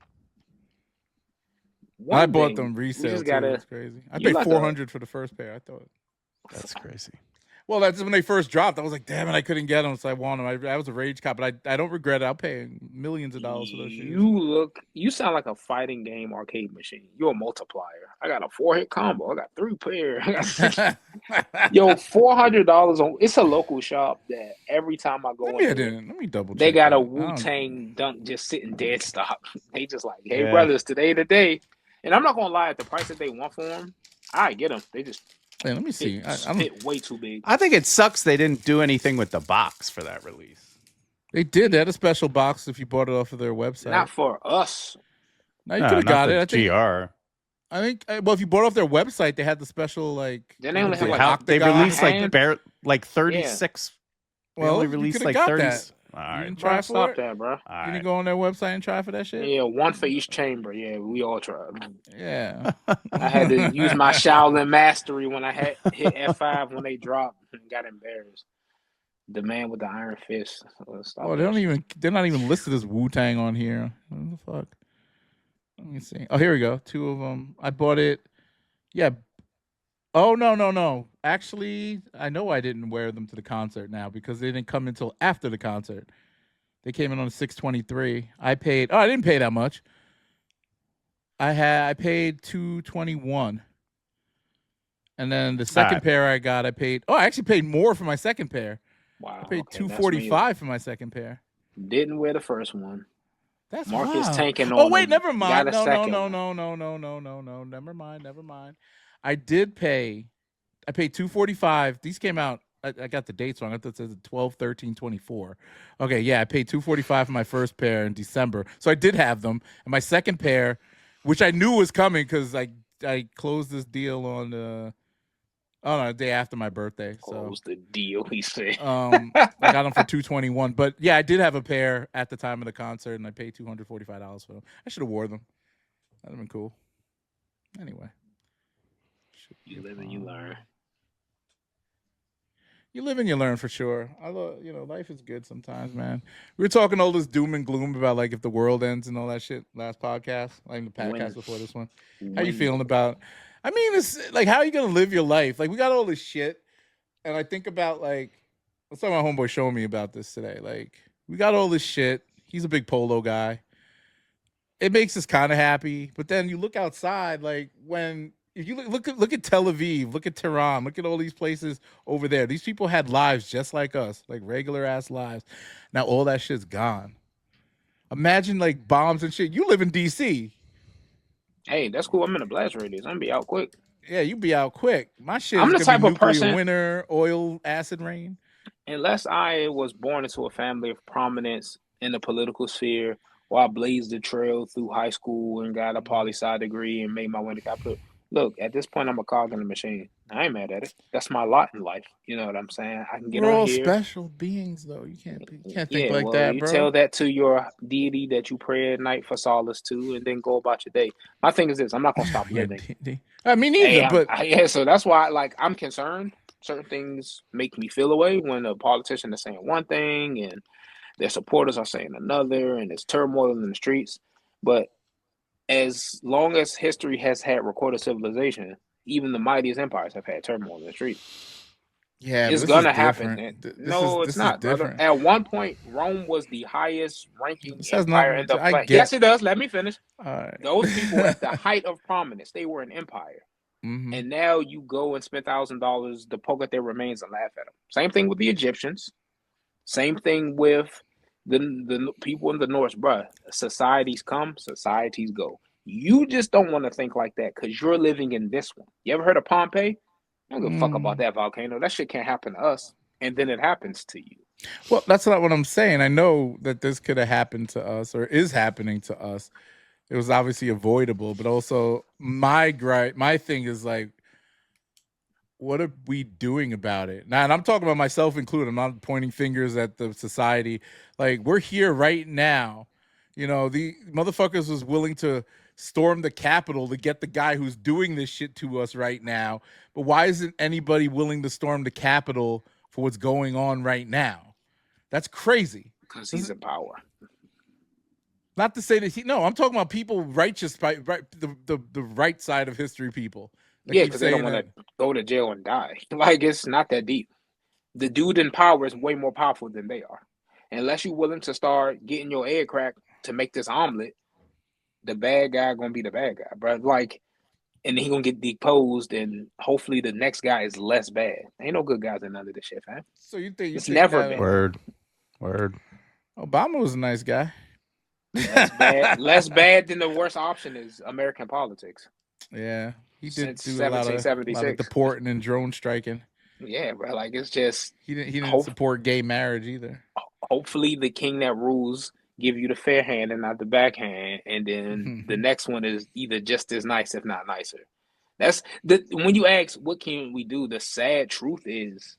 Speaker 2: I bought them resale too. It's crazy. I paid $400 for the first pair. I thought
Speaker 4: that's crazy.
Speaker 2: Well, that's when they first dropped. I was like, damn it, I couldn't get them, so I want them. I was a rage cop, but I don't regret it. I'll pay millions of dollars for those shoes.
Speaker 3: You sound like a fighting game arcade machine. You're a multiplier. I got a 4-hit combo. I got 3 pairs. Yo, $400 on. It's a local shop that every time I go
Speaker 2: in, let me double check.
Speaker 3: They got a Wu-Tang dunk just sitting dead stock. They just like, hey brothers, today the day. And I'm not gonna lie, at the price that they want for them, I get them. They just
Speaker 2: let me see.
Speaker 3: I'm way too big.
Speaker 4: I think it sucks they didn't do anything with the box for that release.
Speaker 2: They did. They had a special box if you bought it off of their website.
Speaker 3: Not for us.
Speaker 2: No, you could have got it.
Speaker 4: GR.
Speaker 2: I think. Well, if you bought it off their website, they had the special like.
Speaker 3: Then they only have
Speaker 4: they released like 36.
Speaker 2: Yeah. Well,
Speaker 4: they only released like 30.
Speaker 3: All right, bro, stop that, bro.
Speaker 2: You didn't go on their website and try for that shit?
Speaker 3: Yeah, 1 for each chamber. Yeah, we all tried.
Speaker 2: Yeah.
Speaker 3: I had to use my Shaolin mastery when I hit F5 when they dropped and got embarrassed. The man with the iron fist.
Speaker 2: They're not even listed as Wu-Tang on here. What the fuck? Let me see. Oh, here we go. 2 of them. I bought it. Yeah. Oh, no. Actually, I know I didn't wear them to the concert now because they didn't come until after the concert. They came in on $623. I didn't pay that much. I paid $221. And then the second pair I got, I actually paid more for my second pair.
Speaker 3: Wow.
Speaker 2: I paid $245 for my second pair.
Speaker 3: Didn't wear the first one.
Speaker 2: That's
Speaker 3: Marcus tanking on.
Speaker 2: Oh wait, never mind.
Speaker 3: No.
Speaker 2: Never mind. I paid $245. These came out. I got the dates wrong. I thought it said 12/13/24. Okay, yeah, I paid $245 for my first pair in December. So I did have them. And my second pair, which I knew was coming because I closed this deal on the day after my birthday.
Speaker 3: Closed the deal, he said.
Speaker 2: I got them for $221. But yeah, I did have a pair at the time of the concert, and I paid $245 for them. I should have wore them. That'd have been cool. Anyway.
Speaker 3: You live and you learn.
Speaker 2: You live and you learn for sure. Life is good sometimes, man. We were talking all this doom and gloom about like if the world ends and all that shit last podcast, like the podcast before this one. How you feeling about? I mean, it's like, how are you gonna live your life? Like, we got all this shit, and I think about like, let's talk about my homeboy showing me about this today. Like, we got all this shit. He's a big polo guy. It makes us kind of happy, but then you look outside, like if you look at Tel Aviv, look at Tehran, look at all these places over there. These people had lives just like us, like regular ass lives. Now all that shit's gone. Imagine like bombs and shit. You live in DC.
Speaker 3: Hey, that's cool. I'm in a blast radius. I'm gonna be out quick.
Speaker 2: Yeah, you be out quick. My shit.
Speaker 3: I'm the type of person.
Speaker 2: Winter, oil, acid rain.
Speaker 3: Unless I was born into a family of prominence in the political sphere, or I blazed the trail through high school and got a poli-sci degree and made my way to Capitol. Look, at this point, I'm a cog in the machine. I ain't mad at it. That's my lot in life. You know what I'm saying? I can get
Speaker 2: We're
Speaker 3: on
Speaker 2: all
Speaker 3: here.
Speaker 2: special beings, though. You can't think
Speaker 3: Yeah,
Speaker 2: like
Speaker 3: well,
Speaker 2: that,
Speaker 3: you
Speaker 2: bro.
Speaker 3: tell that to your deity that you pray at night for solace to, and then go about your day. My thing is this: I'm not gonna stop
Speaker 2: Yeah,
Speaker 3: living.
Speaker 2: I mean, neither. But
Speaker 3: yeah, so that's why, like, I'm concerned. Certain things make me feel away when a politician is saying one thing and their supporters are saying another, and there's turmoil in the streets. But as long as history has had recorded civilization, even the mightiest empires have had turmoil in the streets.
Speaker 2: yeah,
Speaker 3: It's
Speaker 2: but this is
Speaker 3: gonna happen.
Speaker 2: different.
Speaker 3: No, it's
Speaker 2: This is
Speaker 3: not, brother.
Speaker 2: different.
Speaker 3: At one point, Rome was the highest ranking
Speaker 2: This has
Speaker 3: empire
Speaker 2: nothing
Speaker 3: in the
Speaker 2: to- I
Speaker 3: planet.
Speaker 2: get-
Speaker 3: Yes, it does. Let me finish.
Speaker 2: All right.
Speaker 3: Those people at the height of prominence, they were an empire.
Speaker 2: Mhm.
Speaker 3: And now you go and spend $1,000 to poke at their remains and laugh at them. Same thing with the Egyptians. Same thing with the people in the North, bruh. Societies come, societies go. You just don't want to think like that because you're living in this one. You ever heard of Pompeii? I don't give a fuck about that volcano. That shit can't happen to us. And then it happens to you.
Speaker 2: Well, that's not what I'm saying. I know that this could have happened to us or is happening to us. It was obviously avoidable, but also my thing is like, what are we doing about it now? And I'm talking about myself included. I'm not pointing fingers at the society. Like, we're here right now. You know, the motherfuckers was willing to storm the Capitol to get the guy who's doing this shit to us right now. But why isn't anybody willing to storm the Capitol for what's going on right now? That's crazy.
Speaker 3: Because he's in power.
Speaker 2: Not to say that I'm talking about people righteous, the right side of history people.
Speaker 3: Yeah, because they don't want to go to jail and die. Like, it's not that deep. The dude in power is way more powerful than they are. Unless you're willing to start getting your egg cracked to make this omelet, the bad guy gonna be the bad guy, bro. Like, and he gonna get deposed, and hopefully the next guy is less bad. Ain't no good guys in none of this shit, fam.
Speaker 2: So you think
Speaker 3: it's never
Speaker 2: that,
Speaker 3: been.
Speaker 4: Word.
Speaker 2: Obama was a nice guy.
Speaker 3: Less bad than the worst option is American politics.
Speaker 2: Yeah, he did
Speaker 3: Since
Speaker 2: do a lot of deporting and drone striking.
Speaker 3: Yeah, bro. Like, it's just
Speaker 2: he didn't support gay marriage either.
Speaker 3: Hopefully, the king that rules give you the fair hand and not the backhand, and then the next one is either just as nice, if not nicer. That's when you ask what can we do. The sad truth is,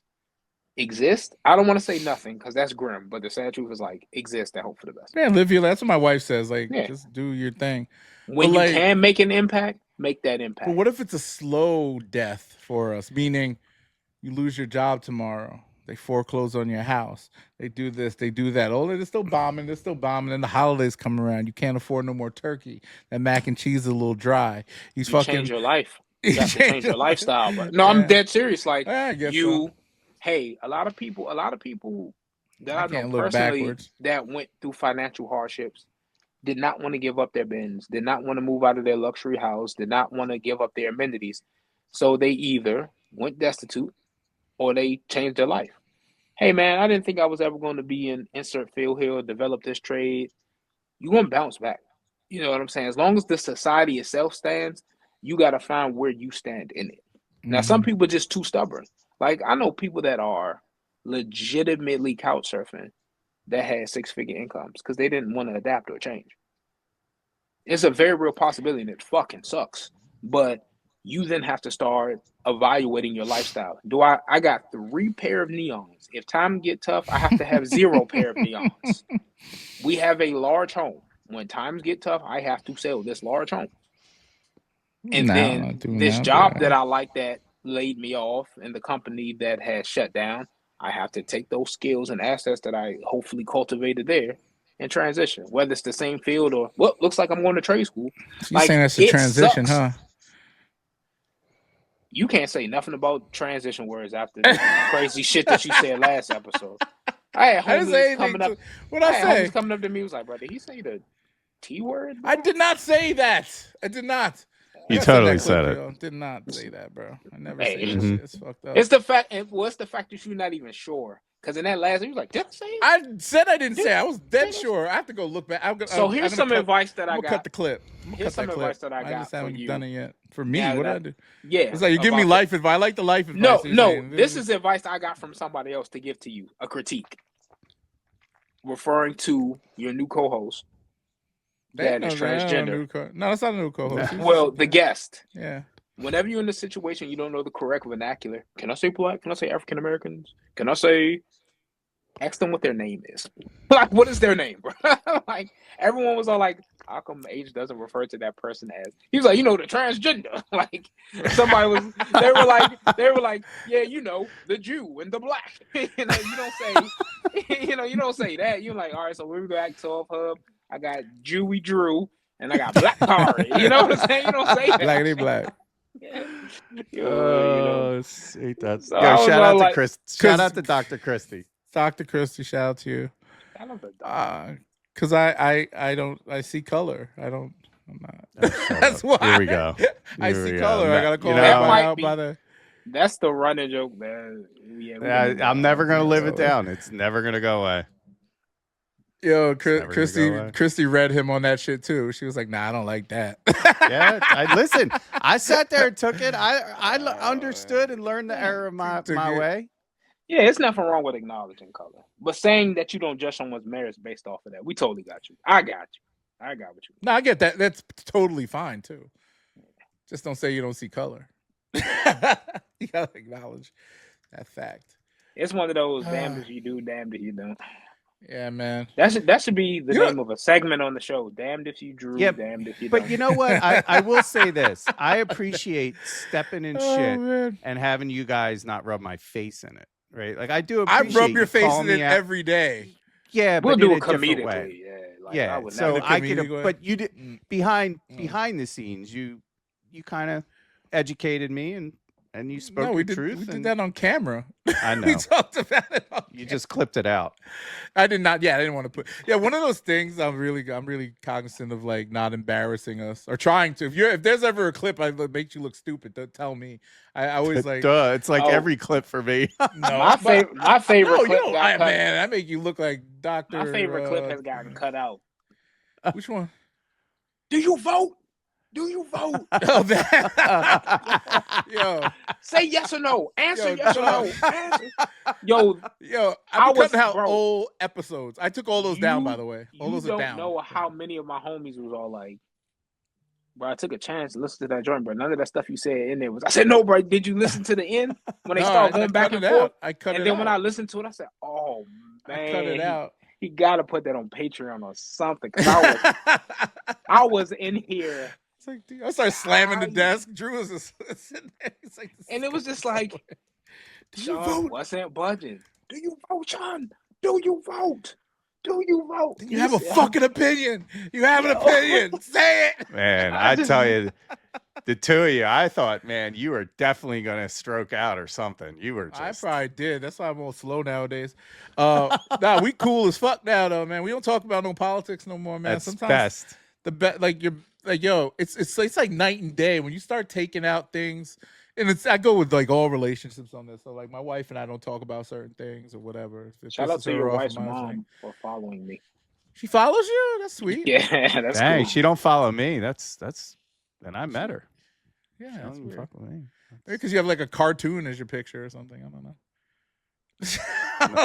Speaker 3: exist. I don't want to say nothing because that's grim, but the sad truth is like exist and hope for the best.
Speaker 2: Yeah, live your. That's what my wife says. Like, just do your thing.
Speaker 3: When you can make an impact, make that impact.
Speaker 2: But what if it's a slow death for us? Meaning, you lose your job tomorrow. They foreclose on your house. They do this. They do that. Oh, they're still bombing. They're still bombing. And the holidays come around. You can't afford no more turkey. That mac and cheese is a little dry.
Speaker 3: You change your life. You got to change your lifestyle. But no, I'm dead serious. Like, hey, a lot of people that I know personally that went through financial hardships did not want to give up their bins, did not want to move out of their luxury house, did not want to give up their amenities. So they either went destitute or they changed their life. Hey, man, I didn't think I was ever going to be in insert field here or develop this trade. You're going to bounce back. You know what I'm saying? As long as the society itself stands, you got to find where you stand in it. Now, some people are just too stubborn. Like, I know people that are legitimately couch surfing that had six-figure incomes because they didn't want to adapt or change. It's a very real possibility, and it fucking sucks. But you then have to start evaluating your lifestyle. I got 3 pair of neons. If time get tough, I have to have 0 pair of neons. We have a large home. When times get tough, I have to sell this large home. And then this job that I like that laid me off and the company that has shut down, I have to take those skills and assets that I hopefully cultivated there and transition, whether it's the same field or looks like I'm going to trade school.
Speaker 2: You're saying that's a transition,
Speaker 3: sucks. Huh? You can't say nothing about transition words after the crazy shit that you said last episode. I had homies coming up. What I say? Homies coming up to me was like, "Bro, did he say the T word?" Bro?
Speaker 2: I did not say that. I did not.
Speaker 4: You totally said it.
Speaker 2: Did not say that, bro. I never said that. It's fucked up.
Speaker 3: It's the fact. What's the fact that you're not even sure? Because in that last, he was like, "Did I say it?"
Speaker 2: I said I didn't say it. I was dead sure. I have to go look back.
Speaker 3: Here's some advice that I got.
Speaker 2: Cut the clip.
Speaker 3: Here's some advice that I got.
Speaker 2: I just haven't done it yet. For me,
Speaker 3: what
Speaker 2: I do?
Speaker 3: Yeah,
Speaker 2: it's like you give me life advice. I like the life advice.
Speaker 3: No. This is advice I got from somebody else to give to you. A critique, referring to your new co-host. That is transgender.
Speaker 2: No, that's not a new co-host.
Speaker 3: Well, the guest.
Speaker 2: Yeah.
Speaker 3: whenever you're in a situation you don't know the correct vernacular, can I say black? Can I say African Americans? Can I say ask them what their name is? Like, what is their name, bro? Like, everyone was all like, how come age doesn't refer to that person as? He was like, the transgender. Like, they were like, yeah, the Jew and the black. You don't say, you don't say that. You're like, all right, so we're gonna act Soft Hub. I got Jewy Drew and I got Black Kari. You know what I'm saying? You don't say that.
Speaker 2: Blackity black.
Speaker 3: Yeah.
Speaker 4: Ain't that?
Speaker 3: So I
Speaker 4: Yo,
Speaker 3: was
Speaker 4: shout
Speaker 3: all
Speaker 4: out to
Speaker 3: like-
Speaker 4: Chris. Shout out to Dr. Christie.
Speaker 2: Dr. Christie, shout out to you.
Speaker 3: I love the dog.
Speaker 2: Because I see color. I'm not. That's why.
Speaker 4: Here we go.
Speaker 2: I
Speaker 4: Here
Speaker 2: see
Speaker 4: we go.
Speaker 2: color. I gotta call
Speaker 3: That
Speaker 2: that
Speaker 3: might
Speaker 2: out
Speaker 3: be-
Speaker 2: by the.
Speaker 3: That's the running joke, man. Yeah,
Speaker 4: I'm never gonna live it down. It's never gonna go away.
Speaker 2: Yo,
Speaker 4: never gonna go away.
Speaker 2: Christy read him on that shit too. She was like, "Nah, I don't like that."
Speaker 4: Yeah, listen. I sat there and took it. I understood and learned the error of my way.
Speaker 3: Yeah, it's nothing wrong with acknowledging color, but saying that you don't judge someone's merits based off of that, we totally got you. I got what you.
Speaker 2: No, I get that. That's totally fine too. Just don't say you don't see color. You gotta acknowledge that fact.
Speaker 3: It's one of those damned if you do, damned if you don't.
Speaker 2: Yeah, man.
Speaker 3: That should be the name of a segment on the show. Damned if you drew,
Speaker 4: Yep.
Speaker 3: damned if you don't.
Speaker 4: But you know what? I will say this. I appreciate stepping in shit
Speaker 2: Man.
Speaker 4: and having you guys not rub my face in it. Right? Like I do
Speaker 2: I
Speaker 4: appreciate
Speaker 2: rub your
Speaker 4: you
Speaker 2: face
Speaker 4: calling
Speaker 2: in it
Speaker 4: me out.
Speaker 2: every day.
Speaker 4: Yeah,
Speaker 3: we'll
Speaker 4: but
Speaker 3: do
Speaker 4: in
Speaker 3: it
Speaker 4: a different way.
Speaker 3: comedically. Yeah, like,
Speaker 4: Yeah,
Speaker 3: I would
Speaker 4: so
Speaker 3: never.
Speaker 4: I could
Speaker 2: comedic way.
Speaker 4: have, but you did behind the scenes. You kind of educated me and you spoke
Speaker 2: No,
Speaker 4: your
Speaker 2: we did.
Speaker 4: truth.
Speaker 2: We did
Speaker 4: and
Speaker 2: that on camera.
Speaker 4: I
Speaker 2: We
Speaker 4: know.
Speaker 2: talked about it.
Speaker 4: You just clipped it out.
Speaker 2: I did not. Yeah, I didn't want to put. Yeah, one of those things. I'm really cognizant of, like, not embarrassing us or trying to. If there's ever a clip that makes you look stupid, don't tell me. I always like.
Speaker 4: Duh, it's like
Speaker 3: Oh.
Speaker 4: every clip for me.
Speaker 2: No,
Speaker 3: My favorite
Speaker 2: No,
Speaker 3: clip got cut.
Speaker 2: man, I make you look like Doctor.
Speaker 3: My favorite clip has gotten cut out.
Speaker 2: Which one?
Speaker 3: Do you vote? Do you vote?
Speaker 2: Oh, that. Yo,
Speaker 3: Say yes or no. Answer
Speaker 2: Yo,
Speaker 3: yes or no.
Speaker 2: shut
Speaker 3: Answer. Yo,
Speaker 2: I
Speaker 3: I
Speaker 2: was
Speaker 3: was-
Speaker 2: cutting out
Speaker 3: bro.
Speaker 2: old episodes. I took all those down,
Speaker 3: You-
Speaker 2: by the way. All
Speaker 3: you
Speaker 2: those are
Speaker 3: don't
Speaker 2: down.
Speaker 3: know how many of my homies was all like, bro, I took a chance to listen to that joint, bro. None of that stuff you said in there was. I said, no, bro. Did you listen to the end when they
Speaker 2: No,
Speaker 3: started
Speaker 2: I
Speaker 3: going back
Speaker 2: cut
Speaker 3: and
Speaker 2: it
Speaker 3: forth?
Speaker 2: out. I cut
Speaker 3: And
Speaker 2: it
Speaker 3: then
Speaker 2: out.
Speaker 3: when I listened to it, I said, oh man,
Speaker 2: I cut it out.
Speaker 3: He got to put that on Patreon or something. Cause I was in here,
Speaker 2: It's like, dude, I started slamming the
Speaker 3: I-
Speaker 2: desk. Drew was just sitting there. It's like,
Speaker 3: and it was just like,
Speaker 2: do you
Speaker 3: Sean
Speaker 2: vote?
Speaker 3: wasn't budging. Do you vote, Sean? Do you vote? Do you vote?
Speaker 2: You have a
Speaker 3: said,
Speaker 2: fucking opinion. You have an opinion. Say it.
Speaker 4: Man,
Speaker 3: I
Speaker 4: I
Speaker 3: just-
Speaker 4: tell you, the two of you, I thought, man, you were definitely gonna stroke out or something. You were just
Speaker 2: I probably did. That's why I'm all slow nowadays. Nah, we cool as fuck now, though, man. We don't talk about no politics no more, man.
Speaker 4: that's
Speaker 2: Sometimes
Speaker 4: best.
Speaker 2: like you're like, yo, it's like night and day when you start taking out things. And I go with like all relationships on this. So like my wife and I don't talk about certain things or whatever. If it
Speaker 3: Shout out
Speaker 2: pisses
Speaker 3: to
Speaker 2: her
Speaker 3: your
Speaker 2: off,
Speaker 3: wife's
Speaker 2: it might
Speaker 3: mom
Speaker 2: thing.
Speaker 3: for following me.
Speaker 2: She follows you? That's sweet.
Speaker 3: Yeah, that's
Speaker 4: Dang,
Speaker 3: cool.
Speaker 4: she don't follow me. That's and I met her.
Speaker 2: Yeah,
Speaker 4: She
Speaker 2: that's
Speaker 4: don't even
Speaker 2: weird.
Speaker 4: fuck with me.
Speaker 2: Because you have like a cartoon as your picture or something. I don't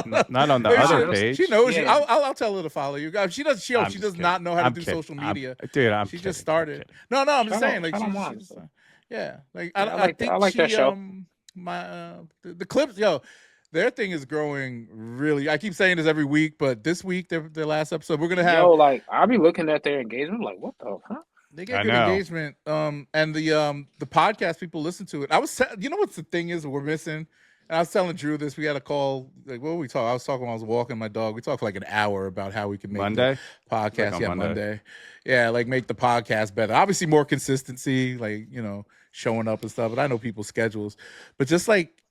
Speaker 2: know.
Speaker 4: Not on the
Speaker 2: Maybe
Speaker 4: other
Speaker 2: she,
Speaker 4: page.
Speaker 2: She knows you.
Speaker 3: Yeah.
Speaker 2: I'll tell her to follow you. She does. She
Speaker 4: I'm
Speaker 2: does
Speaker 4: just
Speaker 2: not
Speaker 4: kidding.
Speaker 2: know how to
Speaker 4: I'm
Speaker 2: do
Speaker 4: kidding.
Speaker 2: social media.
Speaker 4: Dude, I'm
Speaker 2: She
Speaker 4: kidding.
Speaker 2: just
Speaker 4: I'm
Speaker 2: started.
Speaker 4: kidding.
Speaker 2: No, I'm just
Speaker 3: Shout
Speaker 2: saying.
Speaker 3: out-
Speaker 2: Like
Speaker 3: shout out
Speaker 2: she,
Speaker 3: mom.
Speaker 2: she's, yeah. Like
Speaker 3: Yeah, I like
Speaker 2: think
Speaker 3: that
Speaker 2: she,
Speaker 3: show.
Speaker 2: the clips, yo, their thing is growing really. I keep saying this every week, but this week, their last episode, we're gonna have.
Speaker 3: Yo, like I'll be looking at their engagement, like, what the huh?
Speaker 2: They get
Speaker 4: I
Speaker 2: good
Speaker 4: know.
Speaker 2: engagement. And the podcast people listen to it. You know what's the thing is we're missing. And I was telling Drew this. We had a call. Like, what were we talking? I was talking when I was walking my dog. We talked for like an hour about how we can make
Speaker 4: Monday?
Speaker 2: the podcast.
Speaker 4: Like on
Speaker 2: Yeah, Monday. Yeah, like make the podcast better. Obviously, more consistency. Like showing up and stuff. But I know people's schedules. But just like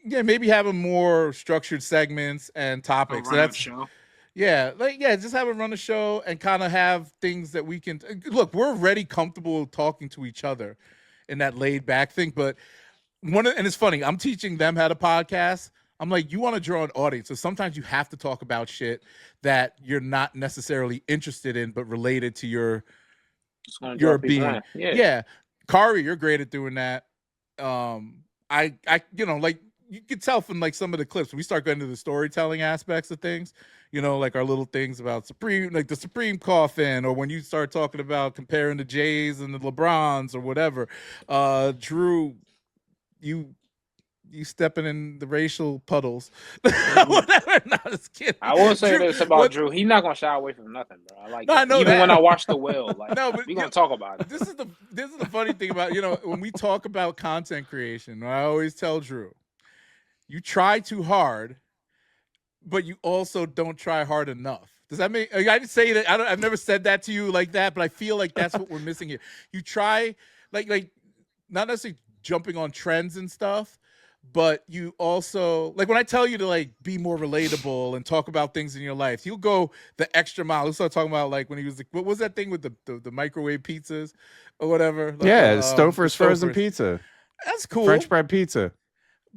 Speaker 2: maybe having more structured segments and topics. So that's
Speaker 3: show.
Speaker 2: just have them run a show and kind of have things that we can look. We're already comfortable talking to each other in that laid back thing, but and it's funny. I'm teaching them how to podcast. I'm like, you want to draw an audience, so sometimes you have to talk about shit that you're not necessarily interested in, but related to your being. Yeah, Kari, you're great at doing that. I like you could tell from like some of the clips when we start getting into the storytelling aspects of things. you know, like our little things about Supreme, like the Supreme coffin, or when you start talking about comparing the Jays and the LeBrons or whatever. Drew, you stepping in the racial puddles. Whatever. No, just kidding.
Speaker 3: I will say
Speaker 2: Drew,
Speaker 3: this about
Speaker 2: what,
Speaker 3: Drew. He's not gonna shy away from nothing, bro. I like
Speaker 2: no, I
Speaker 3: that.
Speaker 2: know
Speaker 3: Even
Speaker 2: that.
Speaker 3: when I watch The Will, like
Speaker 2: No, but
Speaker 3: we gonna talk about it.
Speaker 2: this is the funny thing about, you know, when we talk about content creation, I always tell Drew, you try too hard, but you also don't try hard enough. Does that make? I didn't say that. I've never said that to you like that, but I feel like that's what we're missing here. You try, like not necessarily jumping on trends and stuff, but you also, like, when I tell you to like be more relatable and talk about things in your life, you'll go the extra mile. We'll start talking about, like, when he was what was that thing with the microwave pizzas or whatever? Like,
Speaker 4: Yeah, Stouffer's frozen
Speaker 2: Stouffer's.
Speaker 4: pizza,
Speaker 2: That's cool.
Speaker 4: French bread pizza.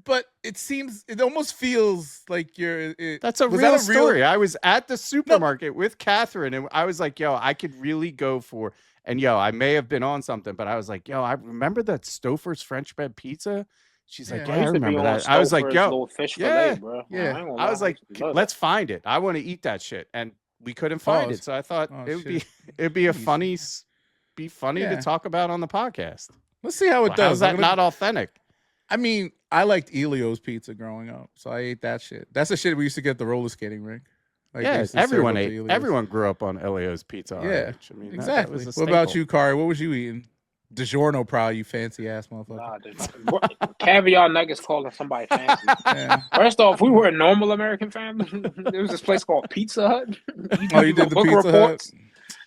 Speaker 2: But it almost feels like
Speaker 4: That's a real story. I was at the supermarket with Catherine, and I was like, yo, I could really go for, and yo, I may have been on something, but I was like, yo, I remember that Stouffer's French bread pizza. She's like, yeah, I remember that. I was like, yo,
Speaker 3: fish
Speaker 4: yeah,
Speaker 3: fillet, bro.
Speaker 2: yeah.
Speaker 3: I
Speaker 4: was like, let's find it. I want to eat that shit, and we couldn't find it. So I thought it'd be a funny to talk about on the podcast.
Speaker 2: Let's see how it does.
Speaker 4: How's that not authentic?
Speaker 2: I mean, I liked Elio's pizza growing up, so I ate that shit. That's the shit we used to get at the roller skating rink. Like,
Speaker 4: yeah, everyone grew up on Elio's pizza.
Speaker 2: Yeah,
Speaker 4: I mean,
Speaker 2: exactly.
Speaker 4: That was
Speaker 2: what about you, Kari? What was you eating? DiGiorno, probably, you fancy ass motherfucker.
Speaker 3: Nah, caviar nuggets calling somebody fancy.
Speaker 2: Yeah.
Speaker 3: First off, we were a normal American family. There was this place called Pizza Hut.
Speaker 2: You did the Pizza
Speaker 3: reports.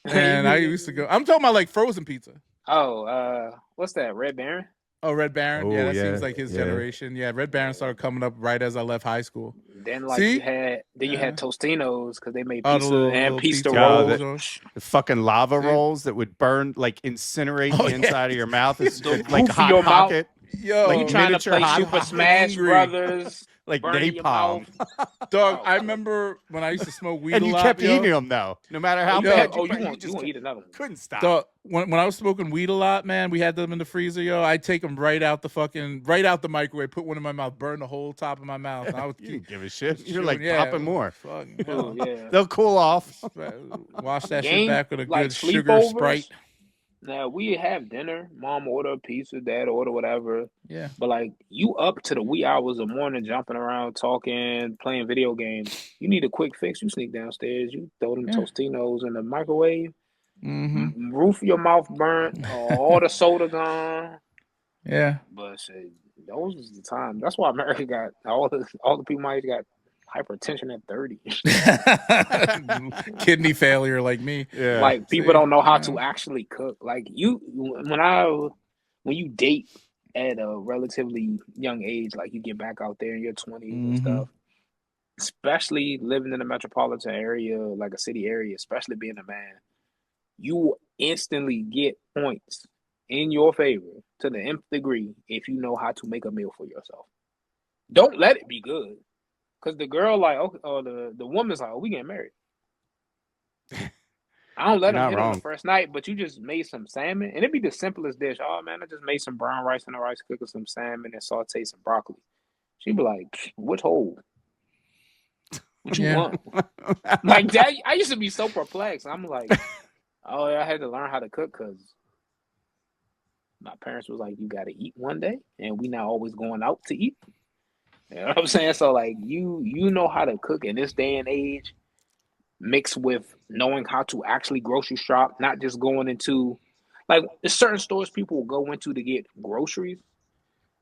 Speaker 2: Hut? And I used to go. I'm talking about like frozen pizza.
Speaker 3: Oh, what's that? Red Baron?
Speaker 2: Oh, Red Baron.
Speaker 4: Oh,
Speaker 2: yeah, that seems like his generation. Yeah, Red Baron started coming up right as I left high school.
Speaker 3: Then you had Tostinos because they made pizza
Speaker 2: little
Speaker 3: and pizza
Speaker 2: rolls.
Speaker 4: The fucking lava rolls that would burn, like incinerate the inside of your mouth. It's like Hot Pocket.
Speaker 2: Yo,
Speaker 3: like you trying to play Super Smash Brothers.
Speaker 4: Like napalm.
Speaker 2: Dog, I remember when I used to smoke weed
Speaker 4: and
Speaker 2: a
Speaker 4: you
Speaker 2: lot.
Speaker 4: kept eating them, though. No matter how bad
Speaker 3: you won't eat another one.
Speaker 4: Couldn't stop.
Speaker 2: Dog, when I was smoking weed a lot, man, we had them in the freezer, yo. I'd take them right out the microwave, put one in my mouth, burn the whole top of my mouth. And I would
Speaker 4: you didn't give a shit. You're
Speaker 2: chewing,
Speaker 4: like popping more.
Speaker 2: Fuck,
Speaker 4: They'll cool off.
Speaker 2: Wash that shit back with a
Speaker 3: like
Speaker 2: good sugar
Speaker 3: sleepovers.
Speaker 2: Sprite.
Speaker 3: Now we have dinner. Mom order pizza, dad order whatever.
Speaker 2: Yeah.
Speaker 3: But like you up to the wee hours of the morning, jumping around, talking, playing video games. You need a quick fix. You sneak downstairs. You throw them Tostinos in the microwave.
Speaker 2: Mm-hmm.
Speaker 3: Roof of your mouth burnt. All the soda gone.
Speaker 2: Yeah.
Speaker 3: But shit, those was the time. That's why America got all the people my age got hypertension at 30.
Speaker 2: Kidney failure like me.
Speaker 4: Yeah.
Speaker 3: Like people don't know how to actually cook. Like when you date at a relatively young age, like you get back out there in your 20s and stuff, especially living in a metropolitan area, like a city area, especially being a man, you instantly get points in your favor to the nth degree if you know how to make a meal for yourself. Don't let it be good. Because the girl, like, the woman's like, we getting married. I don't let them hit on the first night, but you just made some salmon. And it'd be the simplest dish. Oh, man, I just made some brown rice in a rice cooker, some salmon, and sauteed some broccoli. She'd be like, which hole? What you want? Like, that, I used to be so perplexed. I'm like, oh, yeah, I had to learn how to cook because my parents was like, you got to eat one day, and we not always going out to eat. You know what I'm saying? So, like, you know how to cook in this day and age, mixed with knowing how to actually grocery shop, not just going into, like, there's certain stores people will go into to get groceries.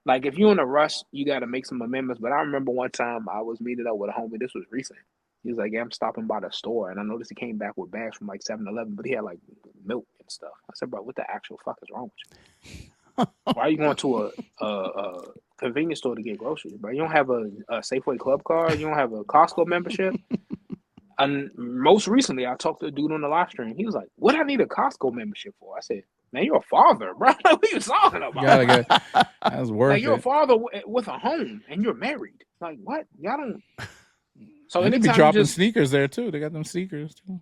Speaker 3: Like, if you're in a rush, you got to make some amendments. But I remember one time I was meeting up with a homie. This was recent. He was like, yeah, I'm stopping by the store. And I noticed he came back with bags from, like, 7-Eleven, but he had, like, milk and stuff. I said, bro, what the actual fuck is wrong with you? Why are you going to a convenience store to get groceries, bro? You don't have a Safeway Club card. You don't have a Costco membership. And most recently, I talked to a dude on the live stream. He was like, what I need a Costco membership for? I said, man, you're a father, bro. Like, what are you talking about?
Speaker 2: That's worth
Speaker 3: like, you're a father with a home, and you're married. Like, what? Y'all don't... So
Speaker 2: they be dropping sneakers there, too. They got them sneakers, too.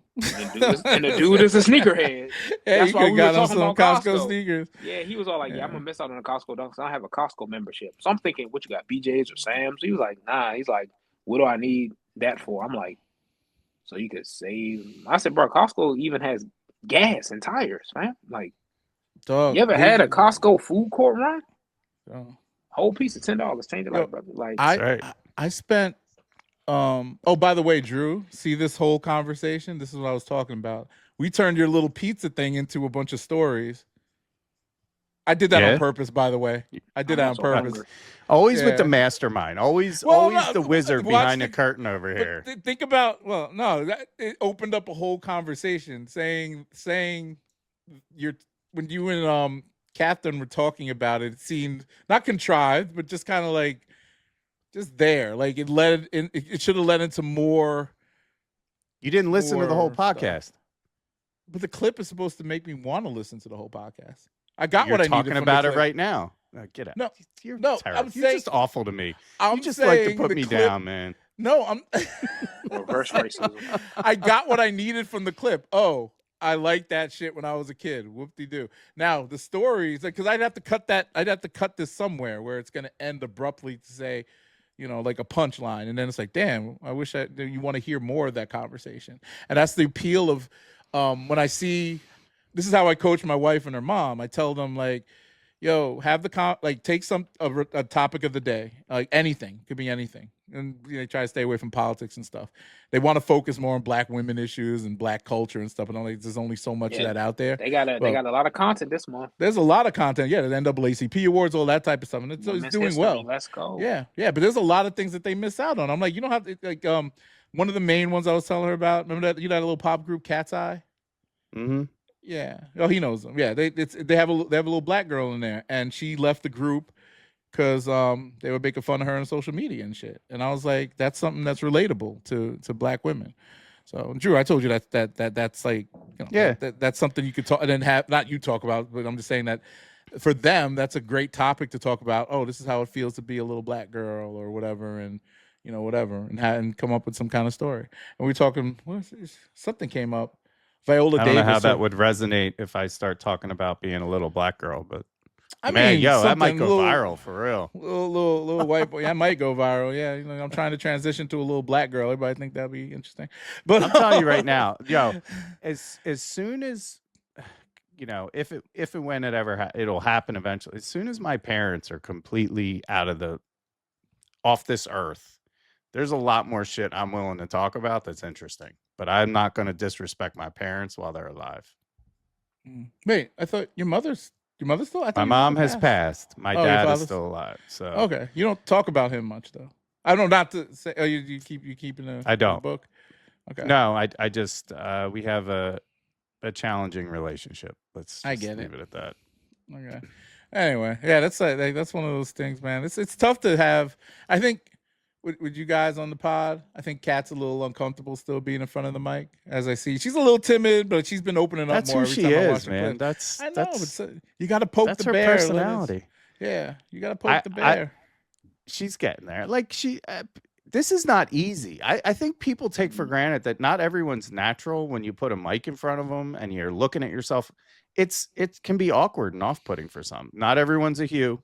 Speaker 3: And the dude is a sneakerhead.
Speaker 2: Yeah,
Speaker 3: that's why we were talking
Speaker 2: some
Speaker 3: about
Speaker 2: Costco sneakers.
Speaker 3: Yeah, he was all like, yeah, I'm going to miss out on the Costco dunks. I don't have a Costco membership. So I'm thinking, what you got, BJ's or Sam's? He was like, nah. He's like, what do I need that for? I'm like, so you could save. I said, bro, Costco even has gas and tires, man. Like,
Speaker 2: Dog,
Speaker 3: you ever had a Costco food court run?
Speaker 2: Oh.
Speaker 3: Whole piece of $10, change your
Speaker 2: Yo,
Speaker 3: life, brother. Like,
Speaker 2: I spent. Oh, by the way, Drew, see this whole conversation? This is what I was talking about. We turned your little pizza thing into a bunch of stories. I did that on purpose, by the way. I did that on purpose.
Speaker 4: Always with the mastermind. Always the wizard behind the curtain over here.
Speaker 2: Think about, it opened up a whole conversation saying when you and Catherine were talking about it, it seemed not contrived, but just kind of like just there. Like it should have led into more.
Speaker 4: You didn't listen to the whole podcast.
Speaker 2: Stuff. But the clip is supposed to make me want to listen to the whole podcast. I got
Speaker 4: You're
Speaker 2: what I needed.
Speaker 4: Talking about it right now. Get out.
Speaker 2: No,
Speaker 4: you're
Speaker 2: terrible.
Speaker 4: You're just awful to me. You just like to put me down, man.
Speaker 2: No, I'm
Speaker 3: reverse racism.
Speaker 2: I got what I needed from the clip. Oh, I liked that shit when I was a kid. Whoop-de-doo. Now the stories, because I'd have to cut that. I'd have to cut this somewhere where it's going to end abruptly to say, like a punchline, and then it's like, damn, I wish you want to hear more of that conversation. And that's the appeal of when I see. This is how I coach my wife and her mom. I tell them like, yo, have take a topic of the day, like anything, could be anything. And they try to stay away from politics and stuff. They want to focus more on Black women issues and Black culture and stuff. And there's only so much of that out there.
Speaker 3: They got a lot of content this month.
Speaker 2: There's a lot of content. Yeah, the NAACP awards, all that type of stuff, and it's doing
Speaker 3: history.
Speaker 2: well.
Speaker 3: Let's go.
Speaker 2: Yeah. But there's a lot of things that they miss out on. I'm like, you don't have to like one of the main ones I was telling her about. Remember that little pop group Cat's Eye?
Speaker 4: Mm-hmm.
Speaker 2: Yeah. Oh, he knows them. Yeah. They have a little Black girl in there, and she left the group because they were making fun of her on social media and shit. And I was like, that's something that's relatable to Black women. So Drew, I told you that's like, that's something you could talk and then have not you talk about, but I'm just saying that for them, that's a great topic to talk about. Oh, this is how it feels to be a little Black girl or whatever, and whatever, and come up with some kind of story. And we're talking, something came up. Viola Davis.
Speaker 4: I don't know how that would resonate if I start talking about being a little Black girl, but
Speaker 2: I mean,
Speaker 4: that might go viral for real.
Speaker 2: Little white boy, I might go viral. Yeah, I'm trying to transition to a little Black girl. Everybody think that'd be interesting. But
Speaker 4: I'm telling you right now, as soon as if and when it ever it'll happen eventually. As soon as my parents are completely off this earth, there's a lot more shit I'm willing to talk about that's interesting. But I'm not going to disrespect my parents while they're alive.
Speaker 2: Wait, I thought your mother's still? I thought
Speaker 4: my mom has passed. My dad is still alive. So
Speaker 2: okay, you don't talk about him much though. I don't know, not to say. Oh, you keeping a book. Okay.
Speaker 4: No, I just we have a challenging relationship. Let's
Speaker 2: leave
Speaker 4: it at that.
Speaker 2: Okay. Anyway, yeah, that's one of those things, man. It's tough to have. I think. With you guys on the pod, I think Kat's a little uncomfortable still being in front of the mic. As I see, she's a little timid, but she's been opening up more.
Speaker 4: That's who she is, man. I know.
Speaker 2: But you got to poke the bear.
Speaker 4: That's her personality.
Speaker 2: Yeah, you got to poke the bear.
Speaker 4: She's getting there. Like this is not easy. I think people take for granted that not everyone's natural when you put a mic in front of them and you're looking at yourself. It can be awkward and off-putting for some. Not everyone's a Hugh.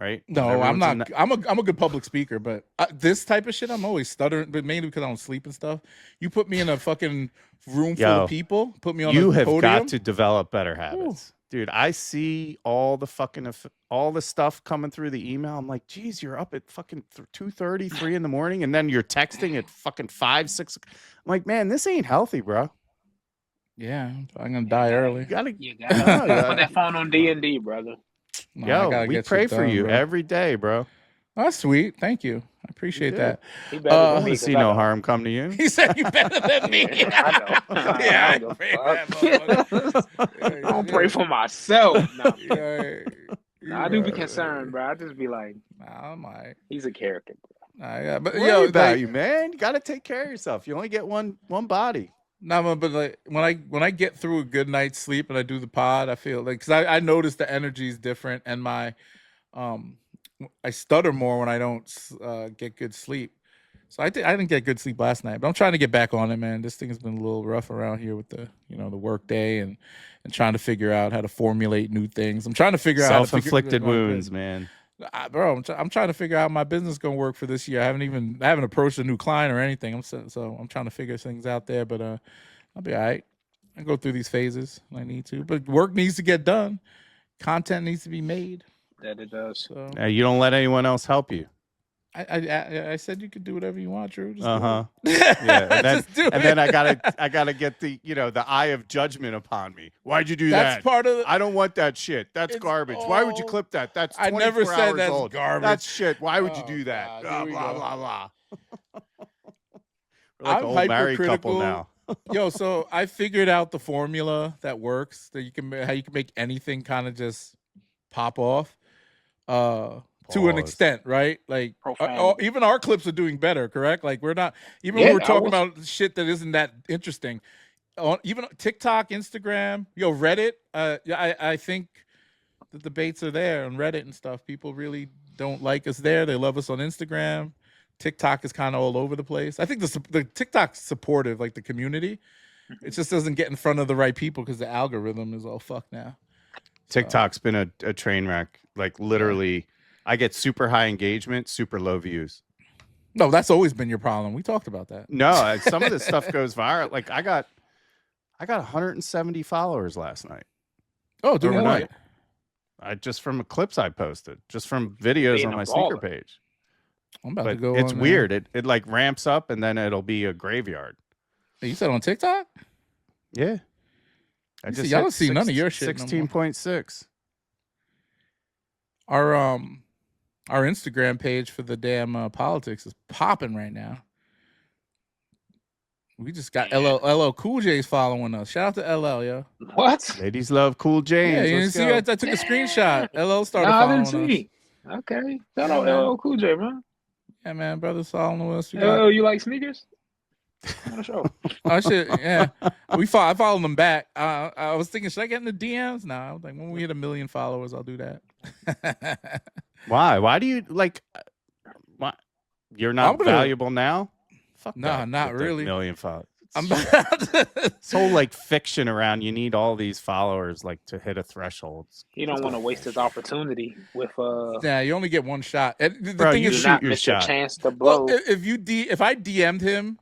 Speaker 4: Right?
Speaker 2: No, I'm not. I'm a good public speaker, but this type of shit, I'm always stuttering. But mainly because I don't sleep and stuff. You put me in a fucking room full of people. Put me on. You have
Speaker 4: got to develop better habits, dude. I see all the stuff coming through the email. I'm like, geez, you're up at fucking 2:30, 3 in the morning, and then you're texting at fucking 5, 6. I'm like, man, this ain't healthy, bro.
Speaker 2: Yeah, I'm gonna die early.
Speaker 3: You gotta put that phone on D&D, brother.
Speaker 4: No, we pray for you every day, bro.
Speaker 2: That's sweet. Thank you. I appreciate that.
Speaker 4: I see no harm come to you.
Speaker 2: He said you better than me.
Speaker 3: I know. Yeah, I don't pray for myself. I do be concerned, bro. I just be like, he's a character, bro.
Speaker 2: Yeah, but
Speaker 4: about you, man. You got to take care of yourself. You only get one body.
Speaker 2: No, but like when I get through a good night's sleep and I do the pod, I feel like because I notice the energy is different and my I stutter more when I don't get good sleep. So I didn't get good sleep last night, but I'm trying to get back on it, man. This thing has been a little rough around here with the the work day and trying to figure out how to formulate new things. I'm trying to figure out
Speaker 4: self-inflicted wounds, man.
Speaker 2: Bro, I'm trying to figure out how my business gonna work for this year. I haven't approached a new client or anything. So I'm trying to figure things out there, but I'll be all right. I go through these phases when I need to, but work needs to get done. Content needs to be made.
Speaker 3: That it does.
Speaker 2: So
Speaker 4: You don't let anyone else help you.
Speaker 2: I said you could do whatever you want, Drew. Just
Speaker 4: Uh-huh.
Speaker 2: do it.
Speaker 4: Yeah, and then,
Speaker 2: Just do
Speaker 4: and then
Speaker 2: it.
Speaker 4: I gotta get the the eye of judgment upon me. Why'd you do
Speaker 2: That's
Speaker 4: that?
Speaker 2: part of the,
Speaker 4: I don't want that shit. That's
Speaker 2: It's
Speaker 4: garbage. Why would you
Speaker 2: all-
Speaker 4: clip that? That's
Speaker 2: I
Speaker 4: 24
Speaker 2: never said
Speaker 4: hours
Speaker 2: that's
Speaker 4: old.
Speaker 2: garbage.
Speaker 4: That's shit. Why would you
Speaker 2: Oh,
Speaker 4: do that?
Speaker 2: God,
Speaker 4: Blah
Speaker 2: here we
Speaker 4: blah
Speaker 2: go.
Speaker 4: blah blah. We're like
Speaker 2: I'm
Speaker 4: an old married couple
Speaker 2: hypercritical.
Speaker 4: now.
Speaker 2: Yo, so I figured out the formula that works that how you can make anything kind of just pop off to an
Speaker 4: Pause.
Speaker 2: extent, right? Like
Speaker 3: Profound.
Speaker 2: even our clips are doing better, correct? Like we're not even
Speaker 3: Yeah,
Speaker 2: when we're
Speaker 3: I
Speaker 2: talking
Speaker 3: was-
Speaker 2: about shit that isn't that interesting. Even TikTok, Instagram, Reddit. I think the debates are there on Reddit and stuff. People really don't like us there. They love us on Instagram. TikTok is kind of all over the place. I think the TikTok's supportive, like the community. It just doesn't get in front of the right people because the algorithm is all fucked now.
Speaker 4: TikTok's been a train wreck. Like literally, I get super high engagement, super low views.
Speaker 2: No, that's always been your problem. We talked about that.
Speaker 4: No, some of this stuff goes viral. Like I got 170 followers last night.
Speaker 2: Oh, doing
Speaker 4: Overnight.
Speaker 2: what?
Speaker 4: Just from clips I posted, just from videos
Speaker 3: Being
Speaker 4: on
Speaker 3: a
Speaker 4: my sneaker
Speaker 3: baller.
Speaker 4: page.
Speaker 2: I'm about
Speaker 4: But
Speaker 2: to go.
Speaker 4: it's
Speaker 2: on,
Speaker 4: weird. It like ramps up and then it'll be a graveyard.
Speaker 2: You said on TikTok?
Speaker 4: Yeah.
Speaker 2: You see, y'all don't see none of your shit no more.
Speaker 4: 16.6.
Speaker 2: Our Instagram page for the damn politics is popping right now. We just got LL Cool J's following us. Shout out to LL, yo.
Speaker 3: What?
Speaker 4: Ladies love Cool James.
Speaker 2: Yeah, you didn't
Speaker 4: Let's
Speaker 2: see
Speaker 4: go.
Speaker 2: I took a screenshot. LL started
Speaker 3: Nah, I
Speaker 2: following
Speaker 3: didn't
Speaker 2: us.
Speaker 3: see. Okay. Shout
Speaker 2: Yeah,
Speaker 3: out
Speaker 2: man.
Speaker 3: LL Cool J, man.
Speaker 2: Yeah, man, brothers following us. We got,
Speaker 3: LL, you like sneakers? On the show.
Speaker 2: oh shit, yeah. I followed them back. I was thinking, should I get in the DMs? Nah, I was like, when we hit 1 million followers, I'll do that.
Speaker 4: Why? Why do you like? Why? You're not
Speaker 2: I'm gonna-
Speaker 4: valuable now? Fuck
Speaker 2: Nah,
Speaker 4: that,
Speaker 2: not
Speaker 4: with the
Speaker 2: really.
Speaker 4: million followers.
Speaker 2: I'm about to.
Speaker 4: This whole like fiction around. You need all these followers like to hit a threshold.
Speaker 3: He don't want to waste his opportunity with
Speaker 2: Yeah, you only get one shot. And the
Speaker 4: Bro,
Speaker 2: thing
Speaker 4: you
Speaker 2: is,
Speaker 3: do
Speaker 4: shoot
Speaker 3: not
Speaker 4: your
Speaker 3: miss your
Speaker 4: shot.
Speaker 3: chance to blow.
Speaker 2: well, if I DM'd him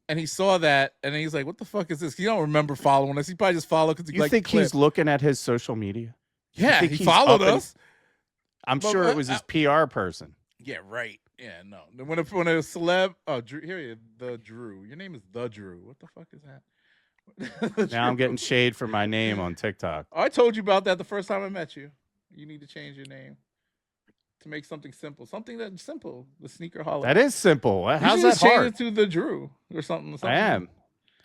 Speaker 2: and he saw that and he's like, "What the fuck is this?" He don't remember following us. He probably just followed because he
Speaker 4: You
Speaker 2: liked
Speaker 4: think
Speaker 2: the clip.
Speaker 4: he's looking at his social media?
Speaker 2: Yeah,
Speaker 4: think
Speaker 2: he
Speaker 4: he's
Speaker 2: followed
Speaker 4: up and-
Speaker 2: us.
Speaker 4: I'm
Speaker 2: But,
Speaker 4: sure it was his PR person.
Speaker 2: Yeah, right. Yeah, no. When a celeb, Drew, here you, the Drew. Your name is the Drew. What the fuck is that?
Speaker 4: Now I'm
Speaker 2: Drew.
Speaker 4: getting shade for my name on TikTok.
Speaker 2: I told you about that the first time I met you. You need to change your name to make something simple. Something that's simple. The sneaker holiday.
Speaker 4: That is simple.
Speaker 2: You
Speaker 4: How's
Speaker 2: should
Speaker 4: that
Speaker 2: just change
Speaker 4: hard?
Speaker 2: it to the Drew or something.
Speaker 4: I am.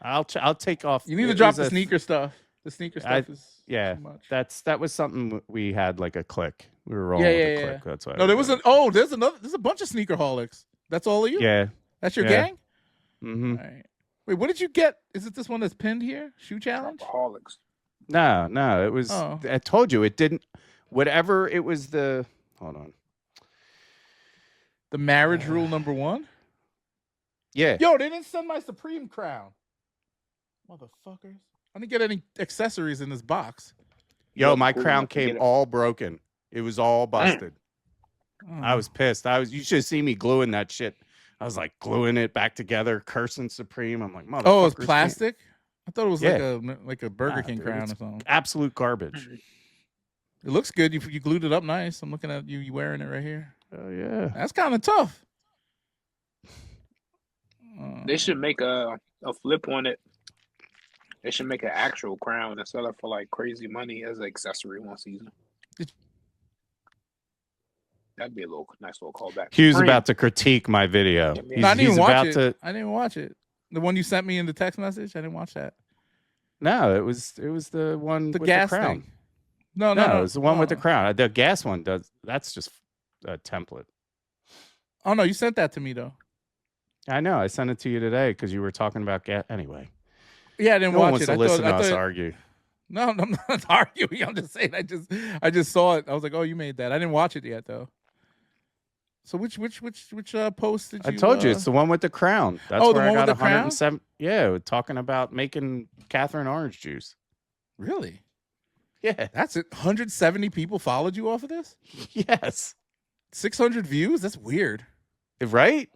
Speaker 4: I'll take off.
Speaker 2: You need to
Speaker 4: it
Speaker 2: drop
Speaker 4: was
Speaker 2: the
Speaker 4: a-
Speaker 2: sneaker stuff. The sneaker stuff is
Speaker 4: Yeah,
Speaker 2: too much.
Speaker 4: that was something we had like a click. We were rolling
Speaker 2: Yeah,
Speaker 4: with
Speaker 2: yeah,
Speaker 4: a
Speaker 2: yeah.
Speaker 4: click. That's why.
Speaker 2: No, there was there's a bunch of sneaker holics. That's all of you?
Speaker 4: Yeah.
Speaker 2: That's your
Speaker 4: yeah.
Speaker 2: gang?
Speaker 4: Mm-hmm.
Speaker 2: All right. Wait, what did you get? Is it this one that's pinned here? Shoe challenge?
Speaker 3: Alcoholics.
Speaker 4: No, it was.
Speaker 2: Oh.
Speaker 4: I told you it didn't. Whatever it was, hold on.
Speaker 2: The marriage rule #1?
Speaker 4: Yeah.
Speaker 2: Yo, they didn't send my Supreme crown. Motherfuckers. I didn't get any accessories in this box.
Speaker 4: Yo,
Speaker 3: Look
Speaker 4: my
Speaker 3: cool
Speaker 4: crown
Speaker 3: enough to get
Speaker 4: came
Speaker 3: it.
Speaker 4: all broken. It was all busted. I
Speaker 2: Oh.
Speaker 4: was pissed. You should have seen me gluing that shit. I was like gluing it back together, cursing Supreme. I'm like, motherfucker.
Speaker 2: Oh, it's plastic? I thought it was
Speaker 4: Yeah.
Speaker 2: like a Burger
Speaker 4: Nah,
Speaker 2: King
Speaker 4: dude,
Speaker 2: crown
Speaker 4: it's
Speaker 2: or something.
Speaker 4: absolute garbage.
Speaker 2: It looks good. You glued it up nice. I'm looking at you wearing it right here.
Speaker 4: Oh yeah.
Speaker 2: That's kind of tough.
Speaker 3: They should make a flip on it. They should make an actual crown and sell it for like crazy money as an accessory one season. That'd be a nice little callback.
Speaker 4: He was
Speaker 3: Supreme.
Speaker 4: about to critique my video.
Speaker 3: Yeah, man.
Speaker 4: He's,
Speaker 2: No, I didn't
Speaker 4: he's
Speaker 2: even watch
Speaker 4: about
Speaker 2: it.
Speaker 4: to.
Speaker 2: I didn't watch it. The one you sent me in the text message. I didn't watch that.
Speaker 4: No, it was the one
Speaker 2: The
Speaker 4: with
Speaker 2: gas
Speaker 4: the crown.
Speaker 2: thing. No,
Speaker 4: No, it was the one with the
Speaker 2: Oh.
Speaker 4: crown. The gas one does. That's just a template.
Speaker 2: Oh no, you sent that to me though.
Speaker 4: I know. I sent it to you today because you were talking about gas. Anyway,
Speaker 2: Yeah, I didn't
Speaker 4: no one
Speaker 2: watch
Speaker 4: wants
Speaker 2: it.
Speaker 4: to listen to us
Speaker 2: thought,
Speaker 4: argue.
Speaker 2: no, I'm not arguing. I'm just saying. I just saw it. I was like, oh, you made that. I didn't watch it yet though. So which post did you?
Speaker 4: I told you it's the one with the crown. That's
Speaker 2: Oh, the
Speaker 4: where I
Speaker 2: one with
Speaker 4: got
Speaker 2: the crown?
Speaker 4: 107. Yeah, talking about making Catherine orange juice.
Speaker 2: Really?
Speaker 4: Yeah.
Speaker 2: That's it. 170 people followed you off of this.
Speaker 4: Yes.
Speaker 2: 600 views. That's weird.
Speaker 4: Right?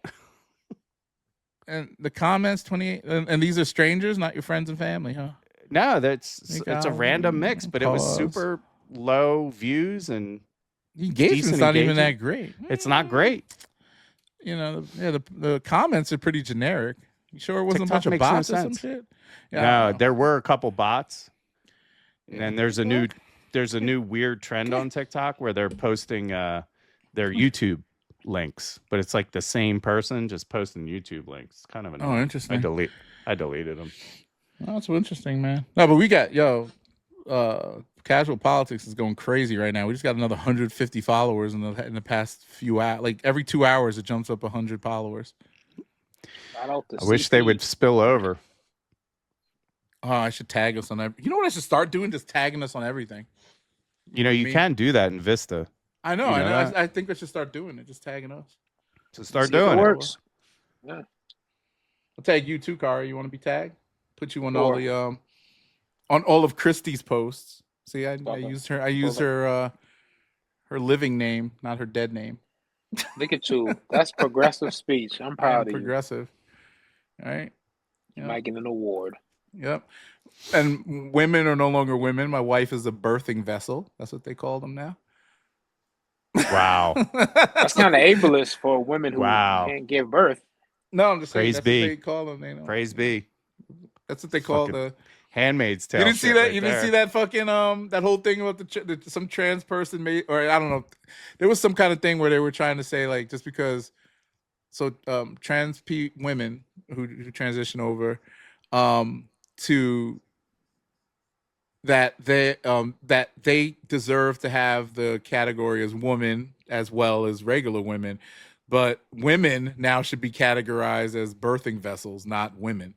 Speaker 2: And the comments 28, and these are strangers, not your friends and family, huh?
Speaker 4: No, it's a random mix, but it was
Speaker 2: Pause.
Speaker 4: super low views and
Speaker 2: The engagement's
Speaker 4: decent
Speaker 2: not even that
Speaker 4: engagement.
Speaker 2: great.
Speaker 4: It's not great.
Speaker 2: You know, yeah, the comments are pretty generic. You sure it wasn't
Speaker 4: TikTok
Speaker 2: a bunch of
Speaker 4: makes no
Speaker 2: bots or some
Speaker 4: sense.
Speaker 2: shit? Yeah, I don't
Speaker 4: No,
Speaker 2: know.
Speaker 4: there were a couple bots. And
Speaker 2: Yeah.
Speaker 4: then there's a new weird trend on TikTok where they're posting their YouTube links, but it's like the same person just posting YouTube links. It's kind of annoying.
Speaker 2: interesting.
Speaker 4: I deleted them.
Speaker 2: Oh, that's interesting, man. No, but we got casual politics is going crazy right now. We just got another 150 followers in the past few hours. Like every 2 hours, it jumps up 100 followers.
Speaker 4: I wish they would spill over.
Speaker 2: Oh, I should tag us on every. You know what I should start doing? Just tagging us on everything.
Speaker 4: You know, you can do that in Vista.
Speaker 2: I know.
Speaker 4: You
Speaker 2: I
Speaker 4: know
Speaker 2: know.
Speaker 4: that?
Speaker 2: I think I should start doing it. Just tagging us.
Speaker 4: So start
Speaker 3: See if
Speaker 4: doing
Speaker 3: it
Speaker 4: it.
Speaker 3: works. Yeah.
Speaker 2: I'll tag you too, Kara. You want to be tagged? Put you on all
Speaker 3: Sure.
Speaker 2: the on all of Christie's posts. See, I
Speaker 3: Okay.
Speaker 2: used her. I used her living name, not her dead name.
Speaker 3: Look at you. That's progressive speech. I'm
Speaker 2: I am
Speaker 3: proud of
Speaker 2: progressive. All right.
Speaker 3: you.
Speaker 2: Yep.
Speaker 3: Might get an award.
Speaker 2: Yep. And women are no longer women. My wife is a birthing vessel. That's what they call them now.
Speaker 4: Wow.
Speaker 3: That's kind of ableist for women who
Speaker 4: Wow.
Speaker 3: can't give birth.
Speaker 2: No, I'm just saying
Speaker 4: Praise
Speaker 2: that's
Speaker 4: be.
Speaker 2: what they call them. They know.
Speaker 4: Praise be.
Speaker 2: That's what they call
Speaker 4: Fucking
Speaker 2: the.
Speaker 4: Handmaid's Tale.
Speaker 2: You didn't see
Speaker 4: shit
Speaker 2: that?
Speaker 4: right
Speaker 2: You didn't
Speaker 4: there.
Speaker 2: see that fucking that whole thing about some trans person made, or I don't know. There was some kind of thing where they were trying to say like just because trans women who transition over to that they deserve to have the category as woman as well as regular women, but women now should be categorized as birthing vessels, not women.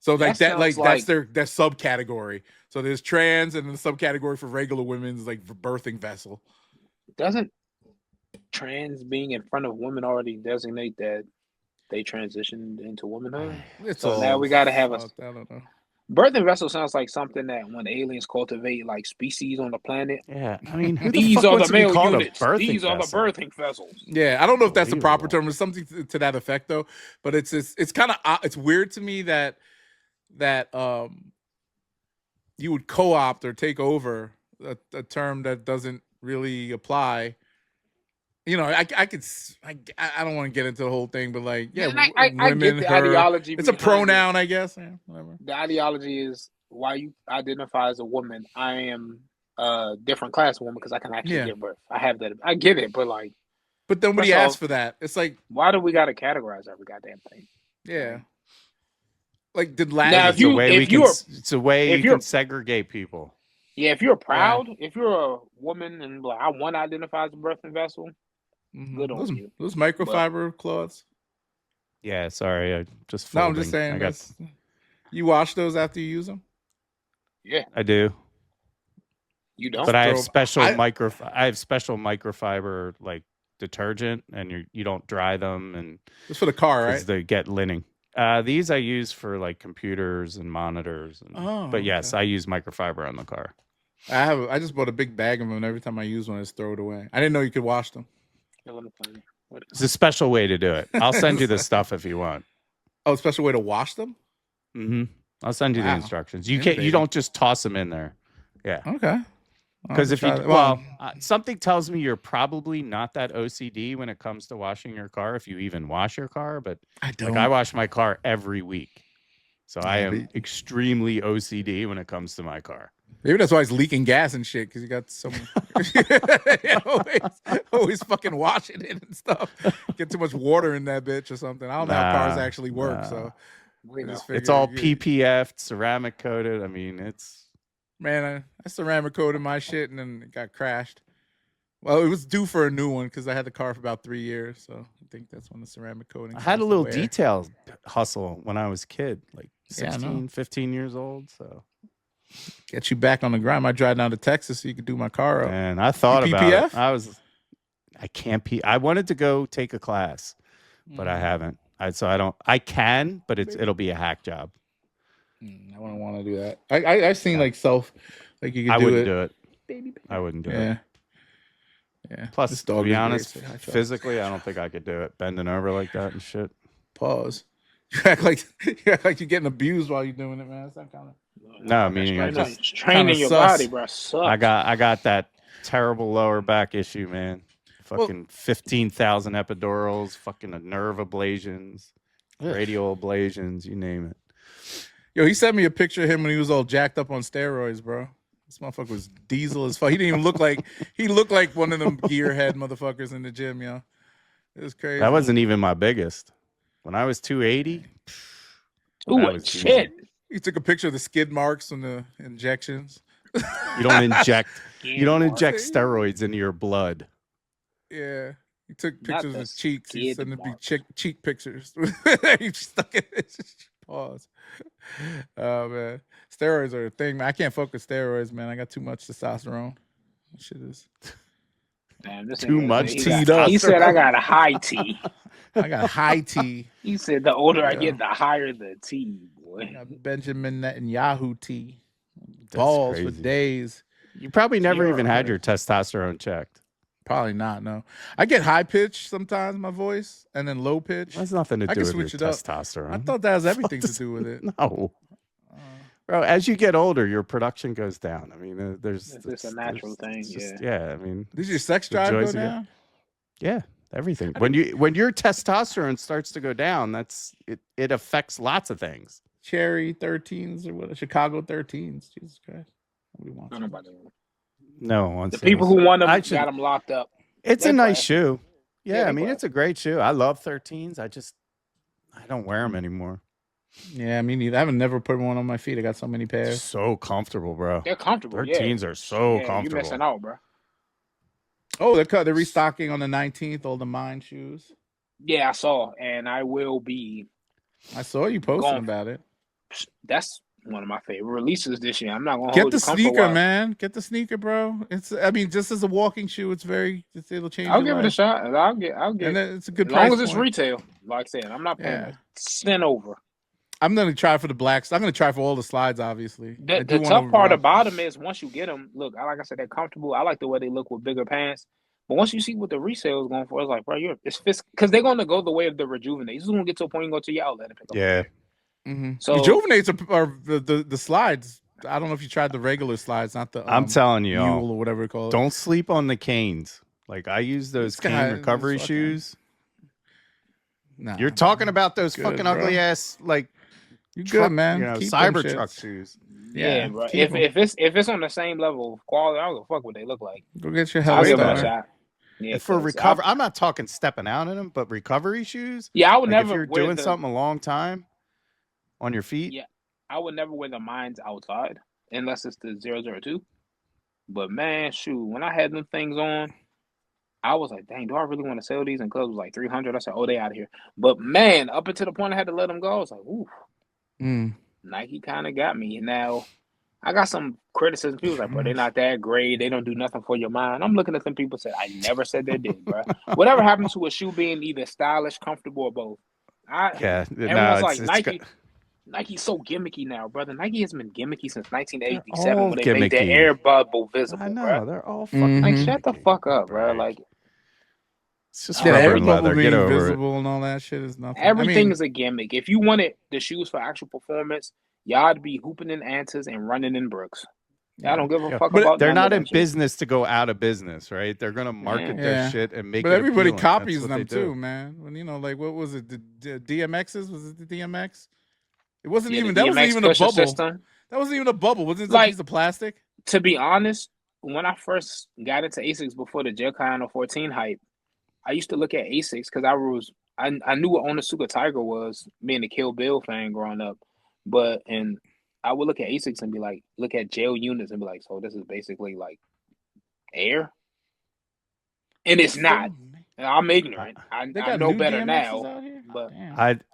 Speaker 2: So like
Speaker 3: That
Speaker 2: that's
Speaker 3: sounds
Speaker 2: their subcategory. So there's trans, and then the subcategory for regular women is like birthing vessel.
Speaker 3: Doesn't trans being in front of women already designate that they transitioned into womanhood?
Speaker 2: It's
Speaker 3: So
Speaker 2: all
Speaker 3: now we got to have a
Speaker 2: I don't know.
Speaker 3: birthing vessel. Sounds like something that when aliens cultivate like species on the planet.
Speaker 4: Yeah, I mean, who the
Speaker 3: These
Speaker 4: fuck
Speaker 3: are the
Speaker 4: wants to be
Speaker 3: male
Speaker 4: called
Speaker 3: units.
Speaker 4: a birthing
Speaker 3: These are the
Speaker 4: vessel?
Speaker 3: birthing vessels.
Speaker 2: Yeah, I don't know if that's the proper
Speaker 4: Unbelievable.
Speaker 2: term. It's something to that effect though. But it's kind of it's weird to me that you would co-opt or take over a term that doesn't really apply. You know, I don't want to get into the whole thing, but like, yeah,
Speaker 3: And I get the
Speaker 2: her,
Speaker 3: ideology.
Speaker 2: it's a
Speaker 3: behind it.
Speaker 2: pronoun, I guess. Yeah, whatever.
Speaker 3: The ideology is why you identify as a woman. I am a different class of woman because I can actually give birth. I have that. I get it, but like,
Speaker 2: but nobody
Speaker 3: first
Speaker 2: asked
Speaker 3: off,
Speaker 2: for that. It's like,
Speaker 3: why do we got to categorize every goddamn thing?
Speaker 2: yeah. Like, did
Speaker 3: Now,
Speaker 2: Latin?
Speaker 3: if you
Speaker 4: It's a way you can segregate people.
Speaker 3: Yeah, if you're proud, if you're a woman and like I want to identify as a birthing vessel, good on you.
Speaker 2: Those microfiber cloths.
Speaker 4: Yeah, sorry, I just.
Speaker 2: No, I'm just saying. You wash those after you use them.
Speaker 3: Yeah,
Speaker 4: I do.
Speaker 3: You don't.
Speaker 4: But I have special microfiber like detergent, and you don't dry them, and
Speaker 2: it's for the car, right?
Speaker 4: They get linen. These I use for like computers and monitors. But yes, I use microfiber on the car.
Speaker 2: I just bought a big bag of them, and every time I use one, I just throw it away. I didn't know you could wash them.
Speaker 4: It's a special way to do it. I'll send you the stuff if you want.
Speaker 2: Oh, a special way to wash them?
Speaker 4: Mm-hmm. I'll send you the instructions. You don't just toss them in there. Yeah.
Speaker 2: Okay.
Speaker 4: Because if you something tells me you're probably not that OCD when it comes to washing your car, if you even wash your car. But
Speaker 2: I don't.
Speaker 4: Like I wash my car every week, so I am extremely OCD when it comes to my car.
Speaker 2: Maybe that's why it's leaking gas and shit, because you got some always fucking washing it and stuff. Get too much water in that bitch or something. I don't know how cars actually work. So
Speaker 4: it's all PPF, ceramic coated. I mean, it's
Speaker 2: I ceramic coated my shit and then it got crashed. Well, it was due for a new one because I had the car for about 3 years. So I think that's when the ceramic coating.
Speaker 4: I had a little detail hustle when I was a kid, like 16, 15 years old. So
Speaker 2: get you back on the grind. I drive down to Texas so you could do my car up.
Speaker 4: And I thought about it. I can't I wanted to go take a class, but I haven't. I can, but it'll be a hack job.
Speaker 2: I wouldn't want to do that. I've seen like you could do it.
Speaker 4: I wouldn't do it. I wouldn't do it.
Speaker 2: Yeah.
Speaker 4: Plus,
Speaker 2: this
Speaker 4: to
Speaker 2: dog
Speaker 4: be
Speaker 2: is great.
Speaker 4: honest,
Speaker 2: Say hi, Charles.
Speaker 4: physically, I don't think I could do it. Bending over like that and shit.
Speaker 2: Pause. You act like you're getting abused while you're doing it, man. It's not kind of.
Speaker 4: No, meaning I
Speaker 3: Training,
Speaker 4: just
Speaker 3: training your
Speaker 2: sus.
Speaker 3: body, bro, sucks.
Speaker 4: I got that terrible lower back issue, man. Fucking 15,000 epidurals, fucking nerve ablations, radial ablations, you name it.
Speaker 2: Yo, he sent me a picture of him when he was all jacked up on steroids, bro. This motherfucker was diesel as fuck. He didn't even look like he looked like one of them gearhead motherfuckers in the gym, yo. It was crazy.
Speaker 4: That wasn't even my biggest. When I was 280.
Speaker 3: Ooh, shit.
Speaker 2: He took a picture of the skid marks and the injections.
Speaker 4: You don't inject steroids into your blood.
Speaker 2: Yeah. He took pictures of his cheeks. He sent me cheek pictures. He stuck it in his pause. Oh man. Steroids are a thing, man. I can't fuck with steroids, man. I got too much testosterone. That shit is
Speaker 3: damn,
Speaker 4: too much
Speaker 3: testosterone. He said I got a high T.
Speaker 2: I got high T.
Speaker 3: He said the older I get, the higher the T, boy.
Speaker 2: I got Benjamin Netanyahu T. Balls for days.
Speaker 4: You probably never even had your testosterone checked.
Speaker 2: Probably not, no. I get high pitch sometimes, my voice, and then low pitch.
Speaker 4: That's nothing to do with your testosterone.
Speaker 2: I thought that has everything to do with it.
Speaker 4: No. Bro, as you get older, your production goes down. I mean,
Speaker 3: it's a natural thing.
Speaker 4: Yeah, I mean,
Speaker 2: does your sex drive go down?
Speaker 4: Yeah, everything. When your testosterone starts to go down, it affects lots of things.
Speaker 2: Cherry 13s or what? Chicago 13s. Jesus Christ, nobody wants them.
Speaker 4: No one wants
Speaker 3: the people who want them got them locked up.
Speaker 4: It's a nice shoe. Yeah, I mean, it's a great shoe. I love 13s. I don't wear them anymore.
Speaker 2: Yeah, me neither. I haven't never put one on my feet. I got so many pairs.
Speaker 4: So comfortable, bro.
Speaker 3: They're comfortable.
Speaker 4: 13s are so comfortable.
Speaker 3: You're missing out, bro.
Speaker 2: Oh, they're restocking on the 19th. All the Mine shoes.
Speaker 3: Yeah, I saw, and I will be.
Speaker 2: I saw you posting about it.
Speaker 3: That's one of my favorite releases this year. I'm not gonna
Speaker 2: get the sneaker, man. Get the sneaker, bro. I mean, just as a walking shoe, it'll change.
Speaker 3: I'll give it a shot. I'll get.
Speaker 2: And it's a good
Speaker 3: as
Speaker 2: price.
Speaker 3: Long as it's retail, like I said, I'm not paying a cent over.
Speaker 2: I'm gonna try for the blacks. I'm gonna try for all the slides, obviously.
Speaker 3: The tough part about them is once you get them, look, like I said, they're comfortable. I like the way they look with bigger pants. But once you see what the resale is going for, it's like, bro, it's because they're gonna go the way of the Rejuvenate. You're just gonna get to a point you go to your outlet and pick up.
Speaker 4: Yeah.
Speaker 2: Mm-hmm. So Rejuvenates are the slides. I don't know if you tried the regular slides, not the.
Speaker 4: I'm telling you,
Speaker 2: mule or whatever it's called.
Speaker 4: Don't sleep on the canes. Like I use those cane recovery shoes. Nah, you're talking about those fucking ugly ass like.
Speaker 2: You good, man?
Speaker 4: Cybertruck shoes.
Speaker 3: Yeah, bro. If it's on the same level of quality, I don't give a fuck what they look like.
Speaker 2: Go get your hell shot.
Speaker 4: Yeah, for recovery, I'm not talking stepping out in them, but recovery shoes.
Speaker 3: Yeah, I would never.
Speaker 4: If you're doing something a long time on your feet.
Speaker 3: Yeah, I would never wear the Mines outside unless it's the 002. But man, shoot, when I had them things on, I was like, dang, do I really want to sell these? And clubs was like 300. I said, oh, they out of here. But man, up until the point I had to let them go, I was like, ooh. Nike kind of got me. Now, I got some criticism. People like, bro, they're not that great. They don't do nothing for your mind. I'm looking at some people say, I never said they did, bro. Whatever happens to a shoe being either stylish, comfortable, or both. Everyone's like, Nike. Nike's so gimmicky now, brother. Nike has been gimmicky since 1987 when they made their air bubble visible. I know,
Speaker 4: bro. They're all fucking
Speaker 3: like, shut the fuck up, bro. Like,
Speaker 4: it's just rubber and leather. Get over
Speaker 2: visible and all that shit is nothing.
Speaker 3: Everything is a gimmick. If you wanted the shoes for actual performance, y'all'd be hooping in Antas and running in Brooks. I don't give a fuck about.
Speaker 4: They're not in business to go out of business, right? They're gonna market their shit and make.
Speaker 2: But
Speaker 4: it
Speaker 2: everybody
Speaker 4: appealing.
Speaker 2: copies them too, man. When like what was it? The DMXs? Was it the DMX? It wasn't even. That wasn't even a bubble. System. That wasn't even a bubble. Wasn't it like a piece of plastic?
Speaker 3: To be honest, when I first got into Asics before the Jilkano 14 hype, I used to look at Asics because I knew what Onitsuka Tiger was, being a Kill Bill fan growing up. And I would look at Asics and be like, look at gel units and be like, so this is basically like air? And it's not. I'm ignorant. I know better now. But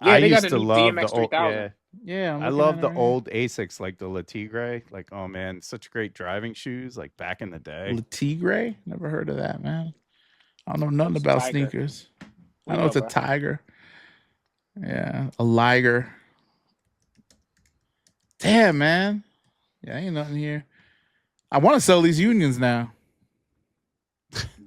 Speaker 4: I used to love the old,
Speaker 2: I
Speaker 4: love the old Asics, like the Le Tigre. Like, oh man, such great driving shoes, like back in the day.
Speaker 2: Le Tigre? Never heard of that, man. I don't know nothing about sneakers. I know it's a tiger. Yeah, a liger. Damn, man. Yeah, ain't nothing here. I want to sell these unions now.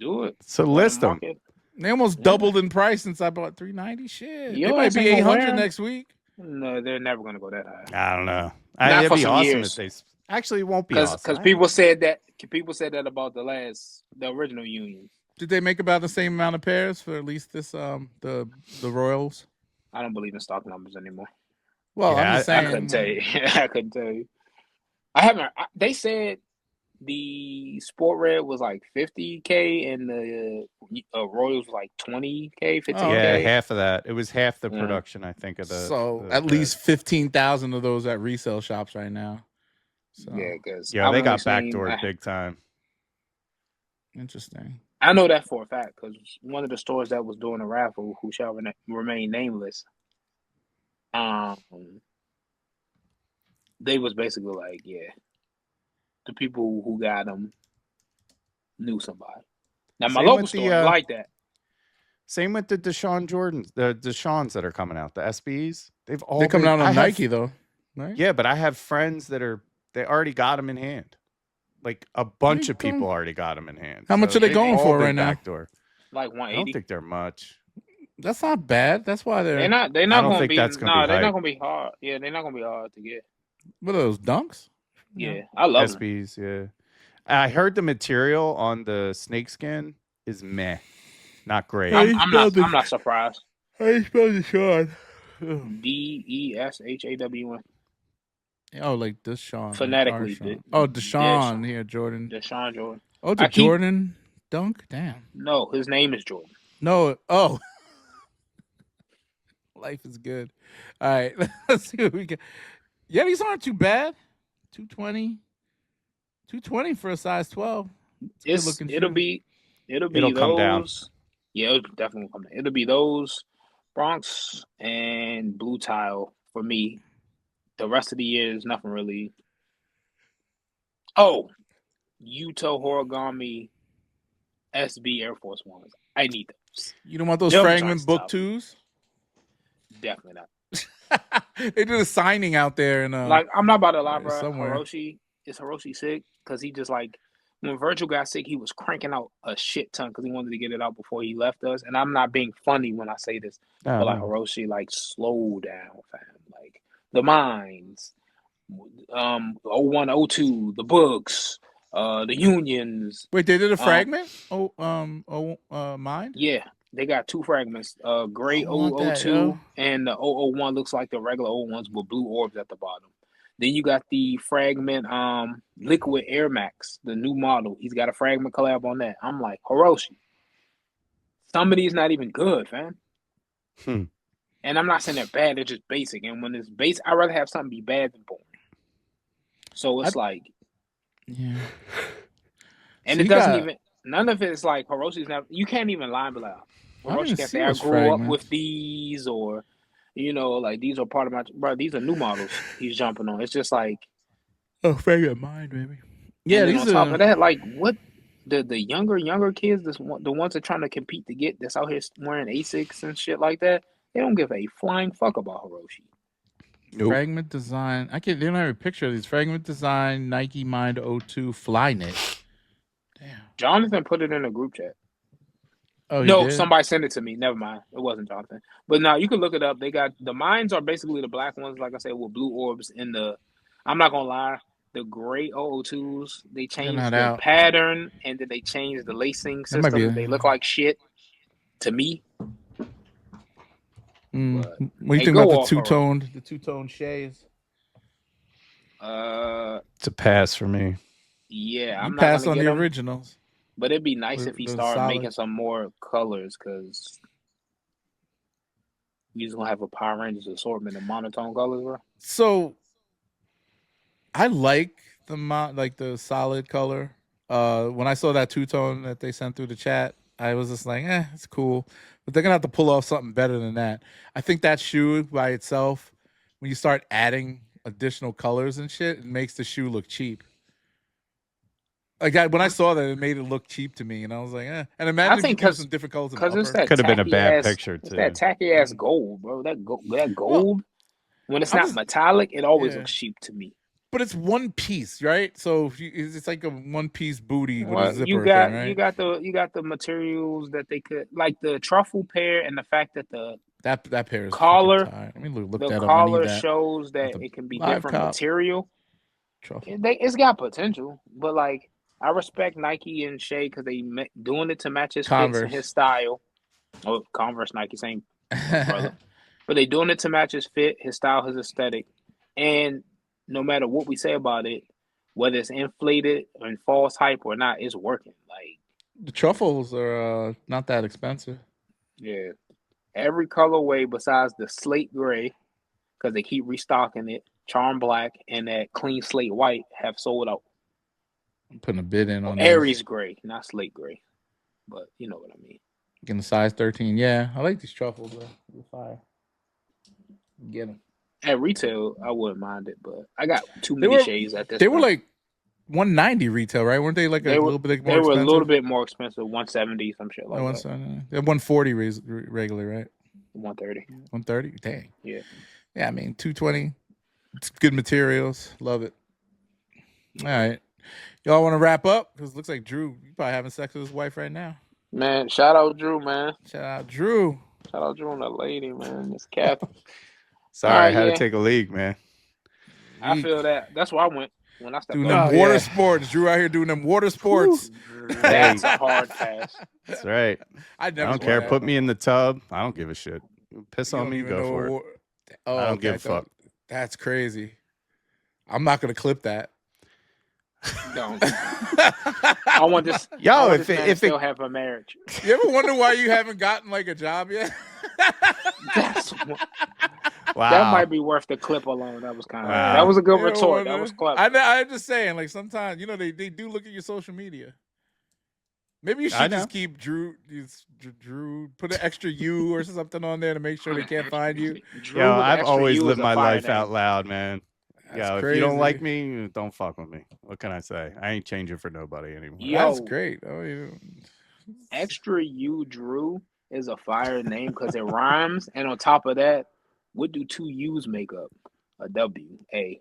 Speaker 3: Do it.
Speaker 4: So
Speaker 3: Let
Speaker 4: list them.
Speaker 3: market.
Speaker 2: They almost
Speaker 3: Yeah.
Speaker 2: doubled in price since I bought 390. Shit,
Speaker 3: Your
Speaker 2: it might
Speaker 3: ass
Speaker 2: be
Speaker 3: ain't gonna
Speaker 2: 800
Speaker 3: wear 'em.
Speaker 2: next week.
Speaker 3: No, they're never gonna go that high.
Speaker 4: I don't know.
Speaker 3: Not
Speaker 4: It'd
Speaker 3: for
Speaker 4: be
Speaker 3: some
Speaker 4: awesome
Speaker 3: years.
Speaker 4: if they. Actually, it won't be
Speaker 3: Because
Speaker 4: awesome.
Speaker 3: people said that about the original unions.
Speaker 2: Did they make about the same amount of pairs for at least this the Royals?
Speaker 3: I don't believe in stock numbers anymore.
Speaker 2: Well,
Speaker 4: Yeah,
Speaker 2: I'm just
Speaker 3: I
Speaker 2: saying.
Speaker 3: couldn't tell you. I couldn't tell you. I haven't. They said the Sport Red was like 50K and the Royals was like 20K, 15K.
Speaker 4: Yeah, half of that. It was half the
Speaker 3: Yeah.
Speaker 4: production, I think, of the.
Speaker 2: So
Speaker 4: the
Speaker 2: at
Speaker 4: the-
Speaker 2: least 15,000 of those at resale shops right now. So
Speaker 3: Yeah, because
Speaker 4: Yeah, they got backdoored big time.
Speaker 2: interesting.
Speaker 3: I know that for a fact because one of the stores that was doing a raffle, who shall remain nameless, they was basically like, yeah, the people who got them knew somebody. Now my
Speaker 4: Same
Speaker 3: local
Speaker 4: with the,
Speaker 3: store like that.
Speaker 4: Same with the Deshaun Jordans, the Deshaun's that are coming out, the SBs. They've all
Speaker 2: They're coming
Speaker 4: been-
Speaker 2: out
Speaker 4: I
Speaker 2: on
Speaker 4: have-
Speaker 2: Nike though, right?
Speaker 4: Yeah, but I have friends that they already got them in hand. Like a bunch of people already got them in hand.
Speaker 2: How much are they
Speaker 4: they've
Speaker 2: going
Speaker 4: all
Speaker 2: for
Speaker 4: been
Speaker 2: right now?
Speaker 4: backdoor.
Speaker 3: Like
Speaker 4: I don't
Speaker 3: 180.
Speaker 4: think they're much.
Speaker 2: That's not bad. That's why
Speaker 3: They're
Speaker 2: they're
Speaker 3: not
Speaker 4: I don't
Speaker 3: gonna
Speaker 4: think
Speaker 3: be
Speaker 4: that's gonna be
Speaker 3: they're
Speaker 4: hype.
Speaker 3: not gonna be hard. Yeah, they're not gonna be hard to get.
Speaker 2: what are those dunks?
Speaker 3: Yeah, I love them.
Speaker 4: SBs, yeah. I heard the material on the snakeskin is meh, not great.
Speaker 2: Hey.
Speaker 3: I'm not surprised.
Speaker 2: How you spell Deshaun?
Speaker 3: DESHAWN.
Speaker 2: Oh, like Deshaun.
Speaker 3: Phonetically,
Speaker 2: Deshaun here, Jordan.
Speaker 3: Deshaun Jordan.
Speaker 2: Oh, the Jordan dunk? Damn.
Speaker 3: No, his name is Jordan.
Speaker 2: No. Oh. Life is good. All right. Let's see what we get. Yeah, these aren't too bad. 220. 220 for a size 12.
Speaker 3: It'll be
Speaker 4: It'll come down.
Speaker 3: those. Yeah, it'll definitely come down. It'll be those Bronx and blue tile for me. The rest of the year is nothing really. Oh, Utah Horigami SB Air Force Ones. I need those.
Speaker 2: You don't want those
Speaker 3: Them
Speaker 2: Fragment
Speaker 3: joints
Speaker 2: book
Speaker 3: tough.
Speaker 2: twos?
Speaker 3: Definitely not.
Speaker 2: They did a signing out there in
Speaker 3: Like, I'm not about to lie, bro.
Speaker 2: somewhere.
Speaker 3: Hiroshi, is Hiroshi sick? Because he just like, when Virgil got sick, he was cranking out a shit ton because he wanted to get it out before he left us. And I'm not being funny when I say this, but like Hiroshi, like, slow down, fam. Like, the mines, 01, 02, the books, the unions.
Speaker 2: Wait, they did a Fragment? Mine?
Speaker 3: Yeah, they got two fragments. Gray
Speaker 2: I want that,
Speaker 3: 002
Speaker 2: yo.
Speaker 3: and the 001 looks like the regular 01s with blue orbs at the bottom. Then you got the Fragment Liquid Air Max, the new model. He's got a Fragment collab on that. I'm like, Hiroshi, some of these not even good, fam. And I'm not saying they're bad, they're just basic. And when it's basic, I'd rather have something be bad than boring. So it's like,
Speaker 2: Yeah.
Speaker 3: and
Speaker 2: So
Speaker 3: it
Speaker 2: you
Speaker 3: doesn't
Speaker 2: got-
Speaker 3: even, none of it's like Hiroshi's not, you can't even lie and be like,
Speaker 2: I didn't
Speaker 3: Hiroshi can't
Speaker 2: see
Speaker 3: say I
Speaker 2: those
Speaker 3: grew up
Speaker 2: Fragments.
Speaker 3: with these, or, you know, like these are part of my, bro, these are new models he's jumping on. It's just like,
Speaker 2: Oh, Fragment Mine, baby. Yeah,
Speaker 3: and then
Speaker 2: these
Speaker 3: on top
Speaker 2: are.
Speaker 3: of that, like what the younger kids, the ones that are trying to compete to get that's out here wearing Asics and shit like that, they don't give a flying fuck about Hiroshi.
Speaker 2: Fragment Design. They don't have a picture of these. Fragment Design, Nike Mind 02 Flyknit. Damn.
Speaker 3: Jonathan put it in a group chat.
Speaker 2: Oh, he
Speaker 3: No,
Speaker 2: did?
Speaker 3: somebody sent it to me. Never mind. It wasn't Jonathan. But now you can look it up. They got the mines are basically the black ones, like I said, with blue orbs in the. I'm not gonna lie. The gray 002s, they changed
Speaker 2: not
Speaker 3: the
Speaker 2: out.
Speaker 3: pattern and then they changed the lacing
Speaker 2: That might
Speaker 3: system.
Speaker 2: be-
Speaker 3: They look like shit to me.
Speaker 2: What do
Speaker 3: they
Speaker 2: you think
Speaker 3: go
Speaker 2: about
Speaker 3: off
Speaker 2: the two-tone shades?
Speaker 4: It's a pass for me.
Speaker 3: Yeah, I'm
Speaker 2: You
Speaker 3: not
Speaker 2: pass
Speaker 3: gonna
Speaker 2: on
Speaker 3: get
Speaker 2: the
Speaker 3: them,
Speaker 2: originals.
Speaker 3: but it'd be nice if he
Speaker 2: Those
Speaker 3: started
Speaker 2: solid.
Speaker 3: making some more colors because you just gonna have a Power Rangers assortment of monotone colors, bro.
Speaker 2: So I like the solid color. When I saw that two-tone that they sent through the chat, I was just like, it's cool. But they're gonna have to pull off something better than that. I think that shoe by itself, when you start adding additional colors and shit, it makes the shoe look cheap. Like when I saw that, it made it look cheap to me, and I was like, And imagine if you
Speaker 3: think
Speaker 2: do some different colors.
Speaker 3: Because it's that
Speaker 4: Could have been a
Speaker 3: tacky
Speaker 4: bad
Speaker 3: ass,
Speaker 4: picture,
Speaker 3: It's
Speaker 4: too.
Speaker 3: that tacky ass gold, bro. That gold. When it's not metallic, it always
Speaker 2: yeah.
Speaker 3: looks cheap to me.
Speaker 2: but it's one piece, right? So it's like a one piece booty with a
Speaker 3: Well,
Speaker 2: zipper thing, right?
Speaker 3: you got the materials that they could like the truffle pair and the fact that
Speaker 2: That pair is
Speaker 3: collar
Speaker 2: freaking tight. Let me look
Speaker 3: the
Speaker 2: that up. I need
Speaker 3: collar
Speaker 2: that.
Speaker 3: shows that
Speaker 2: The
Speaker 3: it can be
Speaker 2: live
Speaker 3: different
Speaker 2: cop
Speaker 3: material.
Speaker 2: truffle.
Speaker 3: It's got potential, but like I respect Nike and Shea because they doing it to match his fits and
Speaker 2: Converse.
Speaker 3: his style. Oh, Converse, Nike, same brother. But they doing it to match his fit, his style, his aesthetic, and no matter what we say about it, whether it's inflated and false hype or not, it's working. Like
Speaker 2: The truffles are not that expensive.
Speaker 3: yeah, every colorway besides the slate gray, because they keep restocking it, charm black, and that clean slate white have sold out.
Speaker 2: I'm putting a bid in on
Speaker 3: Aries gray, not slate gray, but you know what I mean.
Speaker 2: Getting a size 13. Yeah, I like these truffles, though. They're fire. Get them.
Speaker 3: At retail, I wouldn't mind it, but I got too many shades at this.
Speaker 2: They were
Speaker 3: point.
Speaker 2: like $190 retail, right? Weren't they like a little bit more
Speaker 3: expensive? They were a little
Speaker 2: expensive?
Speaker 3: bit more expensive, $170, some shit like that.
Speaker 2: They're $140 regular, right?
Speaker 3: $130.
Speaker 2: $130. Dang.
Speaker 3: Yeah.
Speaker 2: Yeah, I mean $220. It's good materials. Love it. All right, y'all want to wrap up? Because it looks like Drew, you probably having sex with his wife right now.
Speaker 3: Man, shout out Drew, man.
Speaker 2: Shout out Drew.
Speaker 3: Shout out Drew and the lady, man. It's Kathy.
Speaker 4: Sorry, I had to take a leak, man.
Speaker 3: I feel that. That's where I went when I stepped
Speaker 2: doing them water sports. Drew out here doing them water sports.
Speaker 3: That's a hard pass.
Speaker 4: That's right. I don't care. Put me in the tub. I don't give a shit. Piss on me, go for it.
Speaker 2: Oh,
Speaker 4: I don't give a fuck.
Speaker 2: That's crazy. I'm not gonna clip that.
Speaker 3: Don't. I want this.
Speaker 2: Yo,
Speaker 3: if it still have a marriage.
Speaker 2: You ever wonder why you haven't gotten like a job yet?
Speaker 4: Wow.
Speaker 3: That might be worth the clip alone. That was kind of that was a good retort. That was clever.
Speaker 2: I'm just saying, like sometimes they do look at your social media. Maybe you should just keep Drew put an extra U or something on there to make sure they can't find you.
Speaker 4: Yo, I've always lived my life out loud, man. Yo, if you don't like me, don't fuck with me. What can I say? I ain't changing for nobody anymore.
Speaker 2: That's great. Oh, yeah.
Speaker 3: Extra U Drew is a fire name because it rhymes, and on top of that, what do two U's make up? A W. A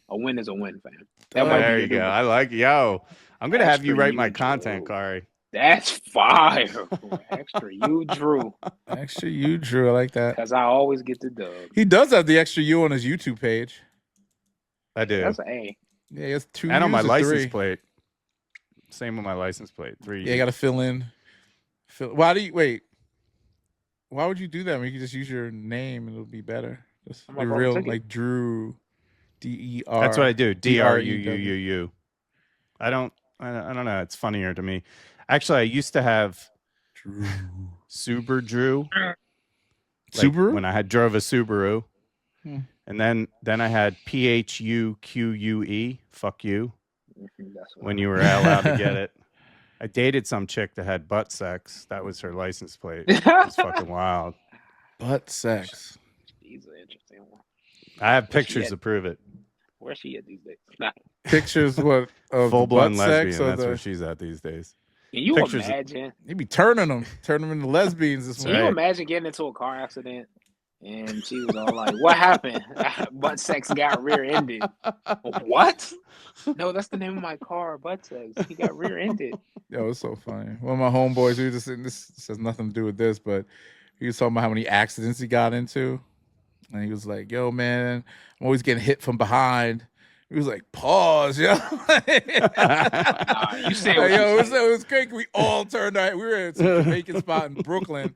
Speaker 3: win is a win, fam.
Speaker 4: There you go. I like yo. I'm gonna have you write my content, Kari.
Speaker 3: That's fire. Extra U Drew.
Speaker 2: Extra U Drew. I like that.
Speaker 3: Because I always get the dub.
Speaker 2: He does have the extra U on his YouTube page.
Speaker 4: I do.
Speaker 3: That's an A.
Speaker 2: Yeah, he has 2
Speaker 4: and on my
Speaker 2: U's
Speaker 4: license
Speaker 2: 3.
Speaker 4: plate. Same with my license plate. 3.
Speaker 2: Yeah, you got to fill in. Why would you do that? I mean, you can just use your name and it'll be better. Just be real, like Drew, D-E-R.
Speaker 4: That's what I do. D-R-U-U-U-U. I don't know. It's funnier to me. Actually, I used to have
Speaker 2: Drew.
Speaker 4: Subaru.
Speaker 2: Subaru?
Speaker 4: When I drove a Subaru. And then I had P-H-U-Q-U-E. Fuck you. When you were allowed to get it. I dated some chick that had butt sex. That was her license plate. It was fucking wild.
Speaker 2: Butt sex.
Speaker 3: She's an interesting one.
Speaker 4: I have pictures to prove it.
Speaker 3: Where's she at these days? Nah.
Speaker 2: Pictures what of
Speaker 4: full-blown lesbian.
Speaker 2: Sex
Speaker 4: That's where she's at these days.
Speaker 3: Can you
Speaker 4: pictures
Speaker 3: imagine?
Speaker 2: He'd be turning them into lesbians.
Speaker 3: Can you imagine getting into a car accident and she was all like, "What happened? Butt sex got rear-ended." What? No, that's the name of my car. Butt sex. He got rear-ended.
Speaker 2: Yo, it's so funny. One of my homeboys, we were just sitting, this has nothing to do with this, but he was talking about how many accidents he got into. And he was like, yo, man, I'm always getting hit from behind. He was like, pause, yo.
Speaker 3: You said
Speaker 2: it was great. We all turned out. We were at some Jamaican spot in Brooklyn.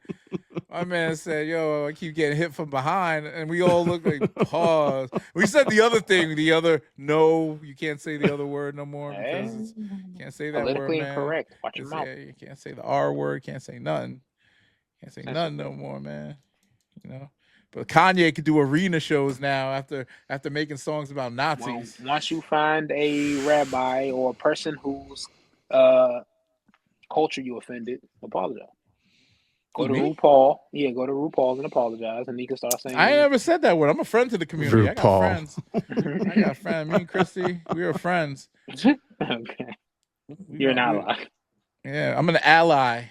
Speaker 2: My man said, yo, I keep getting hit from behind. And we all looked like, pause. We said the other thing, no, you can't say the other word no more. Because you can't say that
Speaker 3: politically
Speaker 2: word, man.
Speaker 3: incorrect. Watch your mouth.
Speaker 2: You can't say the R word. Can't say nothing. Can't say nothing no more, man. You know? But Kanye could do arena shows now after making songs about Nazis.
Speaker 3: Well, once you find a rabbi or a person whose culture you offended, apologize. Go to RuPaul. Yeah, go to RuPaul's and apologize, and he can start saying.
Speaker 2: I ain't never said that word. I'm a friend to the community.
Speaker 4: RuPaul.
Speaker 2: I got friends. I got friends. Me and Christy, we are friends.
Speaker 3: Okay. You're an ally.
Speaker 2: Yeah, I'm an ally.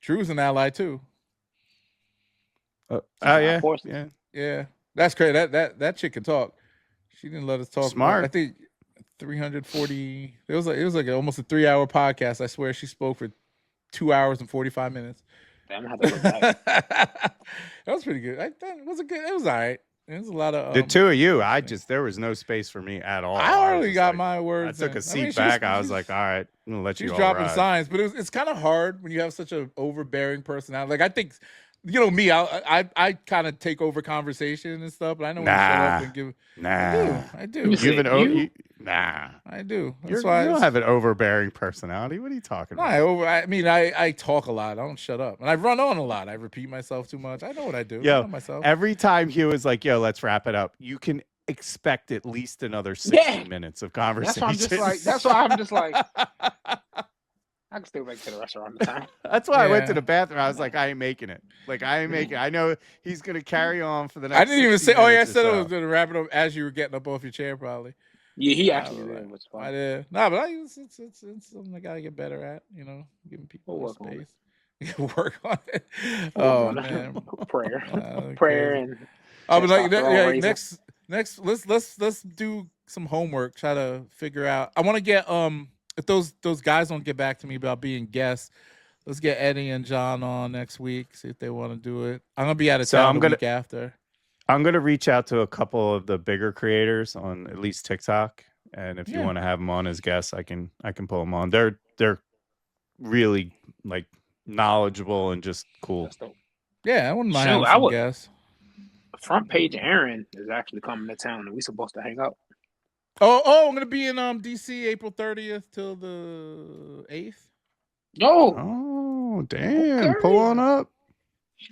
Speaker 2: Drew's an ally too.
Speaker 4: Yeah.
Speaker 2: Yeah. That's crazy. That chick can talk. She didn't let us talk.
Speaker 4: Smart.
Speaker 2: I think 340. It was like almost a 3-hour podcast. I swear she spoke for 2 hours and 45 minutes.
Speaker 3: Damn, I have to look back.
Speaker 2: That was pretty good. It was It was all right. It was a lot of
Speaker 4: The two of you, there was no space for me at all.
Speaker 2: I already
Speaker 4: was
Speaker 2: got
Speaker 4: like,
Speaker 2: my words.
Speaker 4: I took a seat back. I was like, all right, I'm gonna let you.
Speaker 2: She's
Speaker 4: all
Speaker 2: dropping
Speaker 4: ride.
Speaker 2: signs, but it's kind of hard when you have such an overbearing personality. Like I think, you know me, I kind of take over conversation and stuff, but I know when to shut up and give. I do.
Speaker 4: Nah,
Speaker 2: I do.
Speaker 4: You don't have an overbearing personality. What are you talking about?
Speaker 2: I talk a lot. I don't shut up, and I run on a lot. I repeat myself too much. I know what I do. I know myself.
Speaker 4: Every time Hugh is like, "Yo, let's wrap it up," you can expect at least another 60 minutes of conversation.
Speaker 3: That's why I'm just like. I can still make it to the restaurant on time.
Speaker 4: That's why I went to the bathroom. I was like, I ain't making it. I know he's gonna carry on for the next.
Speaker 2: I didn't even say. Oh yeah, I said I was
Speaker 4: so.
Speaker 2: gonna wrap it up as you were getting up off your chair, probably.
Speaker 3: Yeah, he actually did. Which
Speaker 2: I did. No, but it's something I gotta get better at. You know, giving people space. Work on it. Oh man,
Speaker 3: prayer and.
Speaker 2: I was like, next. Let's do some homework. Try to figure out. I want to get if those guys don't get back to me about being guests, let's get Eddie and John on next week. See if they want to do it. I'm gonna be out of town the week after.
Speaker 4: I'm gonna reach out to a couple of the bigger creators on at least TikTok, and if you want to have them on as guests, I can pull them on. They're really like knowledgeable and just cool.
Speaker 2: Yeah, I wouldn't mind having some guests.
Speaker 3: Front Page Aaron is actually coming to town, and we supposed to hang out.
Speaker 2: Oh, I'm gonna be in DC April 30th till the 8th.
Speaker 4: Oh, damn! Okay. Pull on up.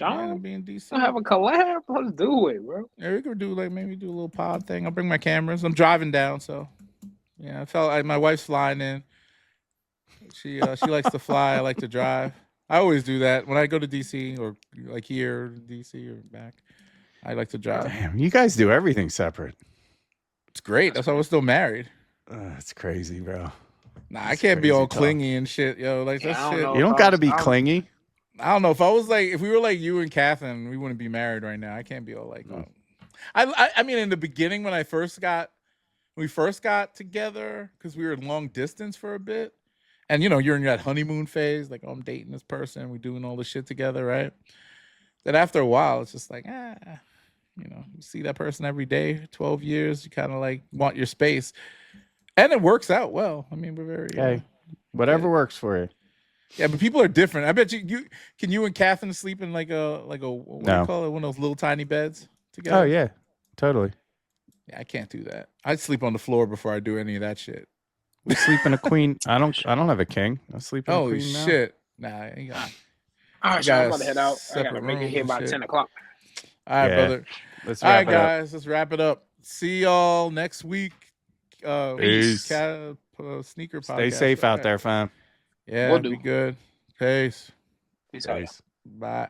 Speaker 3: I'll be in DC. I'll have a collab. Let's do it, bro.
Speaker 2: Yeah, we could do maybe do a little pod thing. I'll bring my cameras. I'm driving down, so yeah. I felt like my wife's flying in. She likes to fly. I like to drive. I always do that when I go to DC or like here, DC or back. I like to drive.
Speaker 4: Damn, you guys do everything separate.
Speaker 2: It's great. That's why we're still married.
Speaker 4: That's crazy, bro.
Speaker 2: Nah, I can't be all clingy and shit, yo. Like that shit.
Speaker 4: You don't got to be clingy.
Speaker 2: I don't know. If we were like you and Catherine, we wouldn't be married right now. I can't be all like. Oh. I mean, in the beginning when we first got together, because we were long distance for a bit, and you're in that honeymoon phase, like I'm dating this person, we're doing all this shit together, right? Then after a while, it's just like you see that person every day, 12 years, you kind of like want your space, and it works out well. I mean, we're very
Speaker 4: whatever works for you.
Speaker 2: Yeah, but people are different. I bet you and Catherine sleep in like a what do you call it? One of those little tiny beds together.
Speaker 4: Oh yeah, totally.
Speaker 2: Yeah, I can't do that. I'd sleep on the floor before I do any of that shit.
Speaker 4: We sleep in a queen. I don't have a king. I sleep in a queen now.
Speaker 2: Holy shit! Nah, you got.
Speaker 3: All right, I'm about to head out. I gotta make it here by 10 o'clock.
Speaker 2: All right, brother.
Speaker 4: Let's
Speaker 2: all right, guys. Let's wrap it up. See y'all next week.
Speaker 4: Peace.
Speaker 2: Sneaker podcast.
Speaker 4: Stay safe out there, fam.
Speaker 2: Yeah, be good. Peace.
Speaker 3: Peace out.
Speaker 2: Bye.